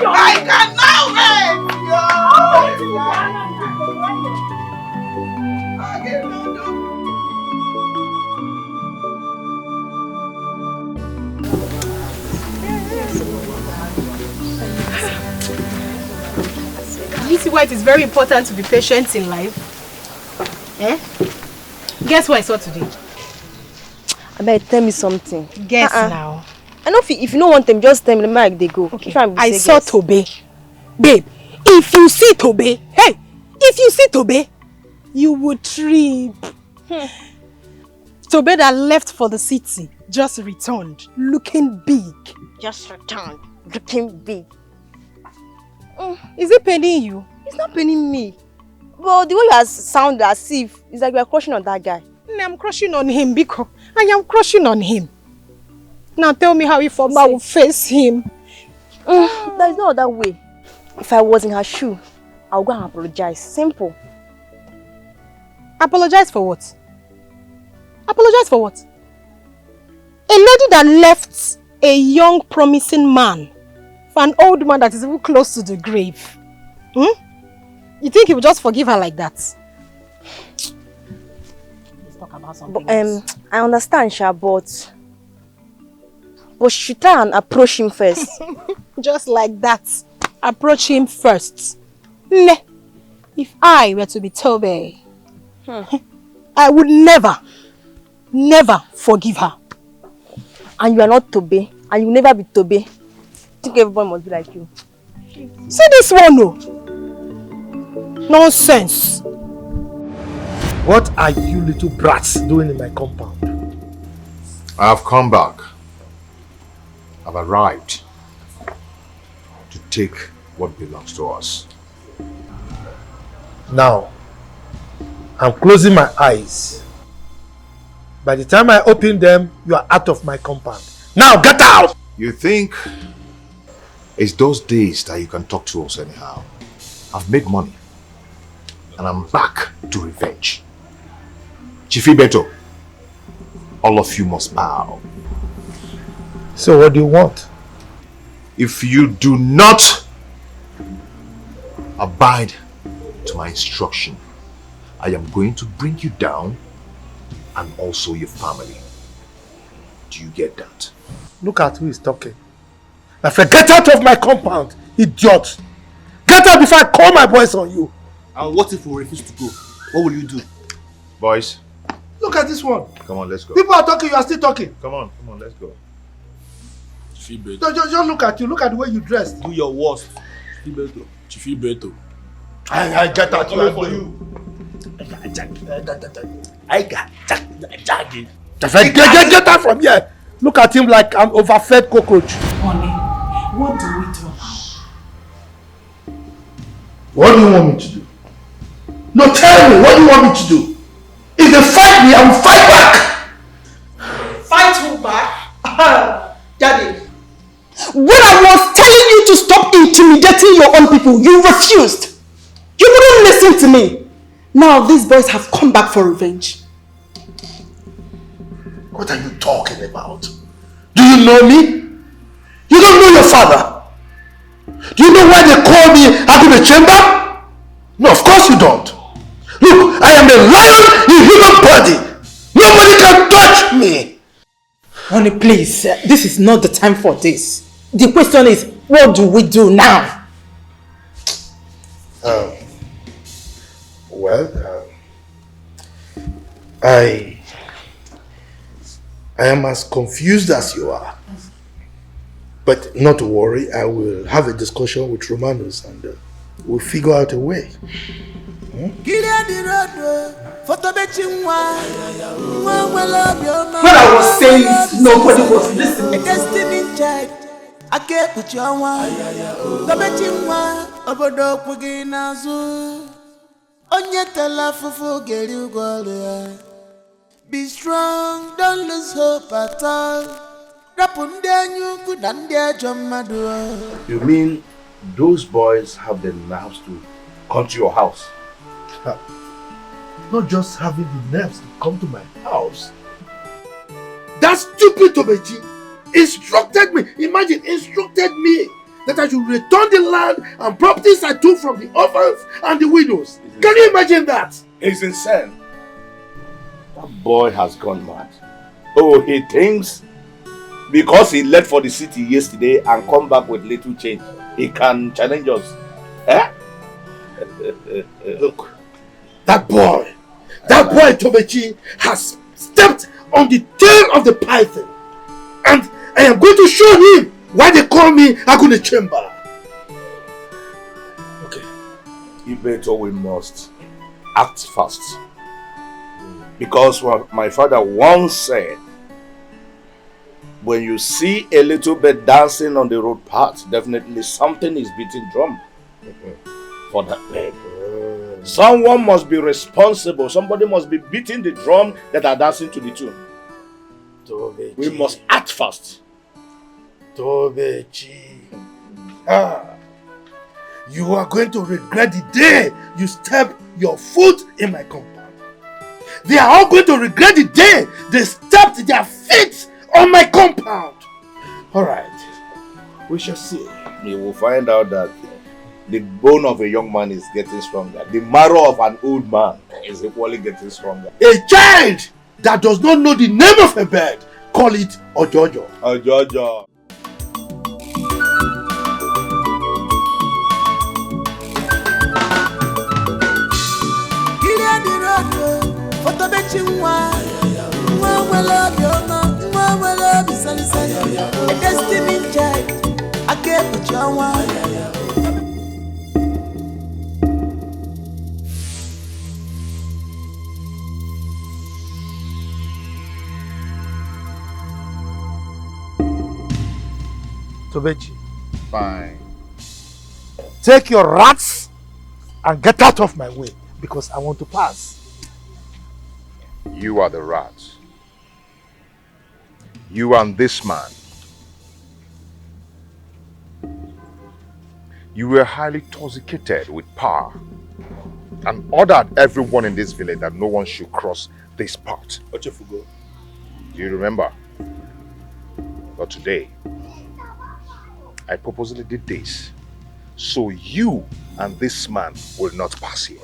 I can now You see why it is very important to be patient in life? Guess what I saw today? I better tell me something. Guess now. I know if you don't want them, just tell me like they go. Okay. I saw Tobe. Babe, if you see Tobe, you would trip. Tobe that left for the city just returned, looking big. Just returned, looking big. Is it paining you? It's not paining me. But the way you sound as if it's like you are crushing on that guy. I'm crushing on him because I am crushing on him. Now tell me how Ifeoma will face him. There's no other way. If I was in her shoe, I'll go and apologize. Simple. Apologize for what? Apologize for what? A lady that left a young promising man for an old man that is even close to the grave. You think he will just forgive her like that? Let's talk about something else. I understand, Sha, but she should try and approach him first. Just like that. Approach him first. If I were to be Tobe, I would never forgive her. And you are not Tobe, and you will never be Tobe. I think everyone must be like you. See this one, no? Nonsense. What are you little brats doing in my compound? I have come back. I've arrived to take what belongs to us. Now, I'm closing my eyes. By the time I open them, you are out of my compound. Now, get out! You think it's those days that you can talk to us anyhow. I've made money. And I'm back to revenge. Chief Beto, all of you must bow. So what do you want? If you do not abide to my instruction, I am going to bring you down and also your family. Do you get that? Look at who is talking. My friend, get out of my compound, idiot! Get out before I call my boys on you! And what if we refuse to go? What will you do? Boys. Look at this one. Come on, let's go. People are talking, you are still talking. Come on, let's go. Just look at you. Look at the way you dress. Do your worst. Chief Beto. I get out for you. Get out from here. Look at him like an overfed cockroach. Honey, what do we do now? What do you want me to do? No, tell me, what do you want me to do? If they fight me, I will fight back! Fight who back? Daddy. When I was telling you to stop intimidating your own people, you refused. You wouldn't listen to me. Now these boys have come back for revenge. What are you talking about? Do you know me? You don't know your father. Do you know why they call me Akune Chamber? No, of course you don't. Look, I am a lion in human body. Nobody can touch me. Honey, please, this is not the time for this. The question is, what do we do now? I am as confused as you are. But not to worry, I will have a discussion with Romanus and we'll figure out a way. When I was saying this, nobody was listening. I get put your one. The betting one, Obodo Puginazu. Onye Talafu get you go. Be strong, don't lose hope at all. You mean those boys have the nerves to come to your house? Not just having the nerves to come to my house. That stupid Tobechi instructed me, instructed me that I should return the land and properties I took from the orphans and the widows. Can you imagine that? He's insane. That boy has gone mad. Oh, he thinks because he left for the city yesterday and come back with little change, he can challenge us. Eh? Look, that boy Tobechi has stepped on the tail of the python. And I am going to show him why they call me Akune Chamber. Okay. Ibeto, we must act fast. Because what my father once said, when you see a little bit dancing on the road path, definitely something is beating drum for that bed. Someone must be responsible. Somebody must be beating the drum that are dancing to the tune. Tobechi. We must act fast. Tobechi. You are going to regret the day you step your foot in my compound. They are all going to regret the day they stepped their feet on my compound. Alright. We shall see. You will find out that the bone of a young man is getting stronger. The marrow of an old man is equally getting stronger. A child that does not know the name of a bird, call it Ojojo. Ojojo. A destiny child, I get what you want. Tobechi. Fine. Take your rats and get out of my way because I want to pass. You are the rats. You and this man. You were highly intoxicated with power and ordered everyone in this village that no one should cross this path. Do you remember? But today, I purposely did this so you and this man will not pass here.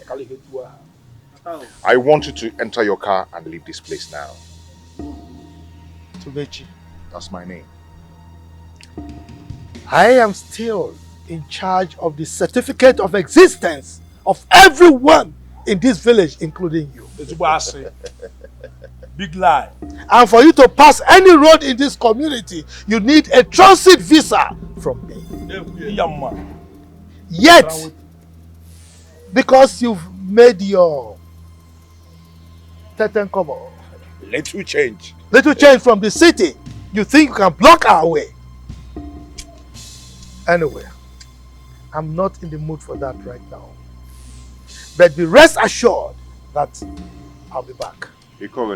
I want you to enter your car and leave this place now. Tobechi. That's my name. I am still in charge of the certificate of existence of everyone in this village, including you. Big lie. And for you to pass any road in this community, you need a transit visa from me. Yet, because you've made your little change from the city, you think you can block our way. Anyway, I'm not in the mood for that right now. But be rest assured that I'll be back. If you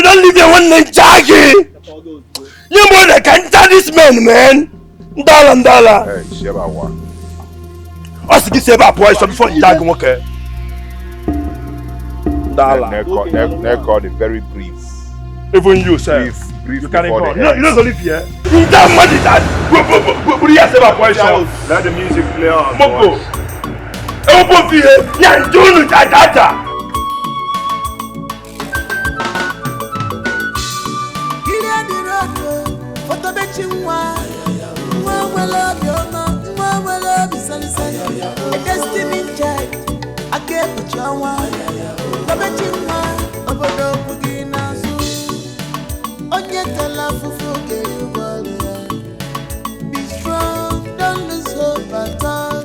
don't leave your one name Jackie, you more than can tell this man. Ndala. Hey, Shebawa. Us give Sheba boy some before Jackie okay. Ndala. They call it very brief. Even you, sir. Brief. brief You can't before go. the You know live here. That man is that. Let the music play on. Mogo. Open here. Yeah, do that. Be strong, don't lose hope at all.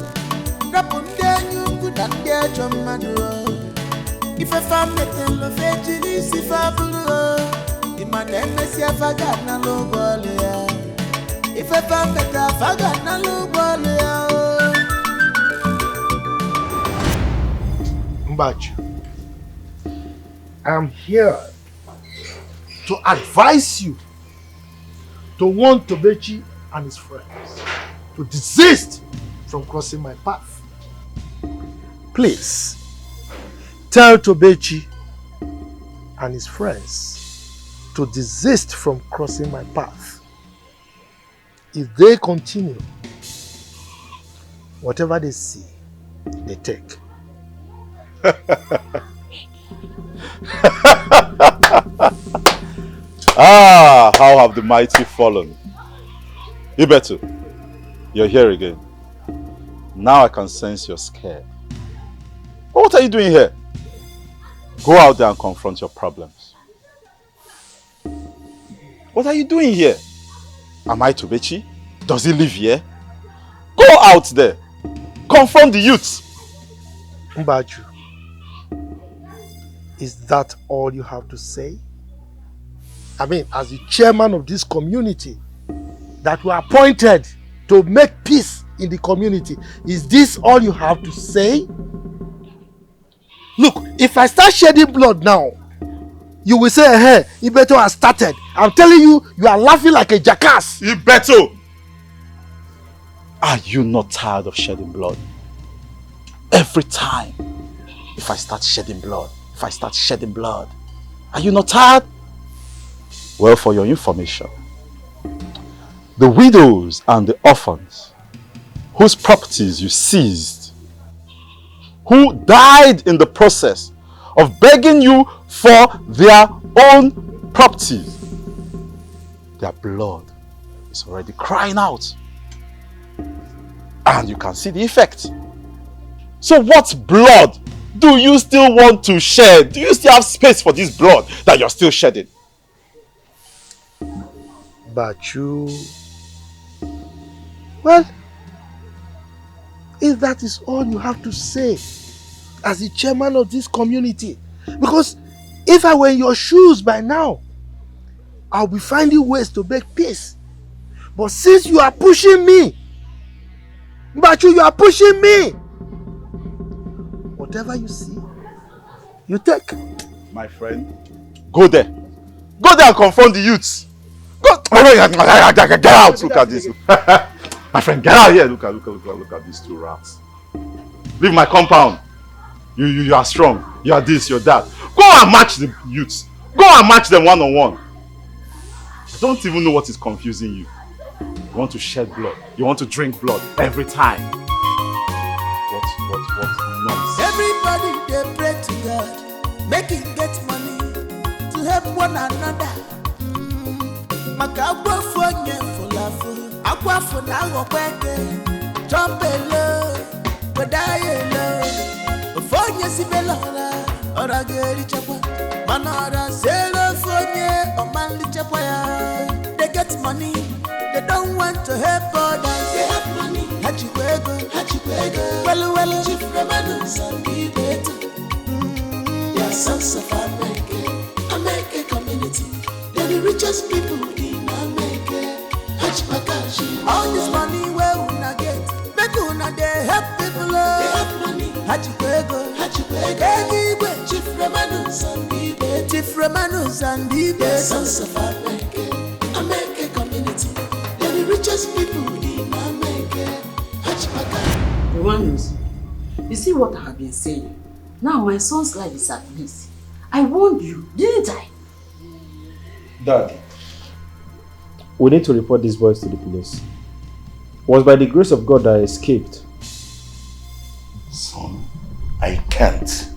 If I found the tell of ages, if I blew, in my name, I forgot na logo. If I found the I forgot na logo. Mbachu, I am here to advise you to warn Tobechi and his friends to desist from crossing my path. Please, tell Tobechi and his friends to desist from crossing my path. If they continue, whatever they see, they take. Ah, how have the mighty fallen. Ibetu, you're here again. Now I can sense you're scared. But what are you doing here? Go out there and confront your problems. What are you doing here? Am I Tobechi? Does he live here? Go out there. Confront the youths. Mbachu, is that all you have to say? I mean, as the chairman of this community that were appointed to make peace in the community, is this all you have to say? Look, if I start shedding blood now, you will say, hey, Ibeto has started. I'm telling you, you are laughing like a jackass. Ibeto! Are you not tired of shedding blood? Every time, if I start shedding blood, are you not tired? Well, for your information, the widows and the orphans whose properties you seized, who died in the process of begging you for their own properties, their blood is already crying out. And you can see the effect. So what blood do you still want to shed? Do you still have space for this blood that you're still shedding? Bachu, well, if that is all you have to say as the chairman of this community, because if I were in your shoes by now, I'll be finding ways to make peace. But since you are pushing me, Bachu, you are pushing me. Whatever you see, you take. My friend, go there. Go there and confront the youths. Go. Get out. Look at this. My friend, get out here. Look at these two rats. Leave my compound. You are strong. You are this, you're that. Go and match the youths. Go and match them one-on-one. I don't even know what is confusing you. You want to shed blood. You want to drink blood every time. What nonsense. Everybody they pray to God, make it get money to help one another. Makagwa fonye fulafu, agwa funa gokweke, chompelo, kodayelo, fonye sibelora, ora geri chapa, manora selo fonye, omali chapa ya. They get money, they don't want to help others. They have money, hachikwego, well, chief Romano, Sandy Beto. Their sons of America community. They're the richest people in America. All this money where una get, make una they help people. They have money. Hachikwego, anyway, chief Romano, Sandy Beto. Chief Romano, Sandy Beto. Their sons of America community. They're the richest people in America. Romanos, you see what I have been saying? Now my son's life is at risk. I warned you, didn't I? Dad, We need to report these boys to the police. It was by the grace of God that I escaped. Son, I can't.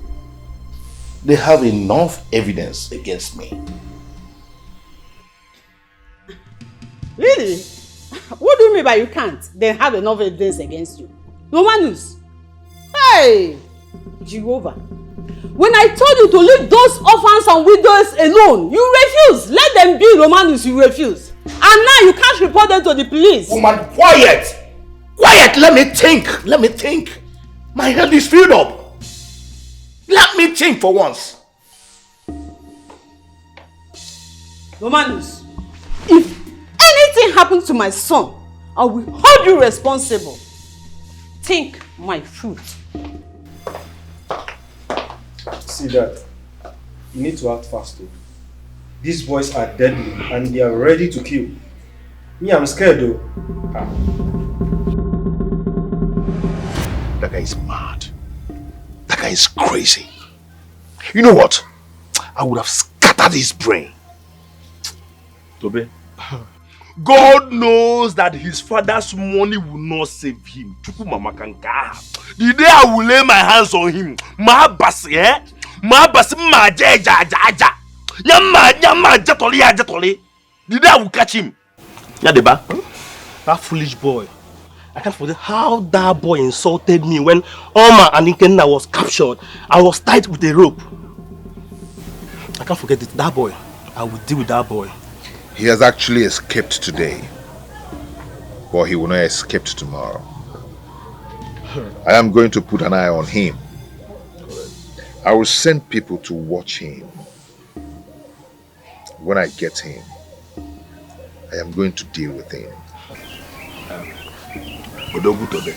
They have enough evidence against me. Really? What do you mean by you can't? They have enough evidence against you. Romanus! Hey! Jehovah! When I told you to leave those orphans and widows alone, you refused. Let them be, Romanus, you refused. And now you can't report them to the police. Woman, quiet! Quiet! Let me think! Let me think! My head is filled up. Let me think for once. Romanus, if anything happens to my son, I will hold you responsible. Think my fruit. See that? You need to act fast too. These boys are deadly and they are ready to kill. Me, I'm scared though. That guy is mad. That guy is crazy. You know what? I would have scattered his brain. Tobe, God knows that his father's money will not save him. The day I will lay my hands on him, my basi, my basi, my jaja. The day I will catch him. Yadeba, that foolish boy. I can't forget how that boy insulted me when Oma and Ikenna was captured. I was tied with a rope. I can't forget it. That boy. I will deal with that boy. He has actually escaped today, but he will not escape tomorrow. I am going to put an eye on him. I will send people to watch him. When I get him, I am going to deal with him. Odogu Tobe,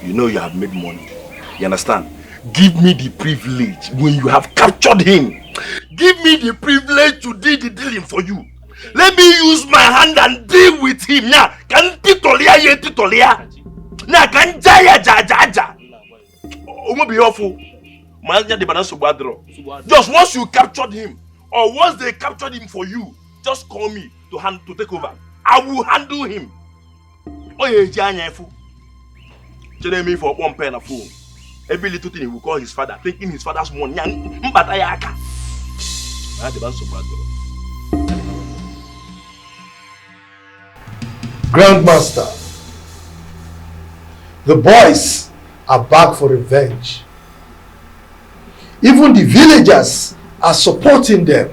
you know you have made money. You understand? Give me the privilege when you have captured him. Give me the privilege to do the dealing for you. Let me use my hand and deal with him. Now, can titolia ye titolia? Now, can jaya jaja? Omo be awful. Just once you captured him, or once they captured him for you, just call me to take over. I will handle him. Oh yeah, Jeremy for one pen of phone. Every little thing he will call his father, taking his father's money. Grandmaster, the boys are back for revenge. Even the villagers are supporting them.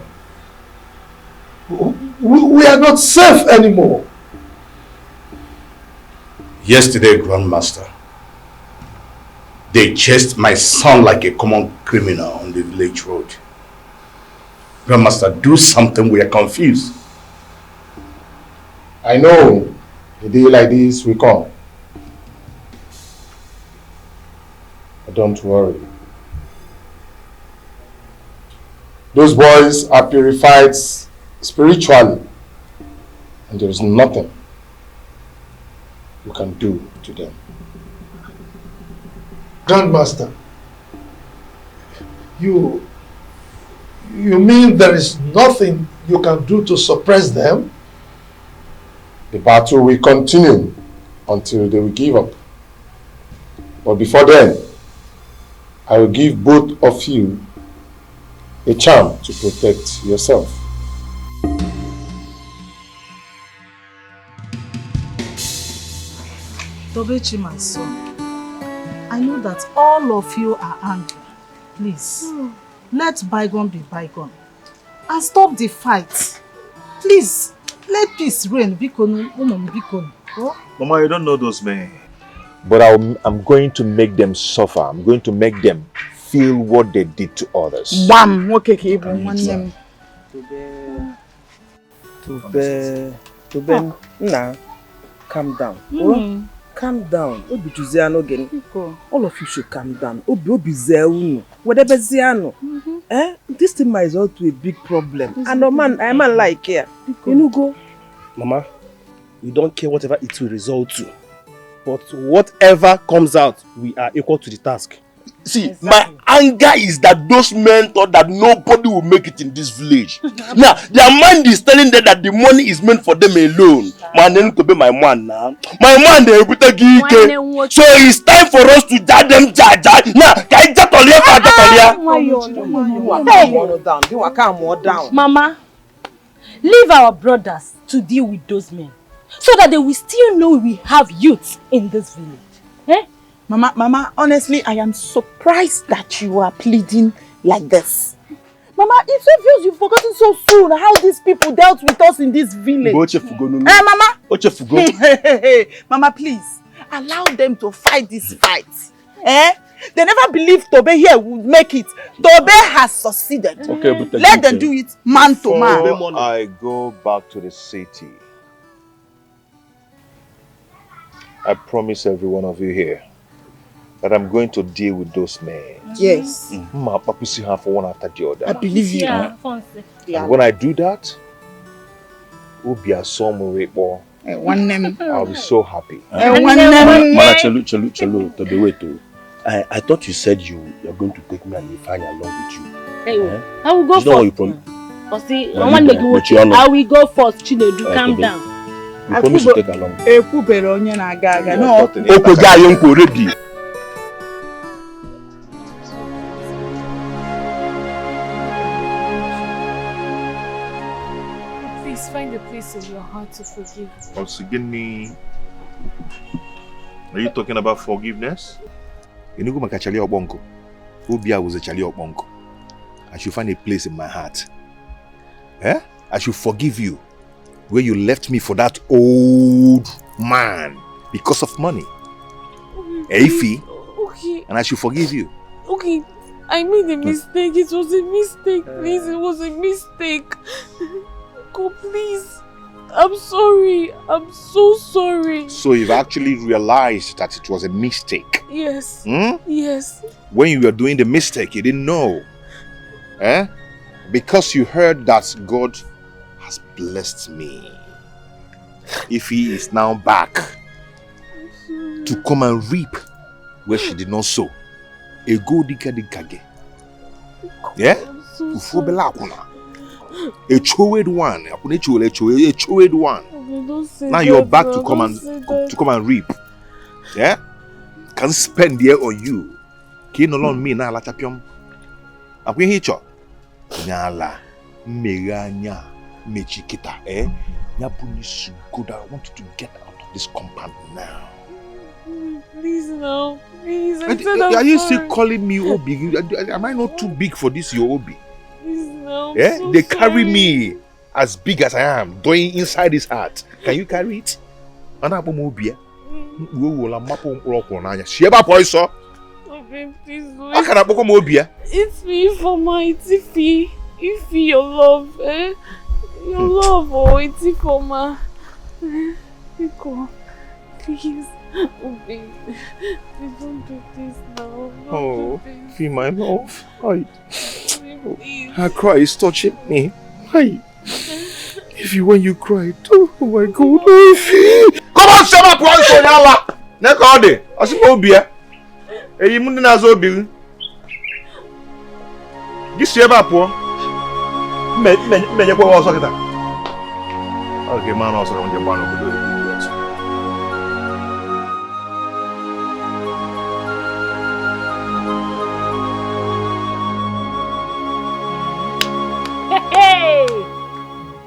We are not safe anymore. Yesterday, Grandmaster, they chased my son like a common criminal on the village road. Grandmaster, do something, we are confused. I know. A day like this will come. But don't worry. Those boys are purified spiritually, and there is nothing you can do to them. Grandmaster, you mean there is nothing you can do to suppress them? The battle will continue until they will give up. But before then, I will give both of you a charm to protect yourself. Tobechi, my son, I know that all of you are angry. Please, let bygone be bygone. And stop the fight. Please, let peace reign. Mama, you don't know those men. But I'm going to make them suffer. I'm going to make them feel what they did to others. Bam! Okay, Tobe, nah, calm down. Calm down. All of you should calm down. Whatever this thing might result to a big problem. And a man like here. You go. Mama, we don't care whatever it will result to. But whatever comes out, we are equal to the task. See, my anger is that those men thought that nobody will make it in this village. Now, their mind is telling them that the money is meant for them alone. Man, they need to be my man now. My man, they will take it. So it's time for us to judge them. Now, can I just down? Mama, leave our brothers to deal with those men, so that they will still know we have youths in this village. Eh? Mama, honestly, I am surprised that you are pleading like this. Mama, it's obvious you've forgotten so soon how these people dealt with us in this village. Mama! Mama, please, allow them to fight this fight. Eh? They never believed Tobe here would make it. Tobe has succeeded. Okay, but let them do it man to man. Before I go back to the city, I promise every one of you here that I'm going to deal with those men. Yes. One after the other. I believe you. And when I do that, I'll be so happy. I thought you said you are going to take me and Ifeanyi along with you. Hey, I will go first. I will go first. Chinedu, calm down. You promise to take along. No. Please find a place in your heart to forgive. Are you talking about forgiveness? You know, I should find a place in my heart. Eh? I should forgive you where you left me for that old man because of money. Okay. And I should forgive you. Okay, I made a mistake. It was a mistake. Please, it was a mistake. Go, please. I'm sorry. I'm so sorry. So you've actually realized that it was a mistake? Yes. Yes. When you were doing the mistake, you didn't know. Eh? Because you heard that God has blessed me. If he is now back to come and reap where she did not sow. A go Dikeh. Yeah? A chewed one. A chewed one. Now you're back to come and reap. Yeah? Can spend here on you. Can no longer me na la chapion. I'm going here. Nyala meganya mechikita. Nyabuni good. I want you to get out of this compound now. Please no. Please. Are you still calling me Obi? Am I not too big for this your Obi? Please no. Yeah? So they carry sorry. me as big as I am, doing inside his heart. Can you carry it? Okay, please. It's me for my Ify. Ify, your love. Your love, it's for my. Please. Oh, baby. Please don't do this now. Oh, feel my love. Her cry is touching me. Hi. If you when you cried, oh my God, come on, shut up, boy, so yalla. Next all day, I see Obia. Hey, you must not so big. This year, poor. Me, you go also get that. Okay, man, also want your man to do it.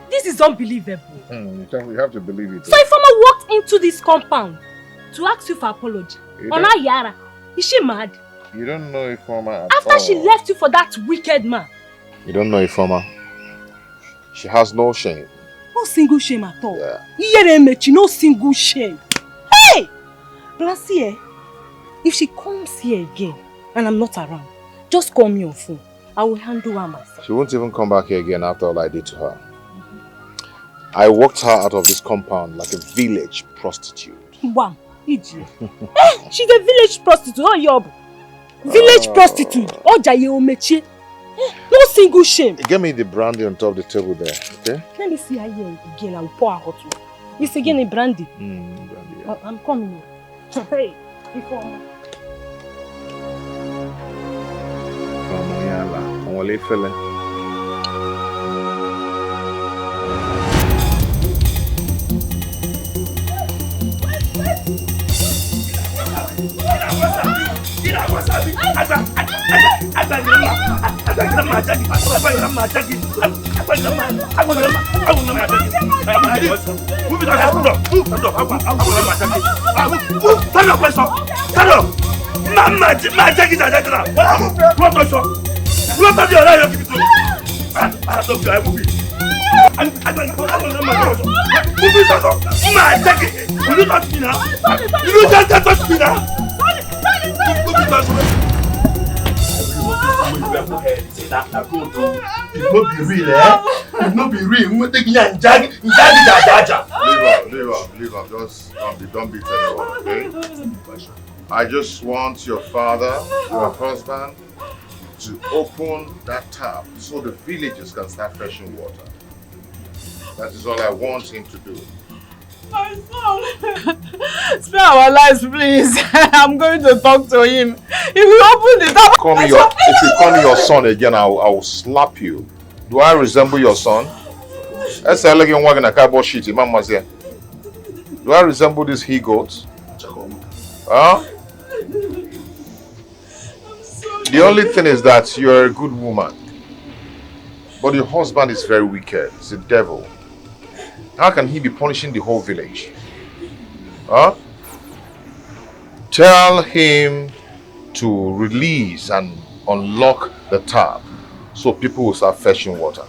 This is unbelievable. You have to believe it. So Ifeoma walked into this compound to ask you for apology. Ona Yara, is she mad? You don't know Ifeoma at After all. she left you for that wicked man. You don't know Ifeoma. She has no shame. No single shame at all. No single shame. Hey! Blasie, if she comes here again and I'm not around, just call me on phone. I will handle her myself. She won't even come back here again after all I did to her. I walked her out of this compound like a village prostitute. Wow, Iji. She's a village prostitute, oh yob. Village prostitute. Oh Jaye Omechi. No single shame. Get me the brandy on top of the table there, okay? Let me see her here again. I will pour her hot water. It's again a brandy. Brandy. I'm coming. Hey, before. Wale feeling. It's not be real, eh? It's not be real. We're taking you and jag. Leave her. Just don't beat anyone, okay? I just want your father, your husband, to open that tap so the villagers can start fetching water. That is all I want him to do. My son! Spare our lives, please. I'm going to talk to him. If you open the tap... If you call me your son again, I will slap you. Do I resemble your son? Escalating working a cardboard sheet, Mama said. Do I resemble this he-goat? Huh? The only thing is that you're a good woman. But your husband is very wicked. He's a devil. How can he be punishing the whole village? Huh? Tell him to release and unlock the tap so people will start fetching water.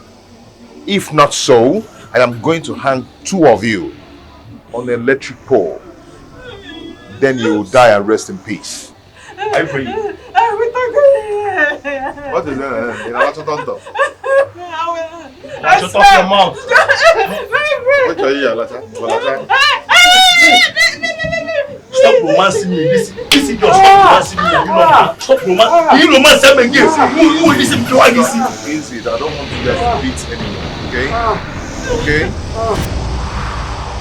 If not so, I am going to hang 2 of you on an electric pole. Then you will die and rest in peace. I pray you. What is that? You know what to tonto? Shut off your mouth. What are you, Lata? Stop romancing me. This is your stop romancing me. Stop romancing. You romance them again. Who is this? Do I this? Easy. I don't want you guys to beat anyone. Okay? Okay?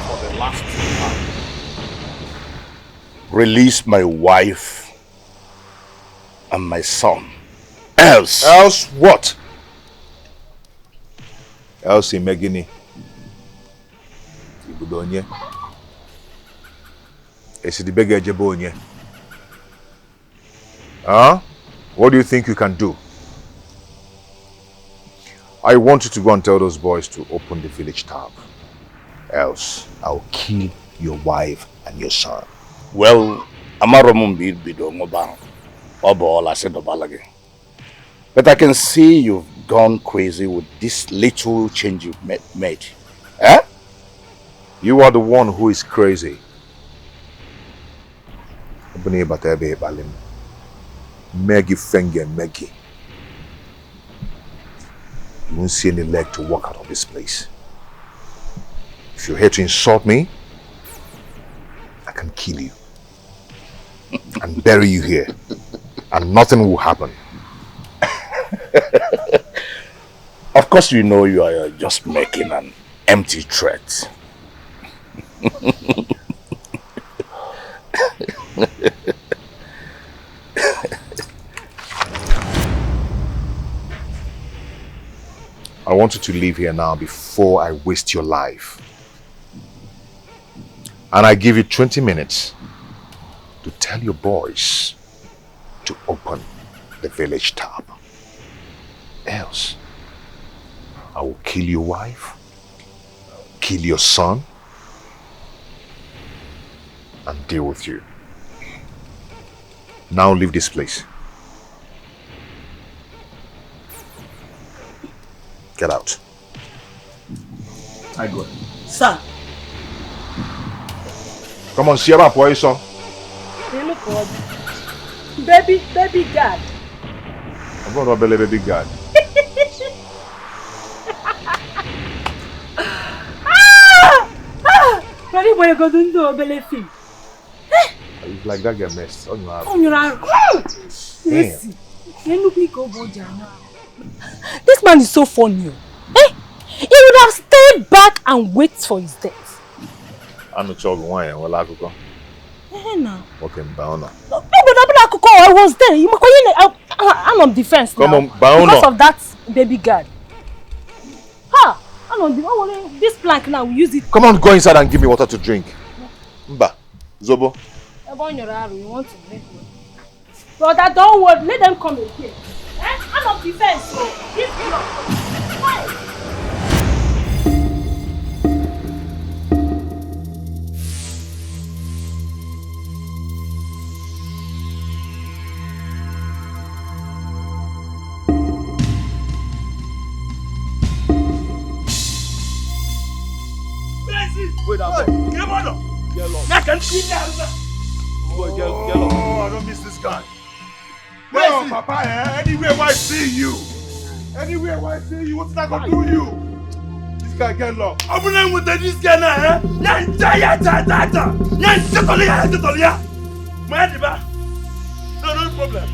For the last time, release my wife and my son. Else what? Else in Megini. Ibudonye. Esidibege Jebonye. Huh? What do you think you can do? I want you to go and tell those boys to open the village tap. Else, I'll kill your wife and your son. Well, Amaromumbi Bidongobang. Obola said Obalage. But I can see you've gone crazy with this little change you've made. Eh? You are the one who is crazy. Meggy finger, Meggy. You won't see any leg to walk out of this place. If you're here to insult me, I can kill you and bury you here, and nothing will happen. Of course you know you are just making an empty threat. I want you to leave here now before I waste your life. And I give you 20 minutes to tell your boys to open the village tap. Else, I will kill your wife, kill your son, and deal with you. Now leave this place. Get out. I go. Sir. Come on, see about boy, son. Hey, look, God. Baby God. I'm going to believe baby God. What are you going to do? Believe Like that get messed on your arm. on your arm. Listen. This man is so funny. Eh? He would have stayed back and wait for his death. I'm not sure why. Well, I could go. Eh, no. Okay, down now. No, but I'm not going I was there. I'm on defense now. Come on, bow because now. of that baby girl. Ha! I'm on defense. This plank now, we use it. Come on, go inside and give me water to drink. Mba, Zobo. You want to drink water? Brother, don't worry. Let them come again. I'm on defense. So this block. Wait, I'm get on. I can see that. Boy, get on. Oh, I don't miss this guy. No, Papa, anywhere I see you. Anywhere I see you, what's that gonna do you? This guy get lost. I'm gonna with this guy now, no problem.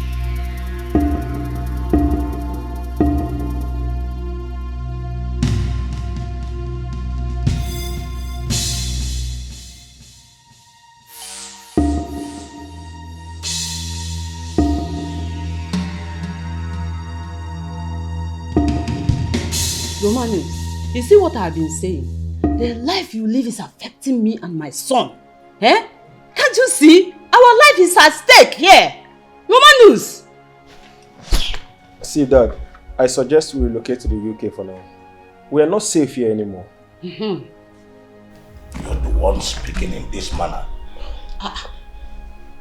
Romanus, you see what I've been saying? The life you live is affecting me and my son. Eh? Can't you see? Our life is at stake here. Romanus! See, Dad, I suggest we relocate to the UK for now. We are not safe here anymore. You're the one speaking in this manner.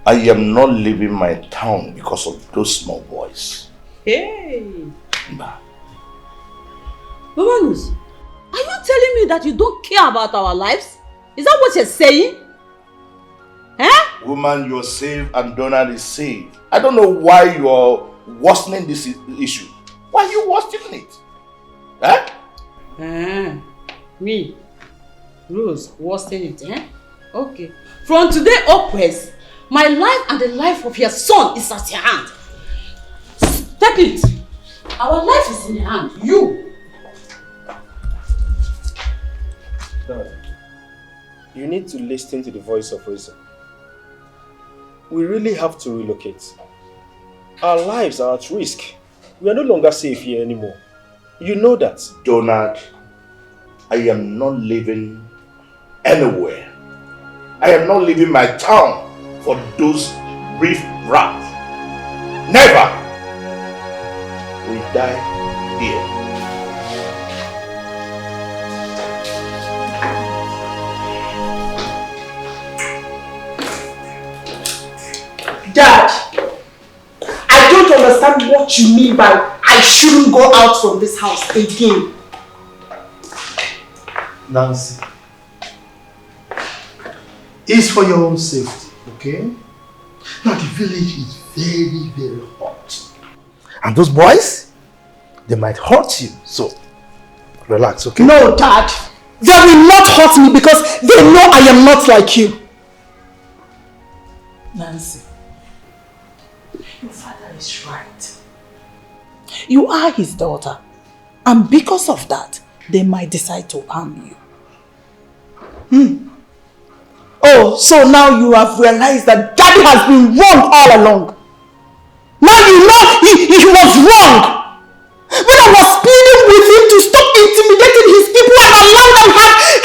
I am not leaving my town because of those small boys. Hey! Romanus, are you telling me that you don't care about our lives? Is that what you're saying? Eh? Woman, you're safe and Donald is safe. I don't know why you're worsening this issue. Why are you worsening it? Me? Rose, worsening it, eh? Okay. From today upwards, my life and the life of your son is at your hand. Take it. Our life is in your hand. You. Dad, you need to listen to the voice of reason. We really have to relocate. Our lives are at risk. We are no longer safe here anymore. You know that. Donald, I am not living anywhere. I am not leaving my town for those brief rats. Never. We die here. Dad, I don't understand what you mean by I shouldn't go out from this house again. Nancy, it's for your own safety, okay? Now the village is very, very hot. And those boys, they might hurt you, so relax, okay? No, Dad, they will not hurt me because they know I am not like you. Nancy, your father is right. You are his daughter, and because of that, they might decide to harm you. Oh, so now you have realized that Daddy has been wrong all along. Now you know he was wrong. When I was pleading with him to stop intimidating his people and allow them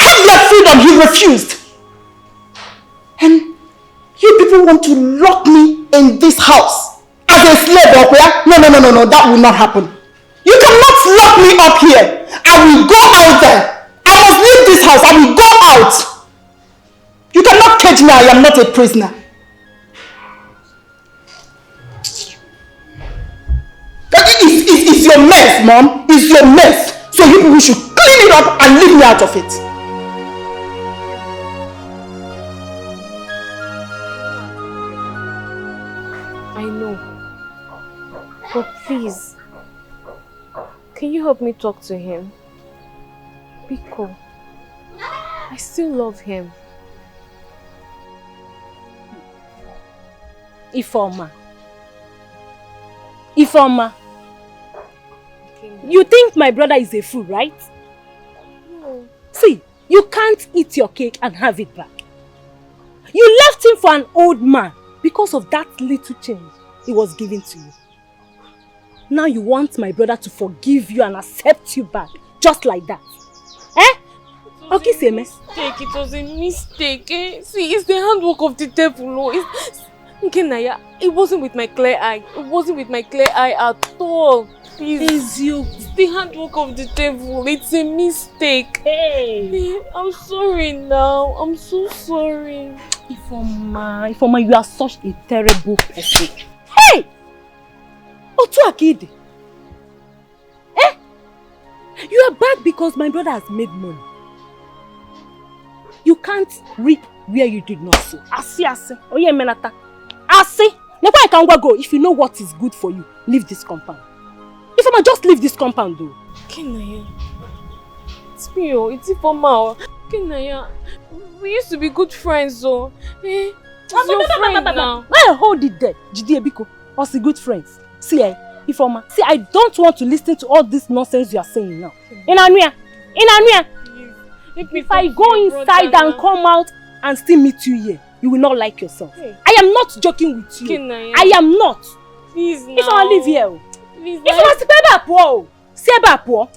have their freedom, he refused. And you people want to lock me in this house as a slave, okay? No, that will not happen. You cannot lock me up here. I will go out there. I must leave this house. I will go out. You cannot cage me. I am not a prisoner. It's your mess, Mom. It's your mess. So you people should clean it up and leave me out of it. I know. But please, can you help me talk to him? Biko, I still love him. Ifeoma, you think my brother is a fool, right? No. See, you can't eat your cake and have it back. You left him for an old man because of that little change it was given to you. Now you want my brother to forgive you and accept you back, just like that. Eh? Okay, Seme. It was a mistake. Eh? See, it's the handwork of the devil. Nkenaya, it wasn't with my clear eye. It wasn't with my clear eye at all. Please. It's the handwork of the devil. It's a mistake. Hey. I'm sorry now. I'm so sorry. Ifoma, you are such a terrible person. Hey! Otu Akide. Eh? You are back because my brother has made money. You can't reap where you did not sow. Asi. Oye menata. Asi. Never I can go. If you know what is good for you, leave this compound. Ifoma, just leave this compound though. Kenaya. It's me, it's Ifoma. Kenaya. We used to be good friends, though. Eh? It's your friend now. Well, hold it there. Jide Ebiko. Us good friends. See, Ifoma. See, I don't want to listen to all this nonsense you are saying now. Inanuya. If I go inside and come out and still meet you here, you will not like yourself. Hey. I am not joking with you. Kenaya. I am not. Please now. If I live here. Please. If I want to pay back poor. Say back poor.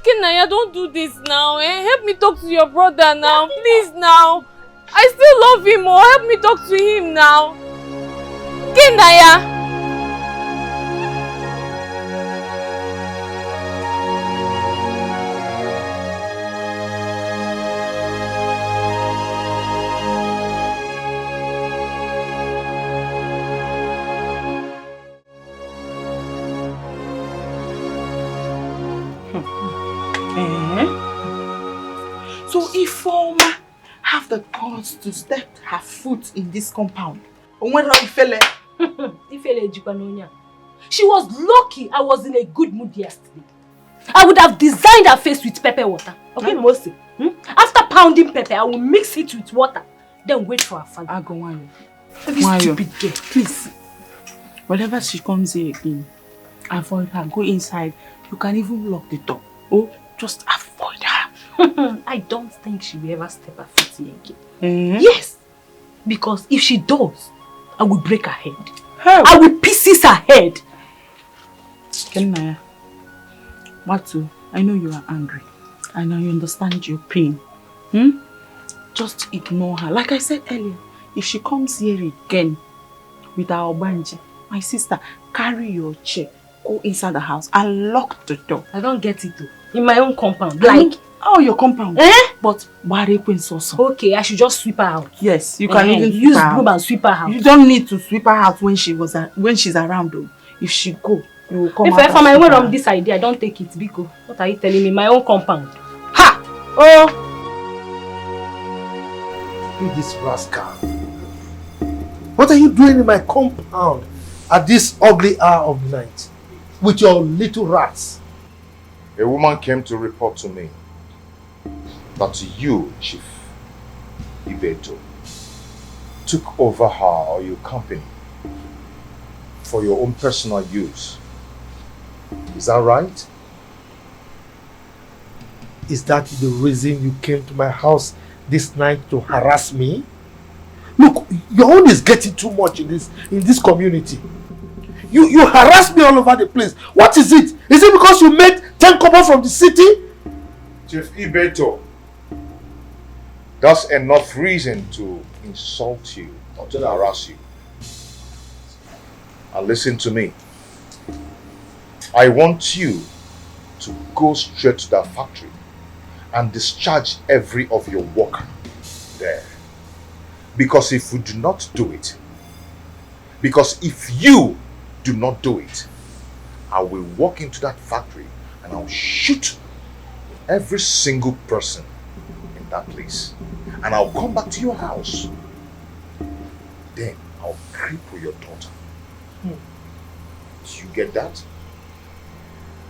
Kenaya, don't do this now. Help me talk to your brother now. Please now. I still love him. Help me talk to him now. Kenaya. So Ifoma have the guts to step her foot in this compound. She was lucky I was in a good mood yesterday. I would have designed her face with pepper water. Okay, Mosi? After pounding pepper, I will mix it with water. Then wait for her father. Agonwayo. Very stupid girl. Please. Whenever she comes here again, avoid her. Go inside. You can even lock the door. Oh, just avoid her. I don't think she will ever step her foot here again. Yes. Because if she does, I will break her head. I will pieces her head. Kenaya, Watu, I know you are angry. I know you understand your pain. Just ignore her. Like I said earlier, if she comes here again with our banji, my sister, carry your chair, go inside the house and lock the door. I don't get it though. In my own compound. Like, oh, your compound. But okay, I should just sweep her out. Yes, you can even use broom and sweep her out. You don't need to sweep her out when she's around though. If she go, you will come out. If I went on this idea, I don't take it, Biko. What are you telling me? My own compound. Ha! Oh! You this rascal. What are you doing in my compound at this ugly hour of the night with your little rats? A woman came to report to me that you, Chief Ibeto, took over her or your company for your own personal use. Is that right? Is that the reason you came to my house this night to harass me? Look, your own is getting too much in this community. You harass me all over the place. What is it? Is it because you made 10 kobo from the city? Chief Ibeto, that's enough reason to insult you or to harass you. And listen to me. I want you to go straight to that factory and discharge every of your work there. Because if you do not do it, I will walk into that factory and I'll shoot every single person in that place. And I'll come back to your house. Then I'll cripple your daughter. Do you get that?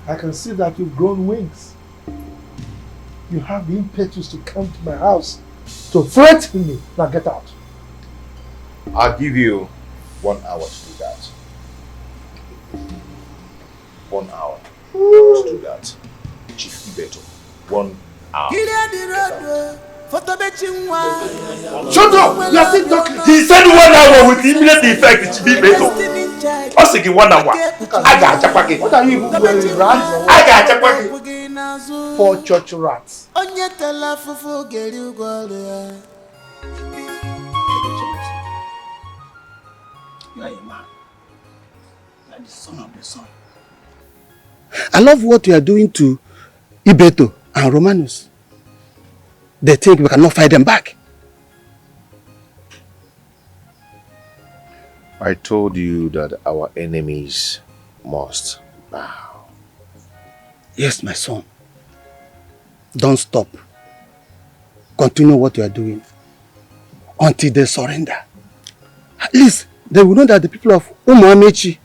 I can see that you've grown wings. You have the impetus to come to my house to threaten me. Now get out. I'll give you 1 hour to do that. 1 hour to do that. Chief Ibeto. 1 hour. Shut up! You are still talking. He said 1 hour with immediate effect. It should be better. I say 1 hour. I got chapaki. What are you even wearing? Rats or what? I got chapaki. Poor church rats. You are a man. You are the son of the sun. I love what you are doing to Ibeto and Romanus. They think we cannot fight them back. I told you that our enemies must bow. Yes, my son. Don't stop. Continue what you are doing until they surrender. At least they will know that the people of Umuamechi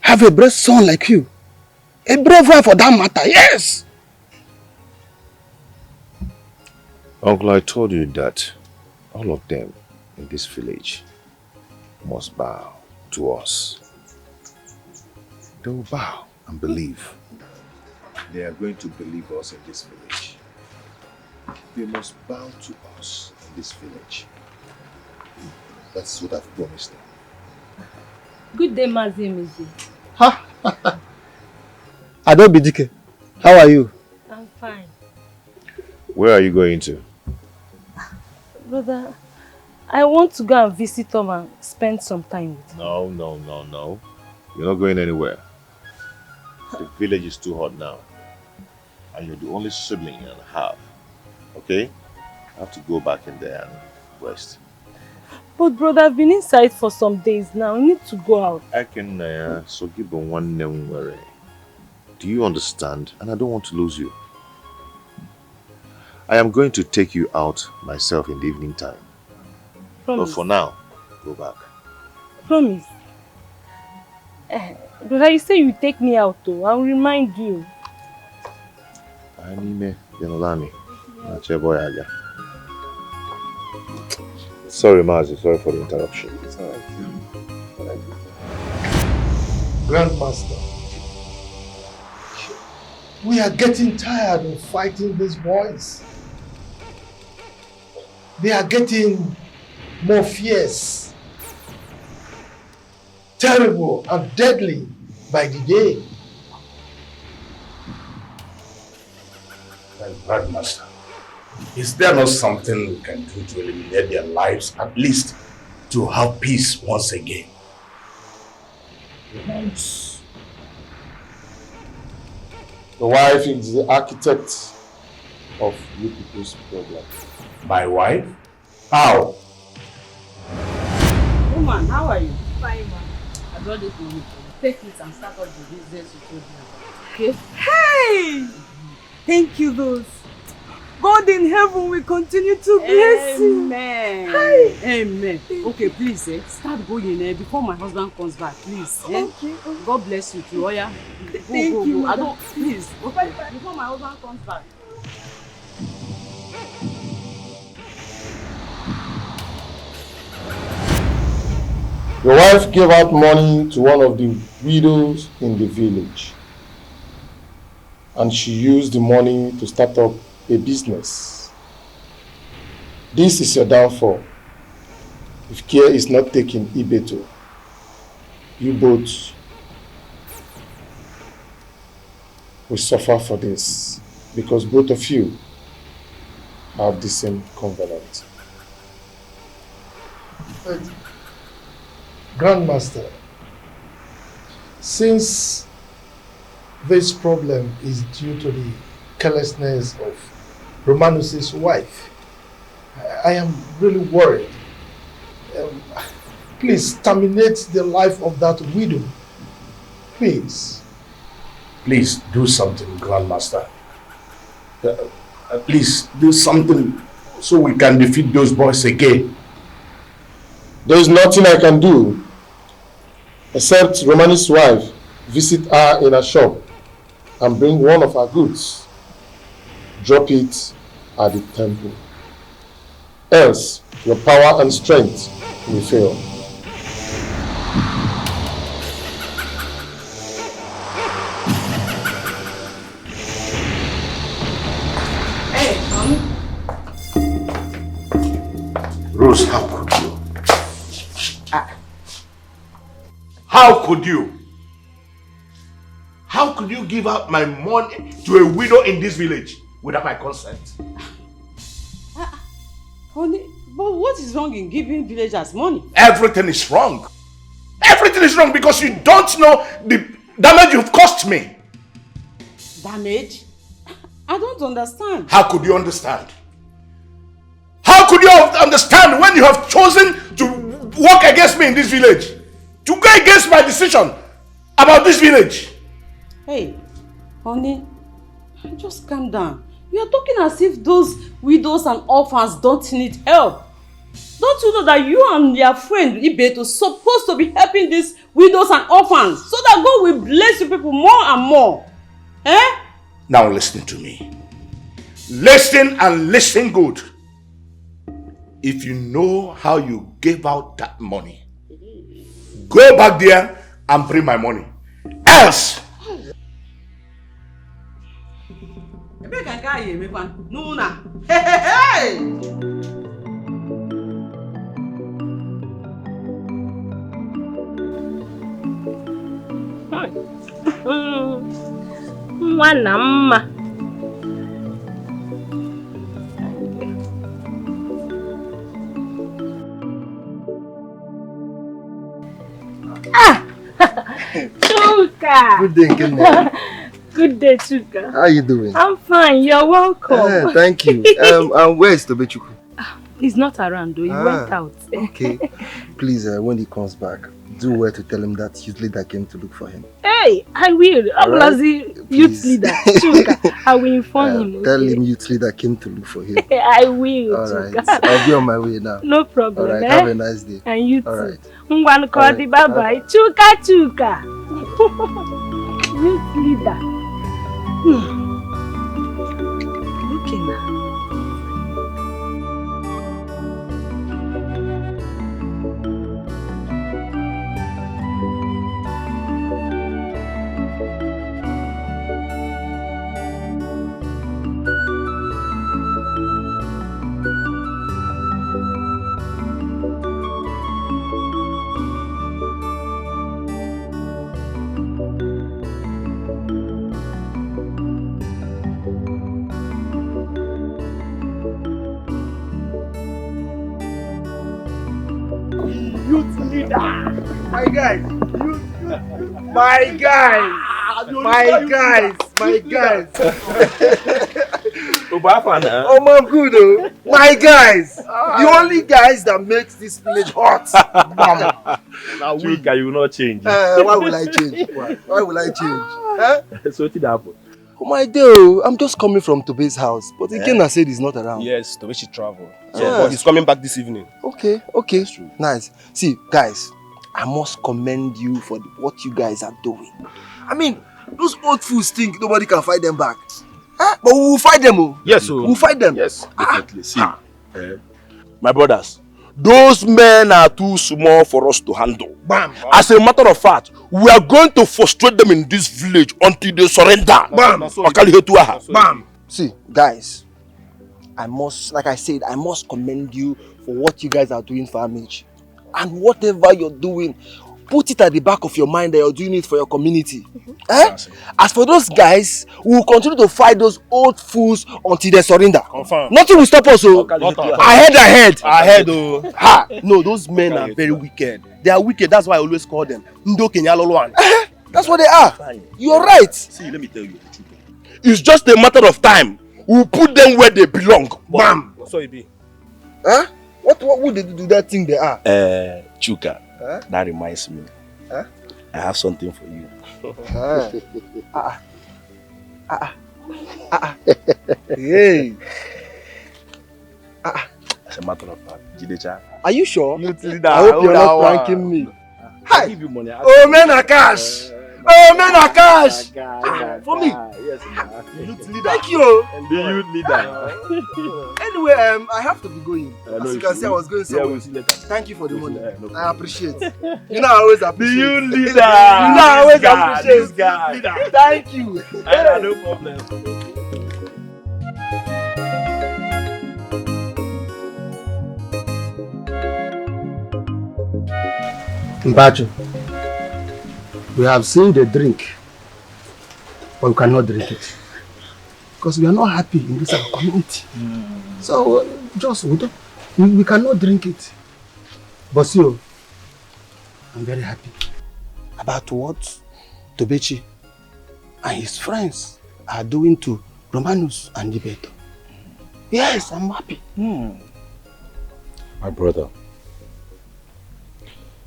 have a brave son like you. A brave one for that matter, yes! Uncle, I told you that all of them in this village must bow to us. They will bow and believe. They are going to believe us in this village. They must bow to us in this village. That's what I've promised them. Good day, Mazimizi. Ha! Adobe Dikeh, how are you? I'm fine. Where are you going to? Brother, I want to go and visit Tom and spend some time with him. No. You're not going anywhere. The village is too hot now. And you're the only sibling I have. Okay? I have to go back in there and rest. But brother, I've been inside for some days now. I need to go out. I can so give one name worry. Do you understand? And I don't want to lose you. I am going to take you out myself in the evening time. Promise. But for now, go back. Promise. Brother, you say you take me out though. I'll remind you. Sorry, Mazi. Sorry for the interruption. It's alright. Grandmaster, we are getting tired of fighting these boys. They are getting more fierce, terrible and deadly by the day. Grandmaster, is there not something we can do to eliminate their lives, at least to have peace once again? The wife is the architect of you people's problem. My wife? How? Woman, how are you? Fine, man. I brought this money. Take it and start up the business you told me about. Okay? Hey! Thank you, those. God in heaven will continue to bless you. Amen. Hey. Amen. Okay, please, start going before my husband comes back, please. Okay. God bless you too. Oh, yeah. Thank you. I don't, please. Okay, before my husband comes back. Your wife gave out money to one of the widows in the village. And she used the money to start up a business. This is your downfall. If care is not taken, Ibeto, you both will suffer for this because both of you have the same covenant. But, Grandmaster, since this problem is due to the carelessness of Romanus's wife, I am really worried. Please terminate the life of that widow. Please. Please do something, Grandmaster. Please do something so we can defeat those boys again. There is nothing I can do except Romanus' wife visit her in a shop and bring one of her goods. Drop it at the temple. Else, your power and strength will fail. Hey, Rose, how could you? How could you? How could you give out my money to a widow in this village without my consent? Honey, but what is wrong in giving villagers money? Everything is wrong. Everything is wrong because you don't know the damage you've caused me. Damage? I don't understand. How could you understand? How could you understand when you have chosen to work against me in this village? To go against my decision about this village? Hey, honey, just calm down. You are talking as if those widows and orphans don't need help. Don't you know that you and your friend Ibeto are supposed to be helping these widows and orphans so that God will bless you people more and more? Eh? Now listen to me. Listen and listen good. If you know how you gave out that money, go back there and bring my money. Else, Mwana mma. Chuka. Good day, Kenya. Good day, Chuka. How are you doing? I'm fine. You're welcome. Thank you. Where is Tobechuku? He's not around though. He went out. Okay. Please, when he comes back, do well to tell him that youth leader came to look for him. Hey, I will. Ablazi, youth leader. Chuka. I will inform him. Tell him youth leader came to look for him. I will. Alright. Chuka. I'll be on my way now. No problem. Alright, have a nice day. And you too. Alright. Bye bye. Chuka Chuka. Youth leader. Okay now. My guys, my guys. Oh my good, oh. My guys, the only guys that makes this village hot. Now Chuka, you will not change. Why will I change? Why will I change? So what did happen? Oh my dear, I'm just coming from Tobe's house, but Ikenna said he's not around. Yes, Tobe should travel. But he's coming back this evening. Okay, nice. See, guys, I must commend you for what you guys are doing. I mean, those old fools think nobody can fight them back. But we will fight them, oh. Yes, we'll fight them. Yes, definitely. See, my brothers, those men are too small for us to handle. Bam. As a matter of fact, we are going to frustrate them in this village until they surrender. Bam. See, guys, I must commend you for what you guys are doing for Amich. And whatever you're doing, put it at the back of your mind that you're doing it for your community. As for those guys, we will continue to fight those old fools until they surrender. Confirm. Nothing will stop us. Ahead. Ha! No, those men are very wicked. They are wicked. That's why I always call them Ndo Kenyaloloan. That's what they are. You're right. See, let me tell you the truth. It's just a matter of time. We'll put them where they belong. Bam! So it be. What would they do that thing they are? Chuka, that reminds me. I have something for you. Hey. As a matter of fact, Jidecha. Are you sure? I hope you're not pranking me. Hi. Give you money. Oh, men are cash. For me. Yes, youth leader. Thank you. The youth leader. Anyway, I have to be going. As you can see, I was going somewhere. We'll see later. Thank you for the money. I appreciate. You know, I always appreciate. The youth leader. You know, I always appreciate. This guy. Leader. Thank you. No problem. Mbacho, we have seen the drink, but we cannot drink it. Because we are not happy in this community. So, just we cannot drink it. But still, I'm very happy about what Tobechi and his friends are doing to Romanus and Ini Edo. Yes, I'm happy. My brother,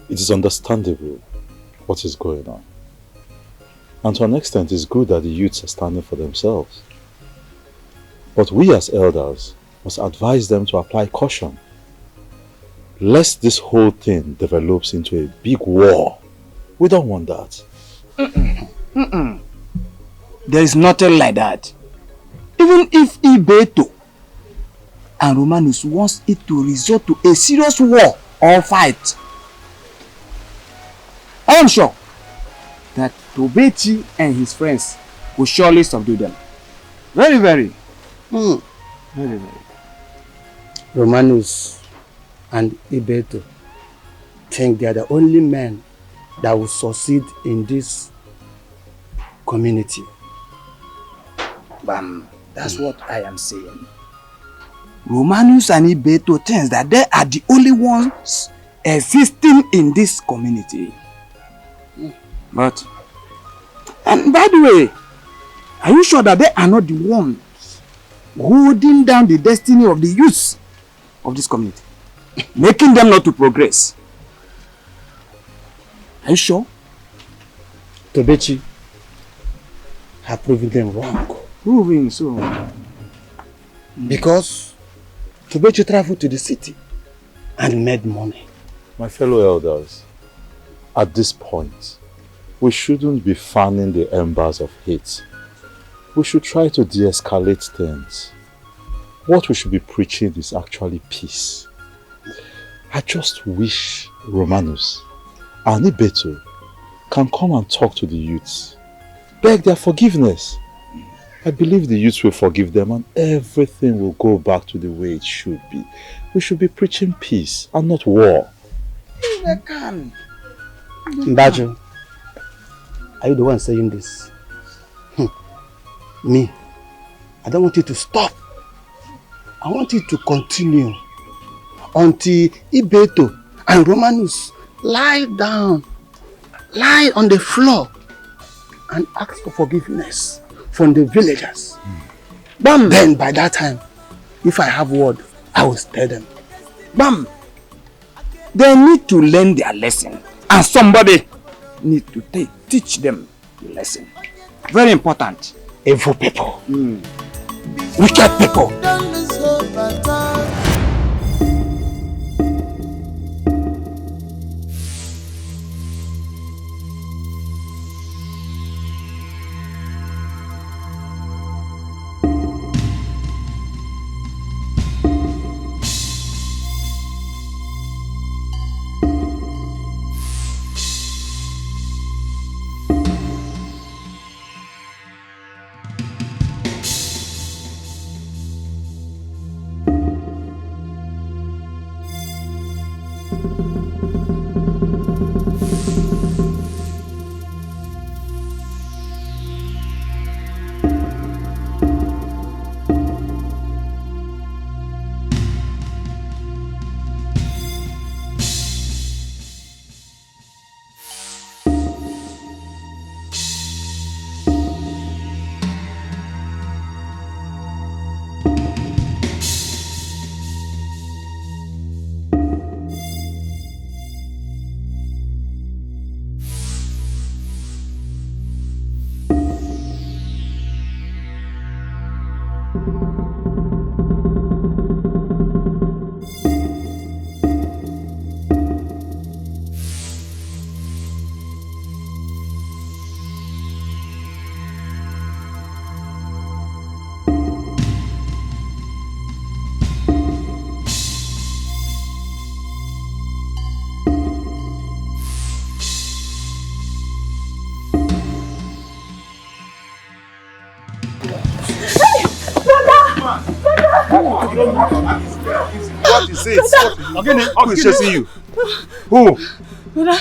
it is understandable what is going on. And to an extent, it's good that the youths are standing for themselves. But we as elders must advise them to apply caution, lest this whole thing develops into a big war. We don't want that. There is nothing like that. Even if Ini Edo and Romanus wants it to resort to a serious war or fight, I am sure that Tobechi and his friends will surely subdue them. Very, very. Very, very. Romanus and Ini Edo think they are the only men that will succeed in this community. Bam. That's what I am saying. Romanus and Ini Edo think that they are the only ones existing in this community. But, and by the way, are you sure that they are not the ones holding down the destiny of the youth of this community, making them not to progress? Are you sure? Tobechi have proven them wrong. Proving so. Because Tobechi traveled to the city and made money. My fellow elders, at this point, we shouldn't be fanning the embers of hate. We should try to de-escalate things. What we should be preaching is actually peace. I just wish Romanus and Ini Edo can come and talk to the youths, beg their forgiveness. I believe the youths will forgive them and everything will go back to the way it should be. We should be preaching peace and not war. They can. Mbajo, are you the one saying this? Me, I don't want you to stop. I want you to continue until Ini Edo and Romanus lie down, lie on the floor and ask for forgiveness from the villagers. Bam! Then by that time, if I have word, I will tell them. Bam! They need to learn their lesson and somebody need to teach them the lesson. Very important. Evil people. Wicked people. What is it? Who is chasing you? Who? Brother,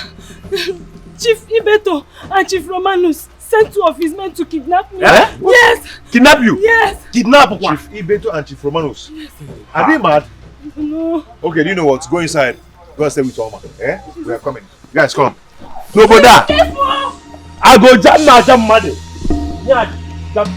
Chief Ibeto and Chief Romanus sent 2 of his men to kidnap me. Eh? Yes. Kidnap you? Yes. Kidnap Chief Ibeto and Chief Romanus? Yes. Are they mad? No. Okay, do you know what? Go inside. Go and stay with Oma. Eh? We are coming. Guys, come. No, brother. I go jam now, jam mad. Yeah, jam.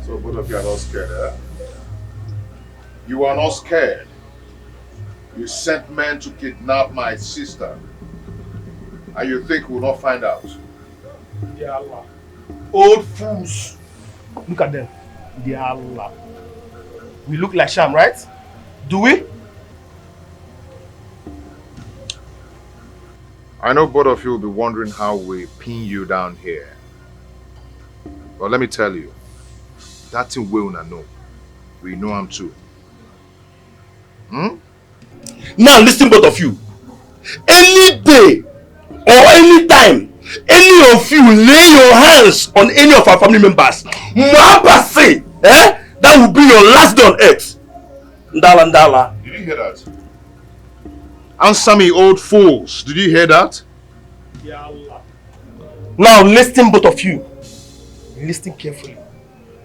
So both of you are not scared, eh? You are not scared. You sent men to kidnap my sister. And you think we'll not find out? Ya Allah. Old fools. Look at them. Ya Allah. We look like sham, right? Do we? I know both of you will be wondering how we pin you down here. But let me tell you, that thing we will know. We know him too. Hmm? Now listen, both of you. Any day or any time, any of you lay your hands on any of our family members, say, that will be your last day on earth. Ndala, ndala. Did you hear that? Answer me, old fools. Did you hear that? Ya Allah. Now listen, both of you. Listen carefully.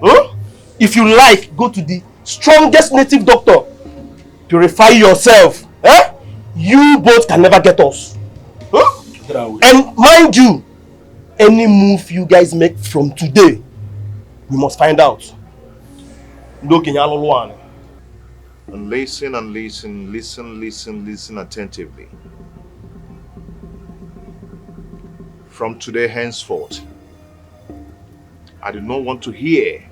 Huh? If you like, go to the strongest native doctor. Purify yourself. Eh? You both can never get us. Huh? And mind you, any move you guys make from today, we must find out. And listen and listen attentively. From today henceforth, I do not want to hear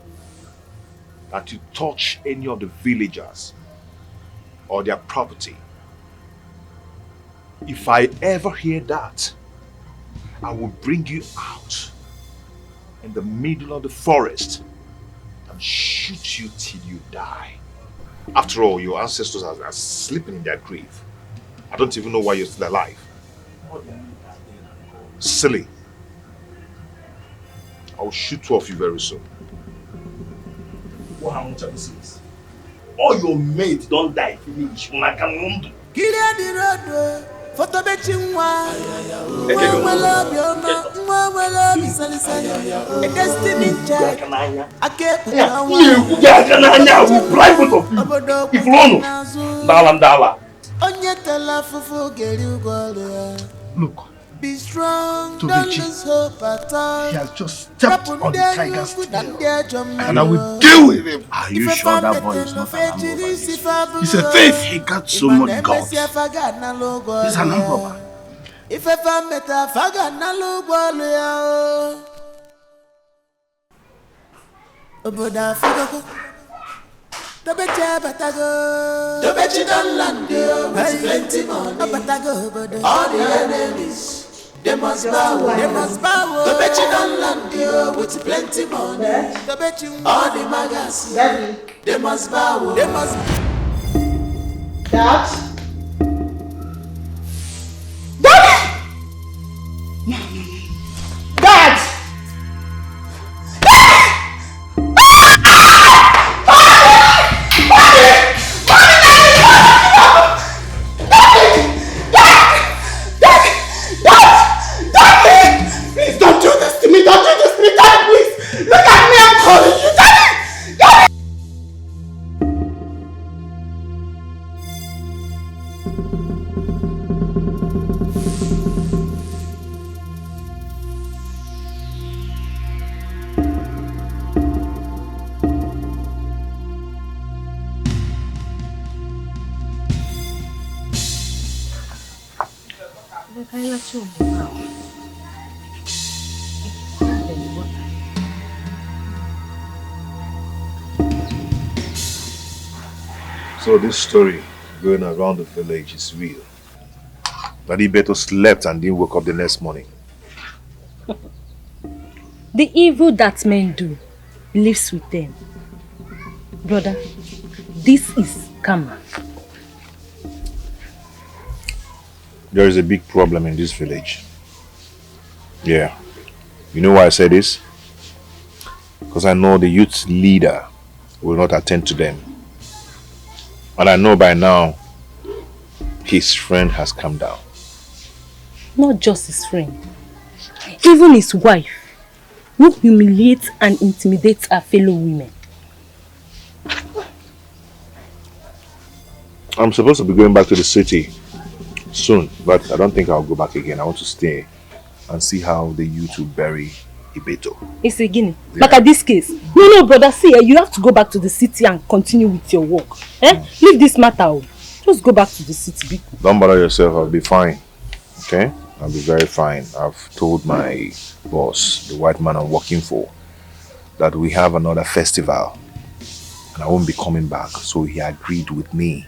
that you touch any of the villagers or their property. If I ever hear that, I will bring you out in the middle of the forest and shoot you till you die. After all, your ancestors are sleeping in their grave. I don't even know why you're still alive. Silly. I'll shoot 2 of you very soon. All your mates don't die finish. Clear the road, photo betchingwa. A destiny check. I can't put If look, be strong, to don't the chief. lose hope at all. He has just stepped on the tiger's tail. And I will deal with him. Are you sure that boy is not an armed robber? He's a thief. He got so much guts. He's an armed robber. If ever met a faga na lugwa Oboda figo Dobecha batago Dobechi don land with plenty money All the enemies they must bow They must bow Dobechi don land with plenty money All the magas they must bow They must Dad? Dad! Please don't do this to me! Don't do this to me! Daddy, please! Look at me! I'm calling you! Daddy! Daddy! So this story going around the village is real. That Ibeto slept and didn't wake up the next morning. The evil that men do lives with them. Brother, this is karma. There is a big problem in this village. Yeah. You know why I say this? Because I know the youth leader will not attend to them. And I know by now, his friend has come down. Not just his friend, even his wife, who humiliates and intimidates her fellow women. I'm supposed to be going back to the city soon, but I don't think I'll go back again. I want to stay and see how the youth will bury Ibeto. It's a guinea. Yeah. Like at this case. No, brother, see, you have to go back to the city and continue with your work. Leave this matter. Just go back to the city. Don't bother yourself, I'll be fine. Okay? I'll be very fine. I've told my boss, the white man I'm working for, that we have another festival and I won't be coming back. So he agreed with me.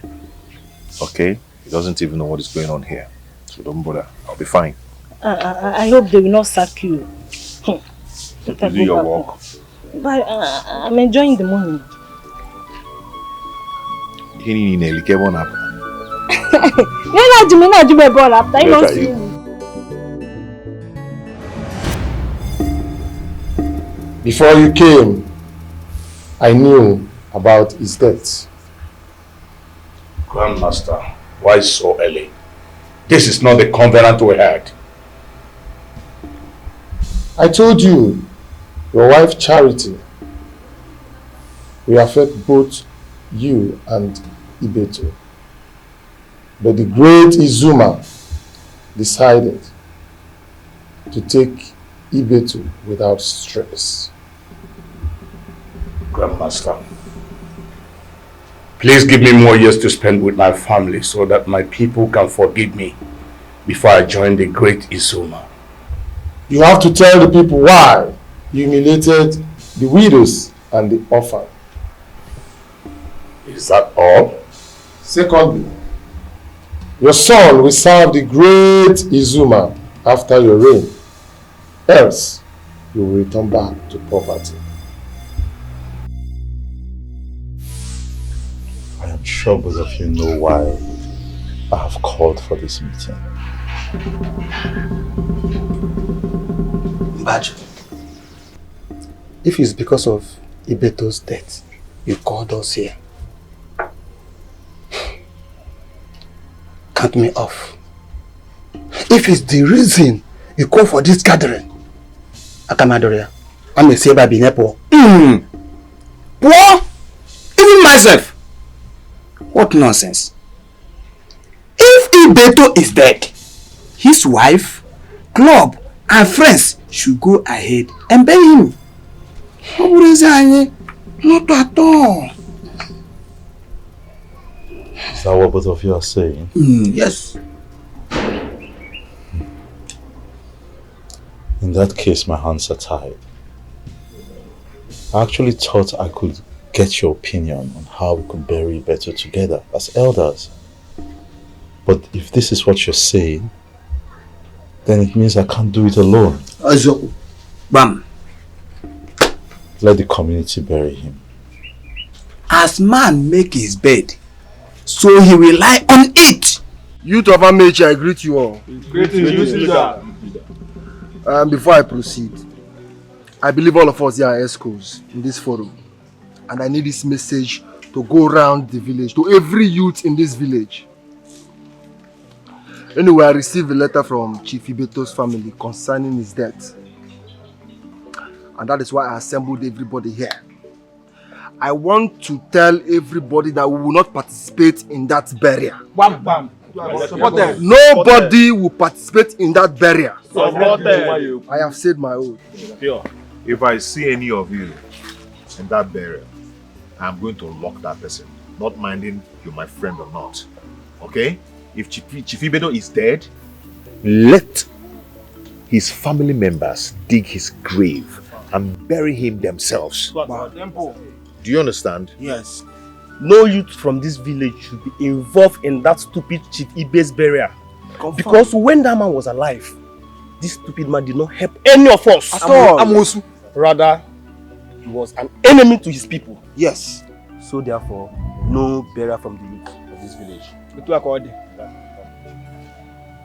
Okay? He doesn't even know what is going on here. So don't bother. I'll be fine. I hope they will not sack you. To do your work. But I'm enjoying the money. Before you came, I knew about his death. Grandmaster, why so early? This is not the covenant we had. I told you, your wife Charity will affect both you and Ibeto. But the great Izuma decided to take Ibeto without stress. Grandmaster, please give me more years to spend with my family so that my people can forgive me before I join the great Izuma. You have to tell the people why you humiliated the widows and the orphan. Is that all? Secondly, your son will serve the great Izuma after your reign. Else, you will return back to poverty. I am sure both of you know why I have called for this meeting. Mbaju, if it's because of Ibeto's death, you called us here. Count me off. If it's the reason you call for this gathering, Akamadoria, I'm a saber binepo. Poor? Even myself? What nonsense. If Ibeto is dead, his wife, club, and friends should go ahead and bury him. Not at all. Is that what both of you are saying? Yes. In that case, my hands are tied. I actually thought I could get your opinion on how we could bury better together as elders. But if this is what you're saying, then it means I can't do it alone. Bam. Let the community bury him. As man make his bed, so he will lie on it. Youth of Amechi, I greet you all. Greetings, leader. Before I proceed, I believe all of us here are ESCOs in this forum. And I need this message to go around the village, to every youth in this village. Anyway, I received a letter from Chief Ibeto's family concerning his death. And that is why I assembled everybody here. I want to tell everybody that we will not participate in that burial. Bam, bam. Nobody will participate in that burial. I have said my oath. If I see any of you in that burial, I'm going to lock that person, not minding you're my friend or not. Okay? If Chief Ibeto is dead, let his family members dig his grave and bury him themselves. Do you understand? Yes. No youth from this village should be involved in that stupid Chief Ibe's burial. Because when that man was alive, this stupid man did not help any of us at all. Rather, he was an enemy to his people. Yes. So therefore, no burial from the youth of this village.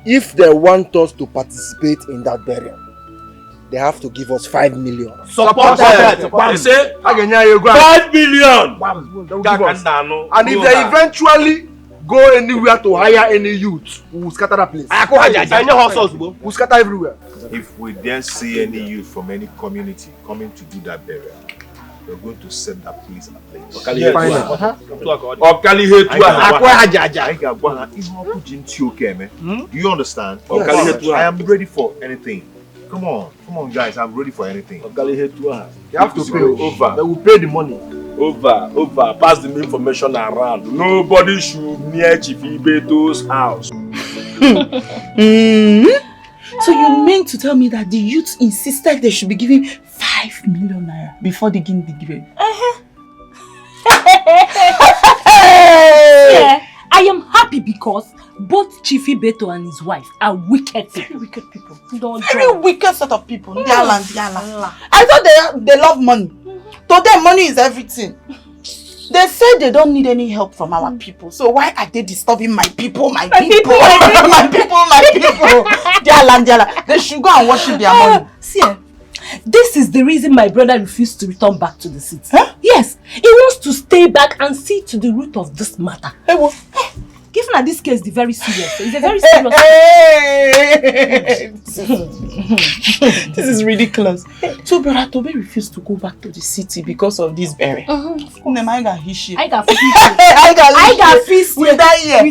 If they want us to participate in that burial, they have to give us 5 million. Support them. They say 5 million. And if they eventually go anywhere to hire any youth, we will scatter that place. We'll scatter everywhere. If we then see any youth from any community coming to do that burial, we're going to set that place ablaze. Do you understand? Yes. I am ready for anything. Come on guys, I'm ready for anything. You have to pay over. They will pay the money. Over. Pass the information around. Nobody should near Chief Ibeto's house. So you mean to tell me that the youth insisted they should be giving 5 million naira before they begin the giving? Yeah, I am happy because both Chief Ibeto and his wife are wicked people. Very wicked people. Very wicked set of people. I thought they love money. To them, money is everything. They say they don't need any help from our people. So why are they disturbing my people? My people. They should go and worship their money. See, this is the reason my brother refused to return back to the city. Huh? Yes, he wants to stay back and see to the root of this matter. Given that this case is very serious, it's a very serious. This is ridiculous. So brother Tobe refused to go back to the city because of this burial. I got fish. With that year.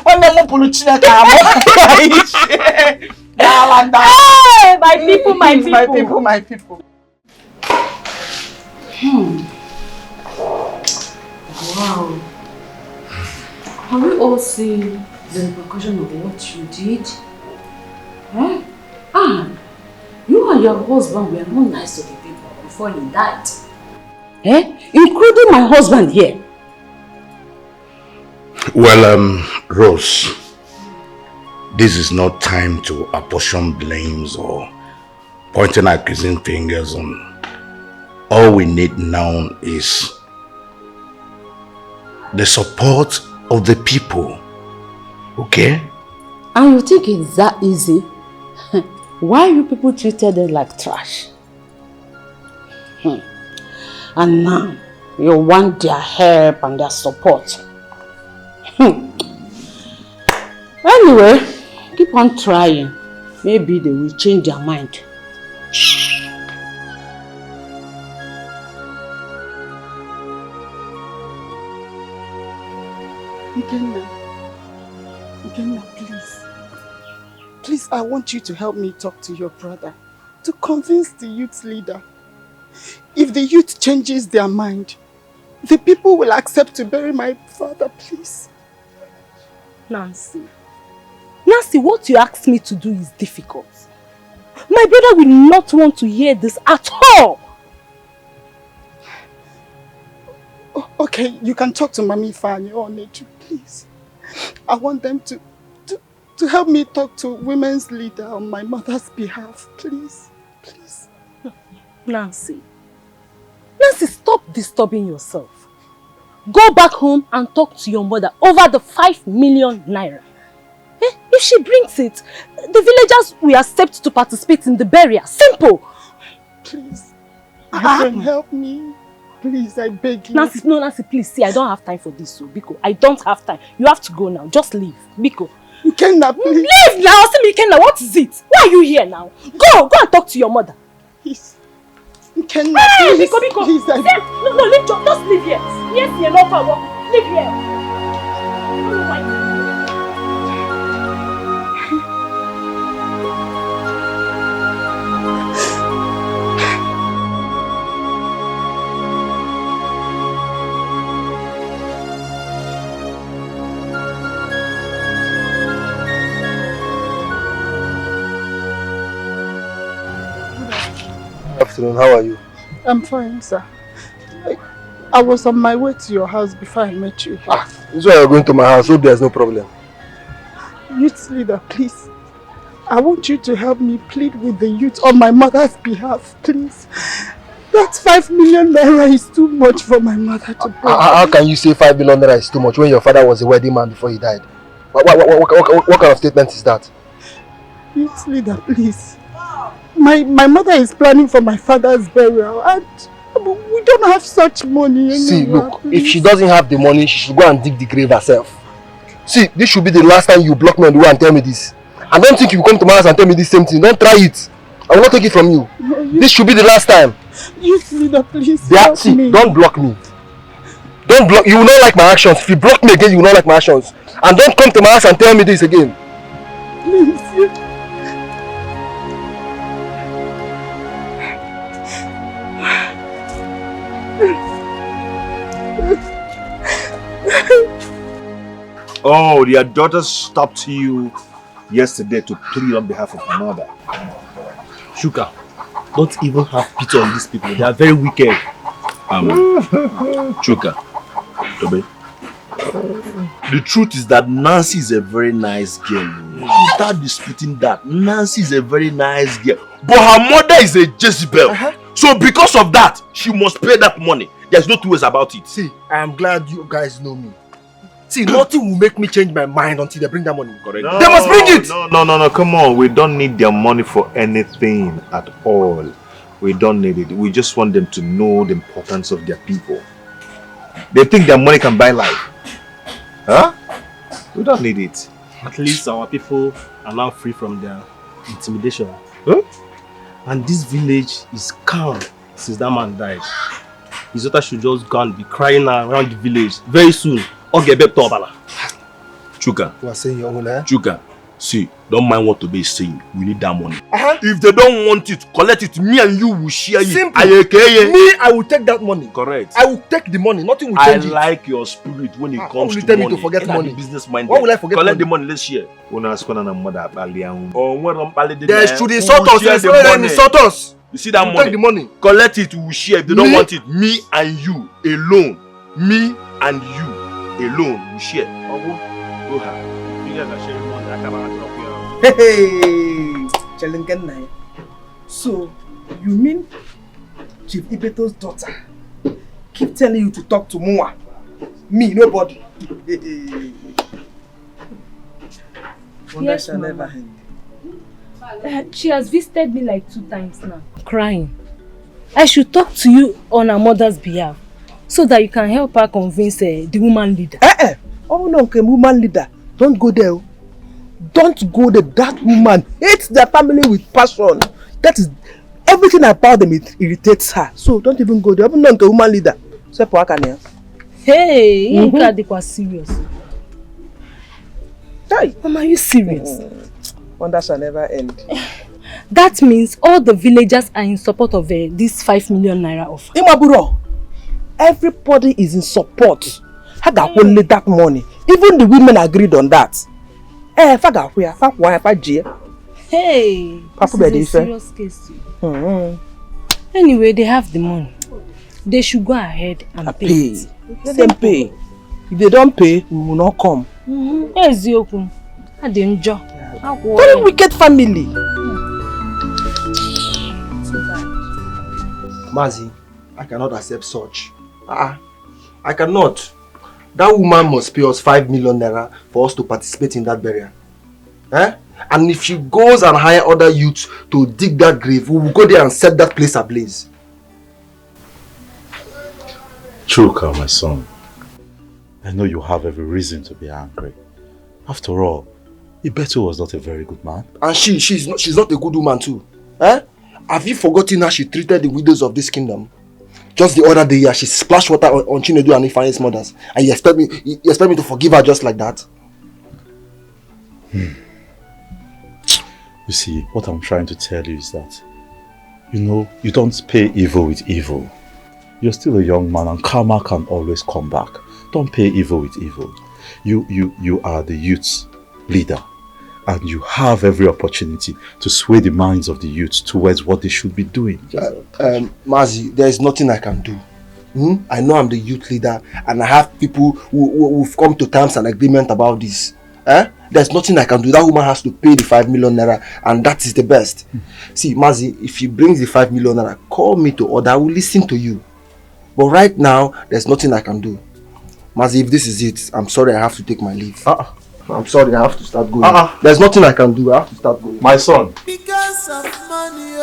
When they my people. Wow. Have we all seen the repercussion of what you did? Huh? And you and your husband were not nice to the people before he died. Including my husband here. Well, Rose, this is not time to apportion blames or pointing accusing fingers on. All we need now is the support of the people, okay? And you think it's that easy? Why you people treated them like trash? And now you want their help and their support. Anyway, keep on trying. Maybe they will change their mind. Ikenna, please. Please, I want you to help me talk to your brother. To convince the youth leader. If the youth changes their mind, the people will accept to bury my father, please. Nancy, what you asked me to do is difficult. My brother will not want to hear this at all. Okay, you can talk to Mami Fanny or Neju, please. I want them to help me talk to women's leader on my mother's behalf, please. Please. Nancy, stop disturbing yourself. Go back home and talk to your mother over the 5 million naira. If she brings it, the villagers will accept to participate in the burial. Simple. Please, you can help me. Please, I beg you. Nancy, please. See, I don't have time for this, so Biko. I don't have time. You have to go now. Just leave. Biko. Ikenna, please. Leave now. See, Ikenna, what is it? Why are you here now? Go and talk to your mother. Please. Ikenna, please. Biko. Please, no, leave. Just leave here. Yes, you're not far. Leave here. Afternoon, how are you? I'm fine, sir. I was on my way to your house before I met you. This is why you're going to my house. Hope there's no problem. Youth leader, please. I want you to help me plead with the youth on my mother's behalf, please. That 5 million naira is too much for my mother to pay. How can you say 5 million naira is too much when your father was a wedding man before he died? What kind of statement is that? Youth leader, please. My mother is planning for my father's burial and we don't have such money anymore. See, look, please. if she doesn't have the money, she should go and dig the grave herself. See, this should be the last time you block me on the way and tell me this. I don't think you come to my house and tell me this same thing. Don't try it. I will not take it from you. No, this should be the last time. Youth leader, please See, me. Don't block me. Don't block. You will not like my actions. If you block me again, you will not like my actions. And don't come to my house and tell me this again. Please. Oh, your daughter stopped you yesterday to plead on behalf of her mother. Shuka, don't even have pity on these people. They are very wicked. Chuka, Tobe. The truth is that Nancy is a very nice girl. Without disputing that, Nancy is a very nice girl. But her mother is a Jezebel. So because of that, she must pay that money. There's no two ways about it. See, I am glad you guys know me. See, nothing will make me change my mind until they bring that money. Correct. No, they must bring it! No, come on. We don't need their money for anything at all. We don't need it. We just want them to know the importance of their people. They think their money can buy life. Huh? We don't need it. At least our people are now free from their intimidation. Huh? And this village is calm since that man died. His daughter should just go and be crying around the village. Very soon, I'll get back to Obala. Chuka. You are saying your own, eh? Chuka, see, don't mind what Tobe is saying. We need that money. If they don't want it, collect it. Me and you will share it. Simple. Me, I will take that money. Correct. I will take the money. Nothing will change it. I like your spirit when it comes to tell money. me to forget money? Business minded. Why will I forget collect money? the money, let's share. They should insult us. They insult us. You see that we'll money? Take the money. Collect it, we will share. If they don't want it, me and you alone. Me and you alone, we share. Go ahead. Hey, Chelengen. So, you mean Chief Ibeto's daughter keep telling you to talk to Mua? Me, nobody. Wonder Yes, shall never Mama. end. She has visited me like 2 times now, crying. I should talk to you on her mother's behalf so that you can help her convince the woman leader. Oh no, okay, woman leader. Don't go there. Don't go there. That woman hates their family with passion. That is everything about them. It irritates her. So don't even go there. Even though woman leader. Hey, Inka was serious. Mama, are you serious? Wonder shall never end. That means all the villagers are in support of this 5 million naira offer. Imaburo, everybody is in support. I got only that money. Even the women agreed on that. Hey, this is a serious case. Anyway, they have the money. They should go ahead and pay it. Let them pay. If they don't pay, we will not come. I didn't enjoy. Very wicked family. Mazi, I cannot accept such. I cannot. That woman must pay us 5 million naira for us to participate in that burial. And if she goes and hire other youths to dig that grave, we will go there and set that place ablaze. Chuka, my son, I know you have every reason to be angry. After all, Ibeto was not a very good man. And she's not a good woman too. Have you forgotten how she treated the widows of this kingdom? Just the other day, she splashed water on Chinedu and Ifeanyi's mothers. And you expect me to forgive her just like that? You see, what I'm trying to tell you is that, you don't pay evil with evil. You're still a young man and karma can always come back. Don't pay evil with evil. You are the youth's leader. And you have every opportunity to sway the minds of the youth towards what they should be doing. Mazi, there is nothing I can do. I know I'm the youth leader and I have people who've come to terms and agreement about this. There's nothing I can do. That woman has to pay the 5 million naira and that is the best. See, Mazi, if she brings the 5 million naira, call me to order. I will listen to you. But right now, there's nothing I can do. Mazi, if this is it, I'm sorry I have to take my leave. I'm sorry, I have to start going. There's nothing I can do, I have to start going. My son. Because of money,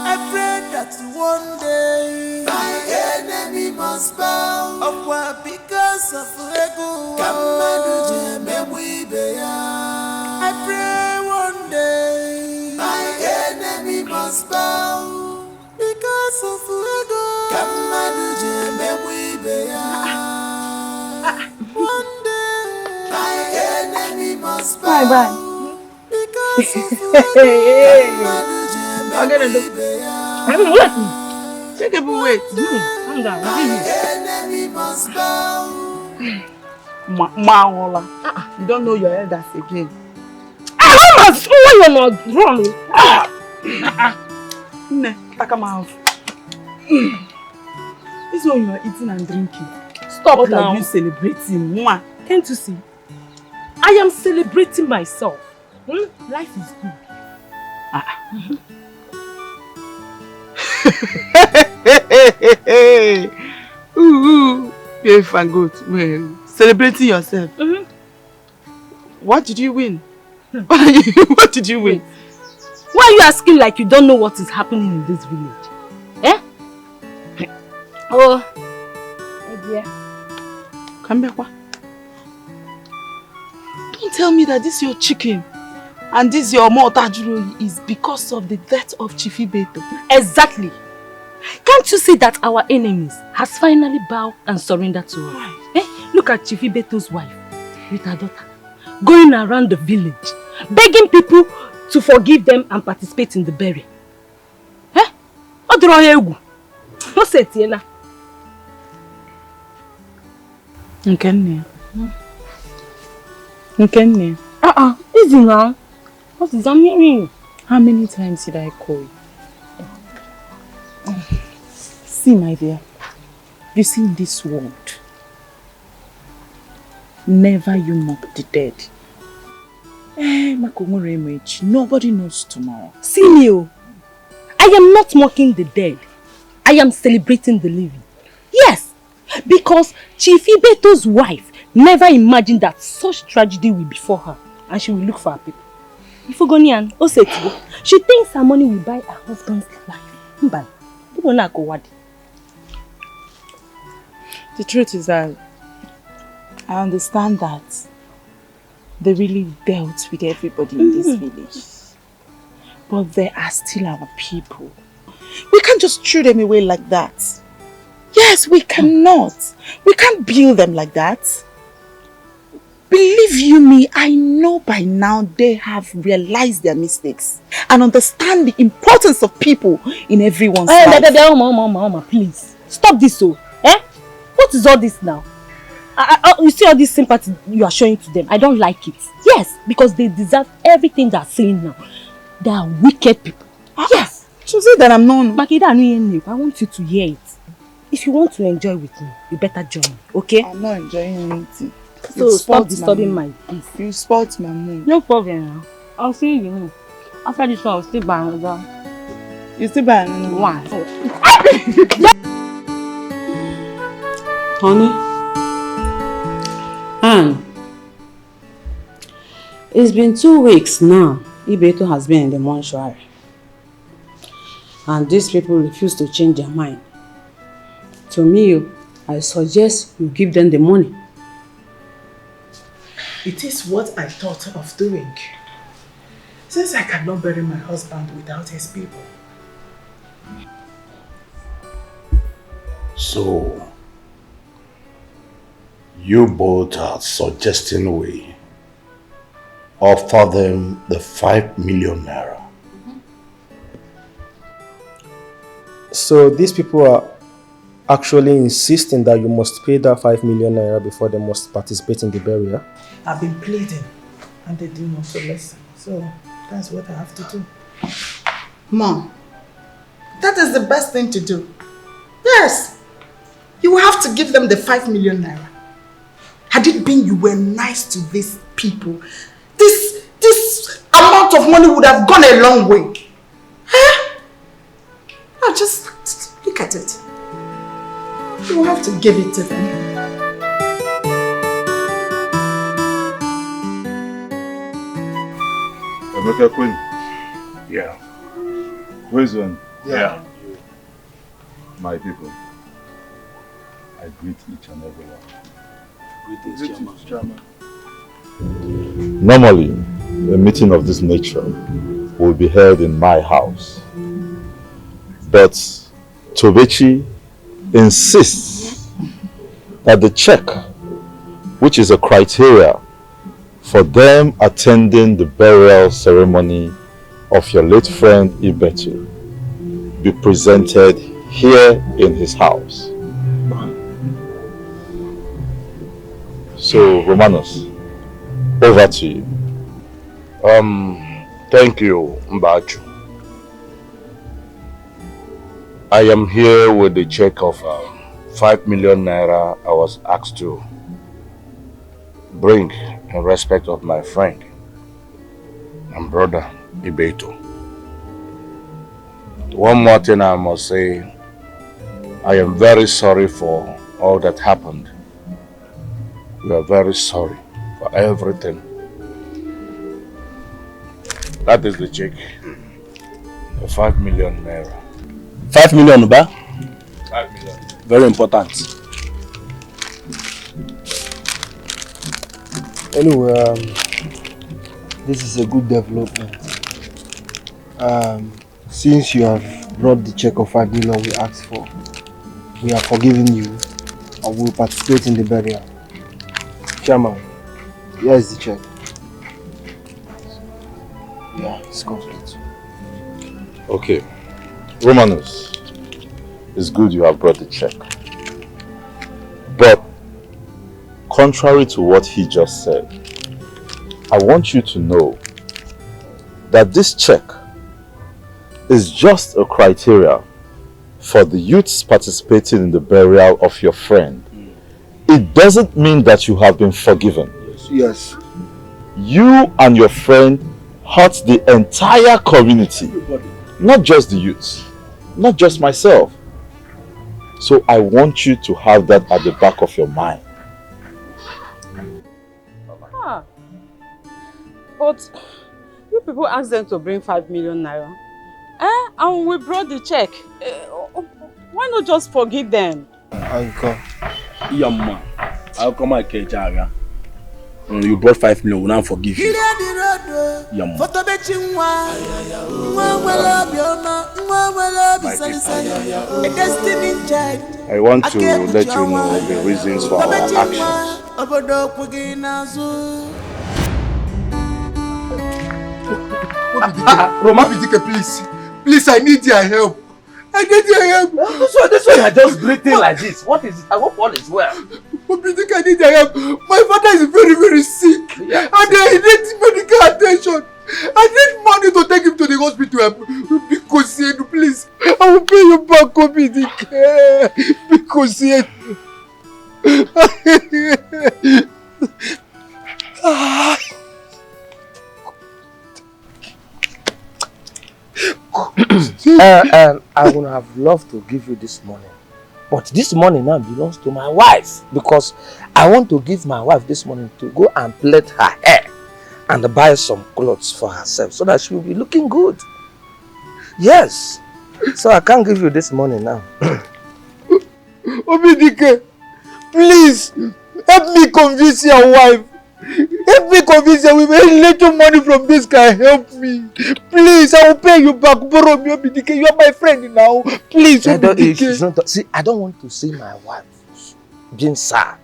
I pray that one day my enemy must bow. Because of ego, I pray one day my enemy must bow. Because of ego, one day my enemy must bow. Bye. Because of I'm gonna do. Take a wait. Calm down. enemy must bow. Maola. You don't know your elders again. I'm sure you're not wrong. Come out. This one you are eating and drinking. Stop what now. Are you celebrating? Mwah. Can't you see? I am celebrating myself. Life is good. Ooh, beautiful and good. Well, celebrating yourself. What did you win? What did you win? Why are you asking like you don't know what is happening in this village? Eh? Oh, dear. Come back. Don't tell me that this your chicken and this your motajuro is because of the death of Chief Beto. Exactly. Can't you see that our enemies has finally bowed and surrendered to us? Eh? Look at Chief Beto's wife with her daughter going around the village begging people to forgive them and participate in the burial. Eh? What do you What's it, Yena? Nkenne. Easy now. What is I'm hearing you? How many times did I call you? See, my dear, you see in this world, never you mock the dead. Nobody knows tomorrow. See me, I am not mocking the dead. I am celebrating the living. Yes, because Chief Beto's wife never imagined that such tragedy will befall her and she will look for her people. Ifogonian, she thinks her money will buy her husband's life. The truth is that I understand that they really dealt with everybody in this village. But they are still our people. We can't just throw them away like that. Yes, we cannot. We can't build them like that. Believe you me, I know by now they have realized their mistakes and understand the importance of people in everyone's life. Mama, please. Stop this, eh? What is all this now? You see all this sympathy you are showing to them. I don't like it. Yes, because they deserve everything they are saying now. They are wicked people. Yes. So say that I'm known. Makida, I want you to hear it. If you want to enjoy with me, you better join me, okay? I'm not enjoying anything. So stop disturbing my peace. You spoilt my mood. No problem now. I'll see you. After this one, I'll still buy another. You still buy another one? Honey? Anne, it's been 2 weeks now. Ibeto has been in the mortuary. And these people refuse to change their mind. To me, I suggest you give them the money. It is what I thought of doing. Since I cannot bury my husband without his people. So, you both are suggesting we offer them the 5 million naira. So these people are actually insisting that you must pay that 5 million naira before they must participate in the burial? I've been pleading and they do not listen. So that's what I have to do. Mom, that is the best thing to do. Yes, you will have to give them the 5 million naira. Had it been you were nice to these people, this amount of money would have gone a long way. Huh? Now just look at it. You will have to give it to them. Emeka Queen. Yeah. Wisdom. Yeah. My people, I greet each and every one. Greetings, Chairman. Normally, a meeting of this nature will be held in my house. But Tobechi insists that the check, which is a criteria for them attending the burial ceremony of your late friend Ibetu, be presented here in his house. So, Romanos, over to you. Thank you, Mbachu. I am here with the check of 5 million naira I was asked to bring in respect of my friend and brother Ibeto. One more thing I must say, I am very sorry for all that happened. We are very sorry for everything. That is the check. The 5 million naira. 5 million, Uba? 5 million. Very important. Anyway, this is a good development. Since you have brought the check of 5 million we asked for, we are forgiving you and will participate in the burial. Chairman, here is the check. Yeah, it's complete. Okay. Romanus, it's good you have brought the check. But, contrary to what he just said, I want you to know that this check is just a criteria for the youths participating in the burial of your friend. It doesn't mean that you have been forgiven. Yes. You and your friend hurt the entire community, not just the youths, not just myself. So I want you to have that at the back of your mind. But you people asked them to bring 5 million naira. And we brought the check. Why not just forgive them? Uncle. Yamma. I'll come and catch you. You brought 5 million, we'll not forgive you. Yamma. I want to let you know the reasons for our actions. Dikeh, please. Please, I need your help. I need your help. This one you're just breathing like this. What is it? I hope all is well. Dikeh, I need your help. My father is very, very sick. Yeah, and he needs medical attention. I need money to take him to the hospital. Because, please, I will pay you back, Dikeh. Because, and I would have loved to give you this money, but this money now belongs to my wife, because I want to give my wife this money to go and plait her hair and buy some clothes for herself so that she will be looking good. Yes, so I can't give you this money now. Dikeh, please help me convince your wife. Help me convince her with a little money from this guy. Help me. Please, I will pay you back. Borrow me, Dikeh. You are my friend now. Please, See, I don't want to see my wife being sad.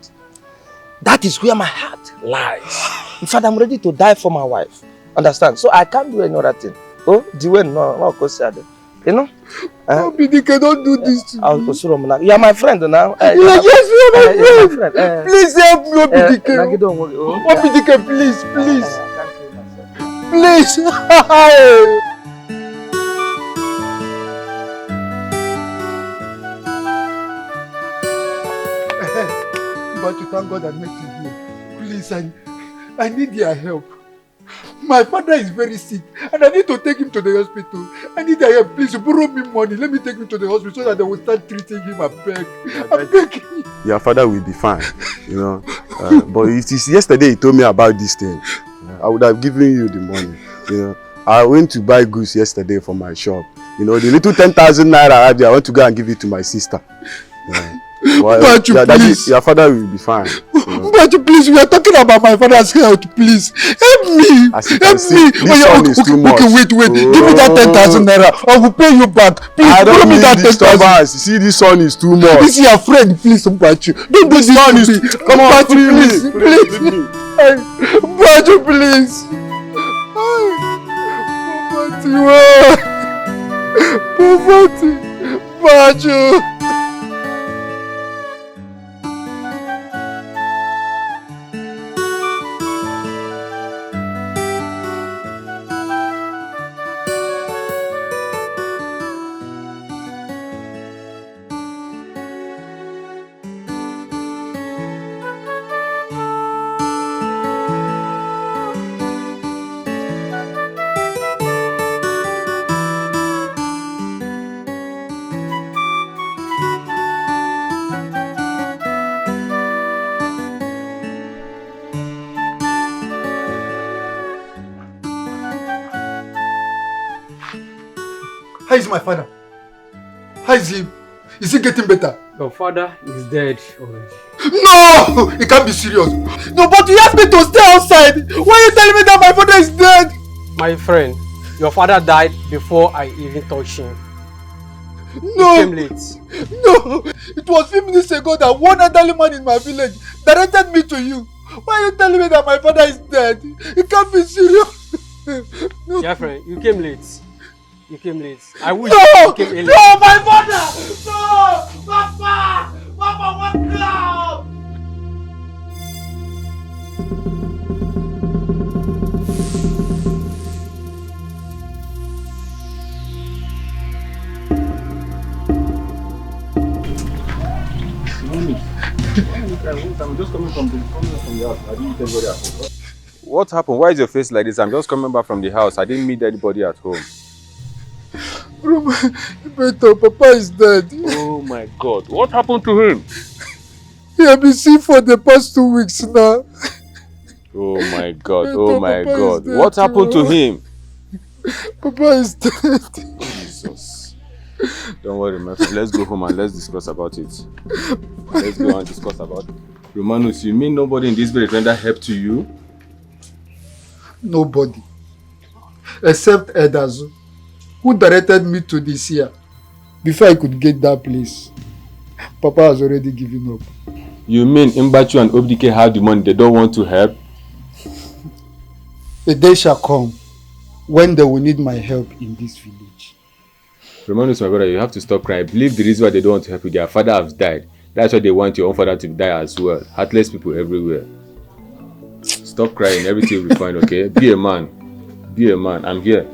That is where my heart lies. In fact, I'm ready to die for my wife. Understand? So I can't do any other thing. Oh, the way no, you know? Dikeh, don't do this to me. You are my friend now. Yes, you are my friend. Please help me, Dikeh. Don't worry. Dikeh, please. Please. But you thank God I met you here. Please, I need your help. My father is very sick and I need to take him to the hospital. I need your help. Please borrow me money. Let me take him to the hospital so that they will start treating him. I beg. I'm begging you. Your father will be fine, you know. But it is yesterday he told me about this thing. I would have given you the money, you know. I went to buy goods yesterday from my shop. You know, the little 10,000 naira I have there, I want to go and give it to my sister. Yeah. Well, please. Your father will be fine. But please, we are talking about my father's health. Please, help me. As you Help can see, me. this one is too much. Okay, wait. Give me that 10,000 naira. I will pay you back. Please, I don't need that disturbance. See, this one is too much. This is your friend. Please, Mbachu. Don't do this to me. Come on, please. Please. Mbachu, please. Poverty. Mbachu. How is my father? How is he? Is he getting better? Your father is dead already. No! It can't be serious. No, but you asked me to stay outside. Why are you telling me that my father is dead? My friend, your father died before I even touched him. No! He came late. No! It was few minutes ago that one elderly man in my village directed me to you. Why are you telling me that my father is dead? It can't be serious. No. Yeah, friend, you came late. You came late. I wish you came early. No, my father! No! Papa! Papa, what's up? I'm just coming from the house. I didn't tell anybody at home. What happened? Why is your face like this? I'm just coming back from the house. I didn't meet anybody at home. Beto, Papa is dead. Oh my God. What happened to him? He has been sick for the past 2 weeks now. Oh my God. Beto, Oh my Papa God. is What dead happened too. to him? Papa is dead. Jesus. Don't worry, my friend. Let's go home and let's discuss about it. Let's go and discuss about it. Romanus, you mean nobody in this village rendered help to you? Nobody. Except Edazu, who directed me to this here. Before I could get that place, Papa has already given up. You mean Mbachu and Obdike have the money, they don't want to help? A day shall come when they will need my help in this village. Romanus, my brother, you have to stop crying. I believe the reason why they don't want to help you, their father has died. That's why they want your own father to die as well. Heartless people everywhere. Stop crying, everything will be fine, okay? Be a man. Be a man. I'm here.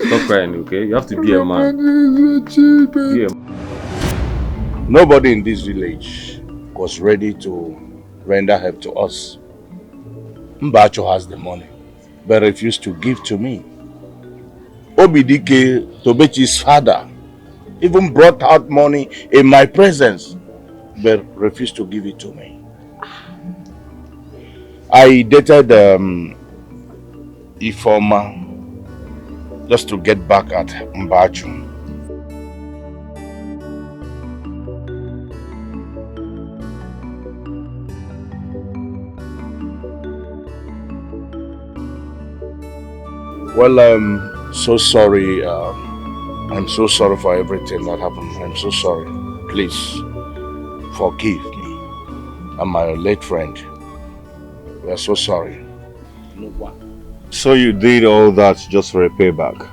Stop crying, okay? You have to be a man. Be a man. Nobody in this village was ready to render help to us. Mbacho has the money, but refused to give to me. Obidike, Tobechi's father, even brought out money in my presence, but refused to give it to me. I dated Ifoma just to get back at Mbachu. Well, I'm so sorry. I'm so sorry for everything that happened. I'm so sorry. Please, forgive me. I'm my late friend. We are so sorry. So you did all that just for a payback?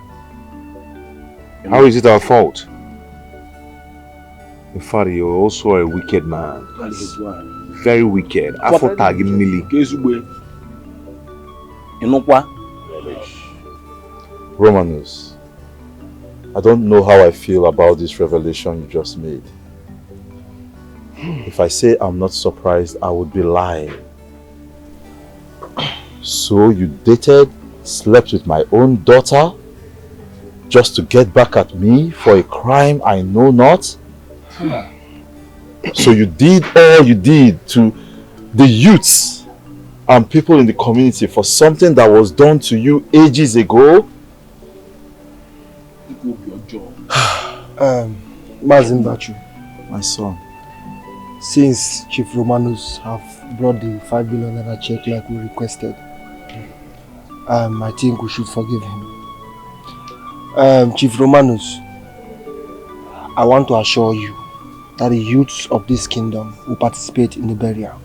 How is it our fault? In fact, you're also a wicked man. Very wicked. After tagging Millie. Romanus, I don't know how I feel about this revelation you just made. If I say I'm not surprised, I would be lying. So you dated, slept with my own daughter, just to get back at me for a crime I know not? So you did all you did to the youths and people in the community for something that was done to you ages ago? It will be your job. Mazin Bachu, my son, since Chief Romanus have brought the 5 billion naira check like we requested, I think we should forgive him. Chief Romanus, I want to assure you that the youths of this kingdom will participate in the burial,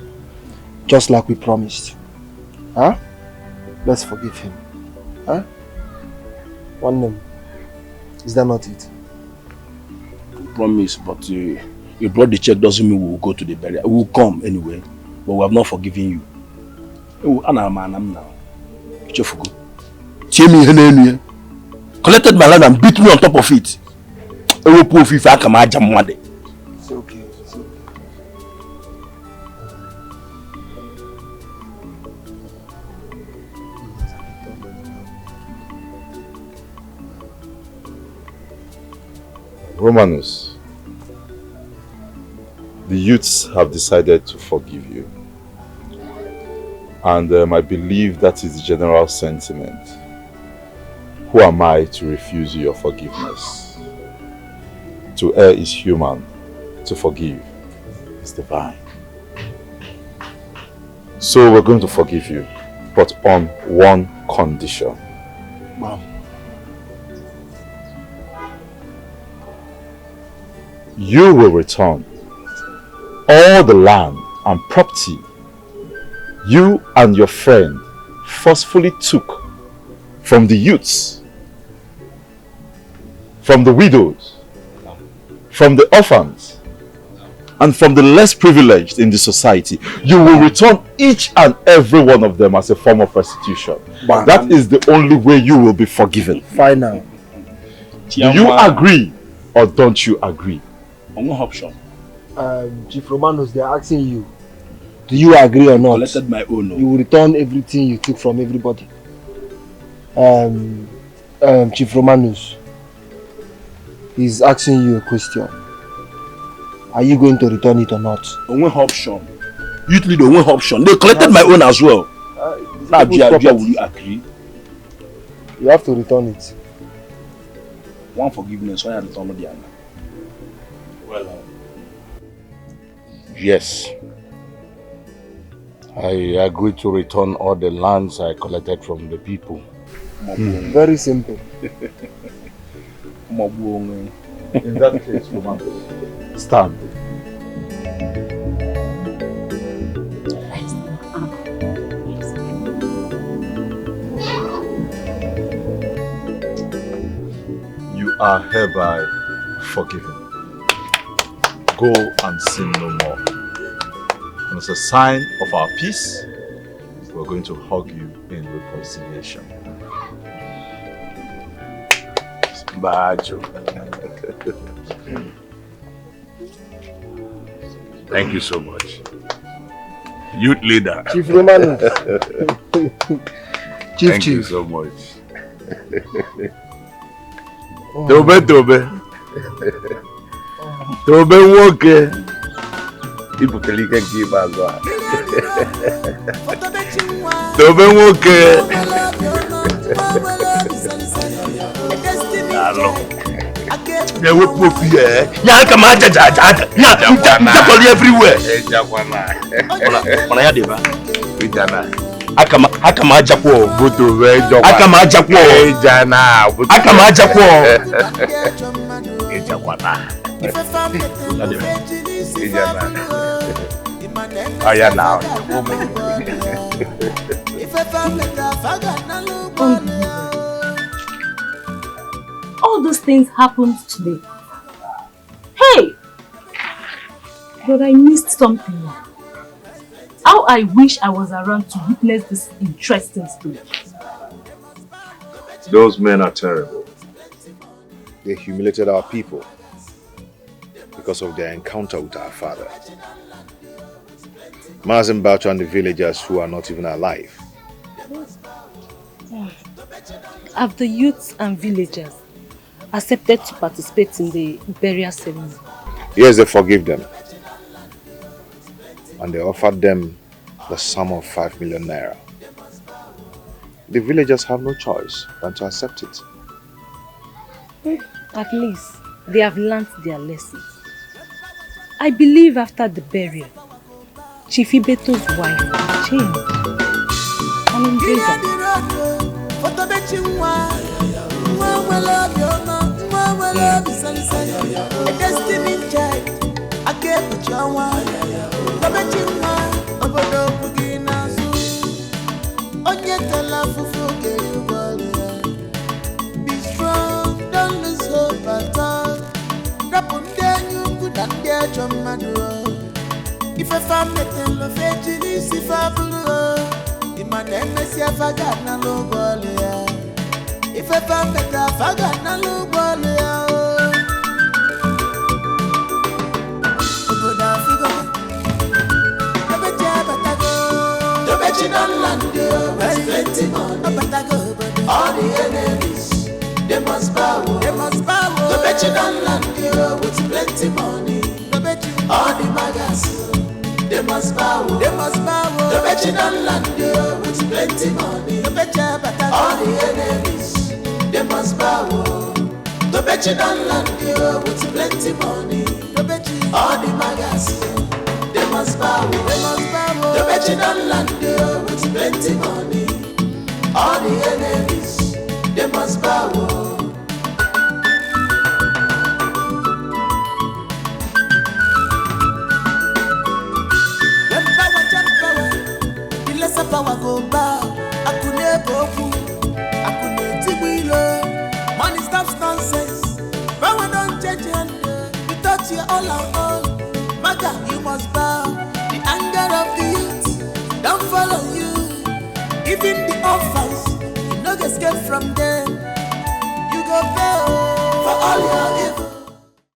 just like we promised. Huh? Let's forgive him. Huh? One name. Is that not it? Promise, but you brought the check doesn't mean we will go to the burial. We will come anyway, but we have not forgiven you. Collected my land and beat me on top of it. It's okay. It's okay. Romanus, the youths have decided to forgive you. And I believe that is the general sentiment. Who am I to refuse your forgiveness? To err is human, to forgive is divine. So we're going to forgive you, but on one condition. Wow. You will return all the land and property you and your friend forcefully took from the youths, from the widows, from the orphans, and from the less privileged in the society. You will return each and every one of them as a form of restitution. But that is the only way you will be forgiven. Fine now. Do you agree or don't you agree? No option. Chief Romanus, they are asking you. Do you agree or not? Collected my own. No. You will return everything you took from everybody. Chief Romanus, he's asking you a question. Are you going to return it or not? One option. Youth leader, one option. They collected my own as well. Now, will you agree? You have to return it. One forgiveness, one return the other. Well, yes. I agree to return all the lands I collected from the people. Very simple. In that case, stand. You are hereby forgiven. Go and sin no more. And as a sign of our peace, we're going to hug you in reconciliation. Bajo. Thank you so much. Youth leader. Chief Romanus. Thank you so much. Tobe. Tobe woke. People can keep us on. Tobe woke. They will prove here. Ya come out, ya everywhere. Akama ajakwo buto wejo. Akama ajakwo. Ejana. Akama ajakwo. Ejakwana. Ejana. Aya now. All those things happened today. Hey! But I missed something. How I wish I was around to witness this interesting story. Those men are terrible. They humiliated our people because of their encounter with our father. Mazin Bacho and the villagers who are not even alive. Have the youths and villagers accepted to participate in the burial ceremony? Yes, they forgive them. And they offered them the sum of 5 million naira. The villagers have no choice than to accept it. At least they have learnt their lessons. I believe after the burial, Chief Ibeto's wife will change and embrace her. Be strong, don't lose hope at all. If I found it in the fetish, if I blew in my name, I see if I got no low. If I found it, I got no low. The Bechinan land, there's plenty money. All the enemies, they must bow. They must bow. The Bechinan land, with plenty money. All the magas, they must bow. They must bow. The Bechinan land, with plenty money. All the enemies, they must bow. The Bechinan land, with plenty money. All the magas, they must bow. They must bow. The Bechinan land, with plenty money. All the enemies, they must bow. Power go bow, Akune Boku, Akune Tibilo. Money stops nonsense. Power don't change hand. You thought you all are all. Maga, you must bow. The anger of the youth don't follow you. Even the orphans, you no escape from them. You go pay for all your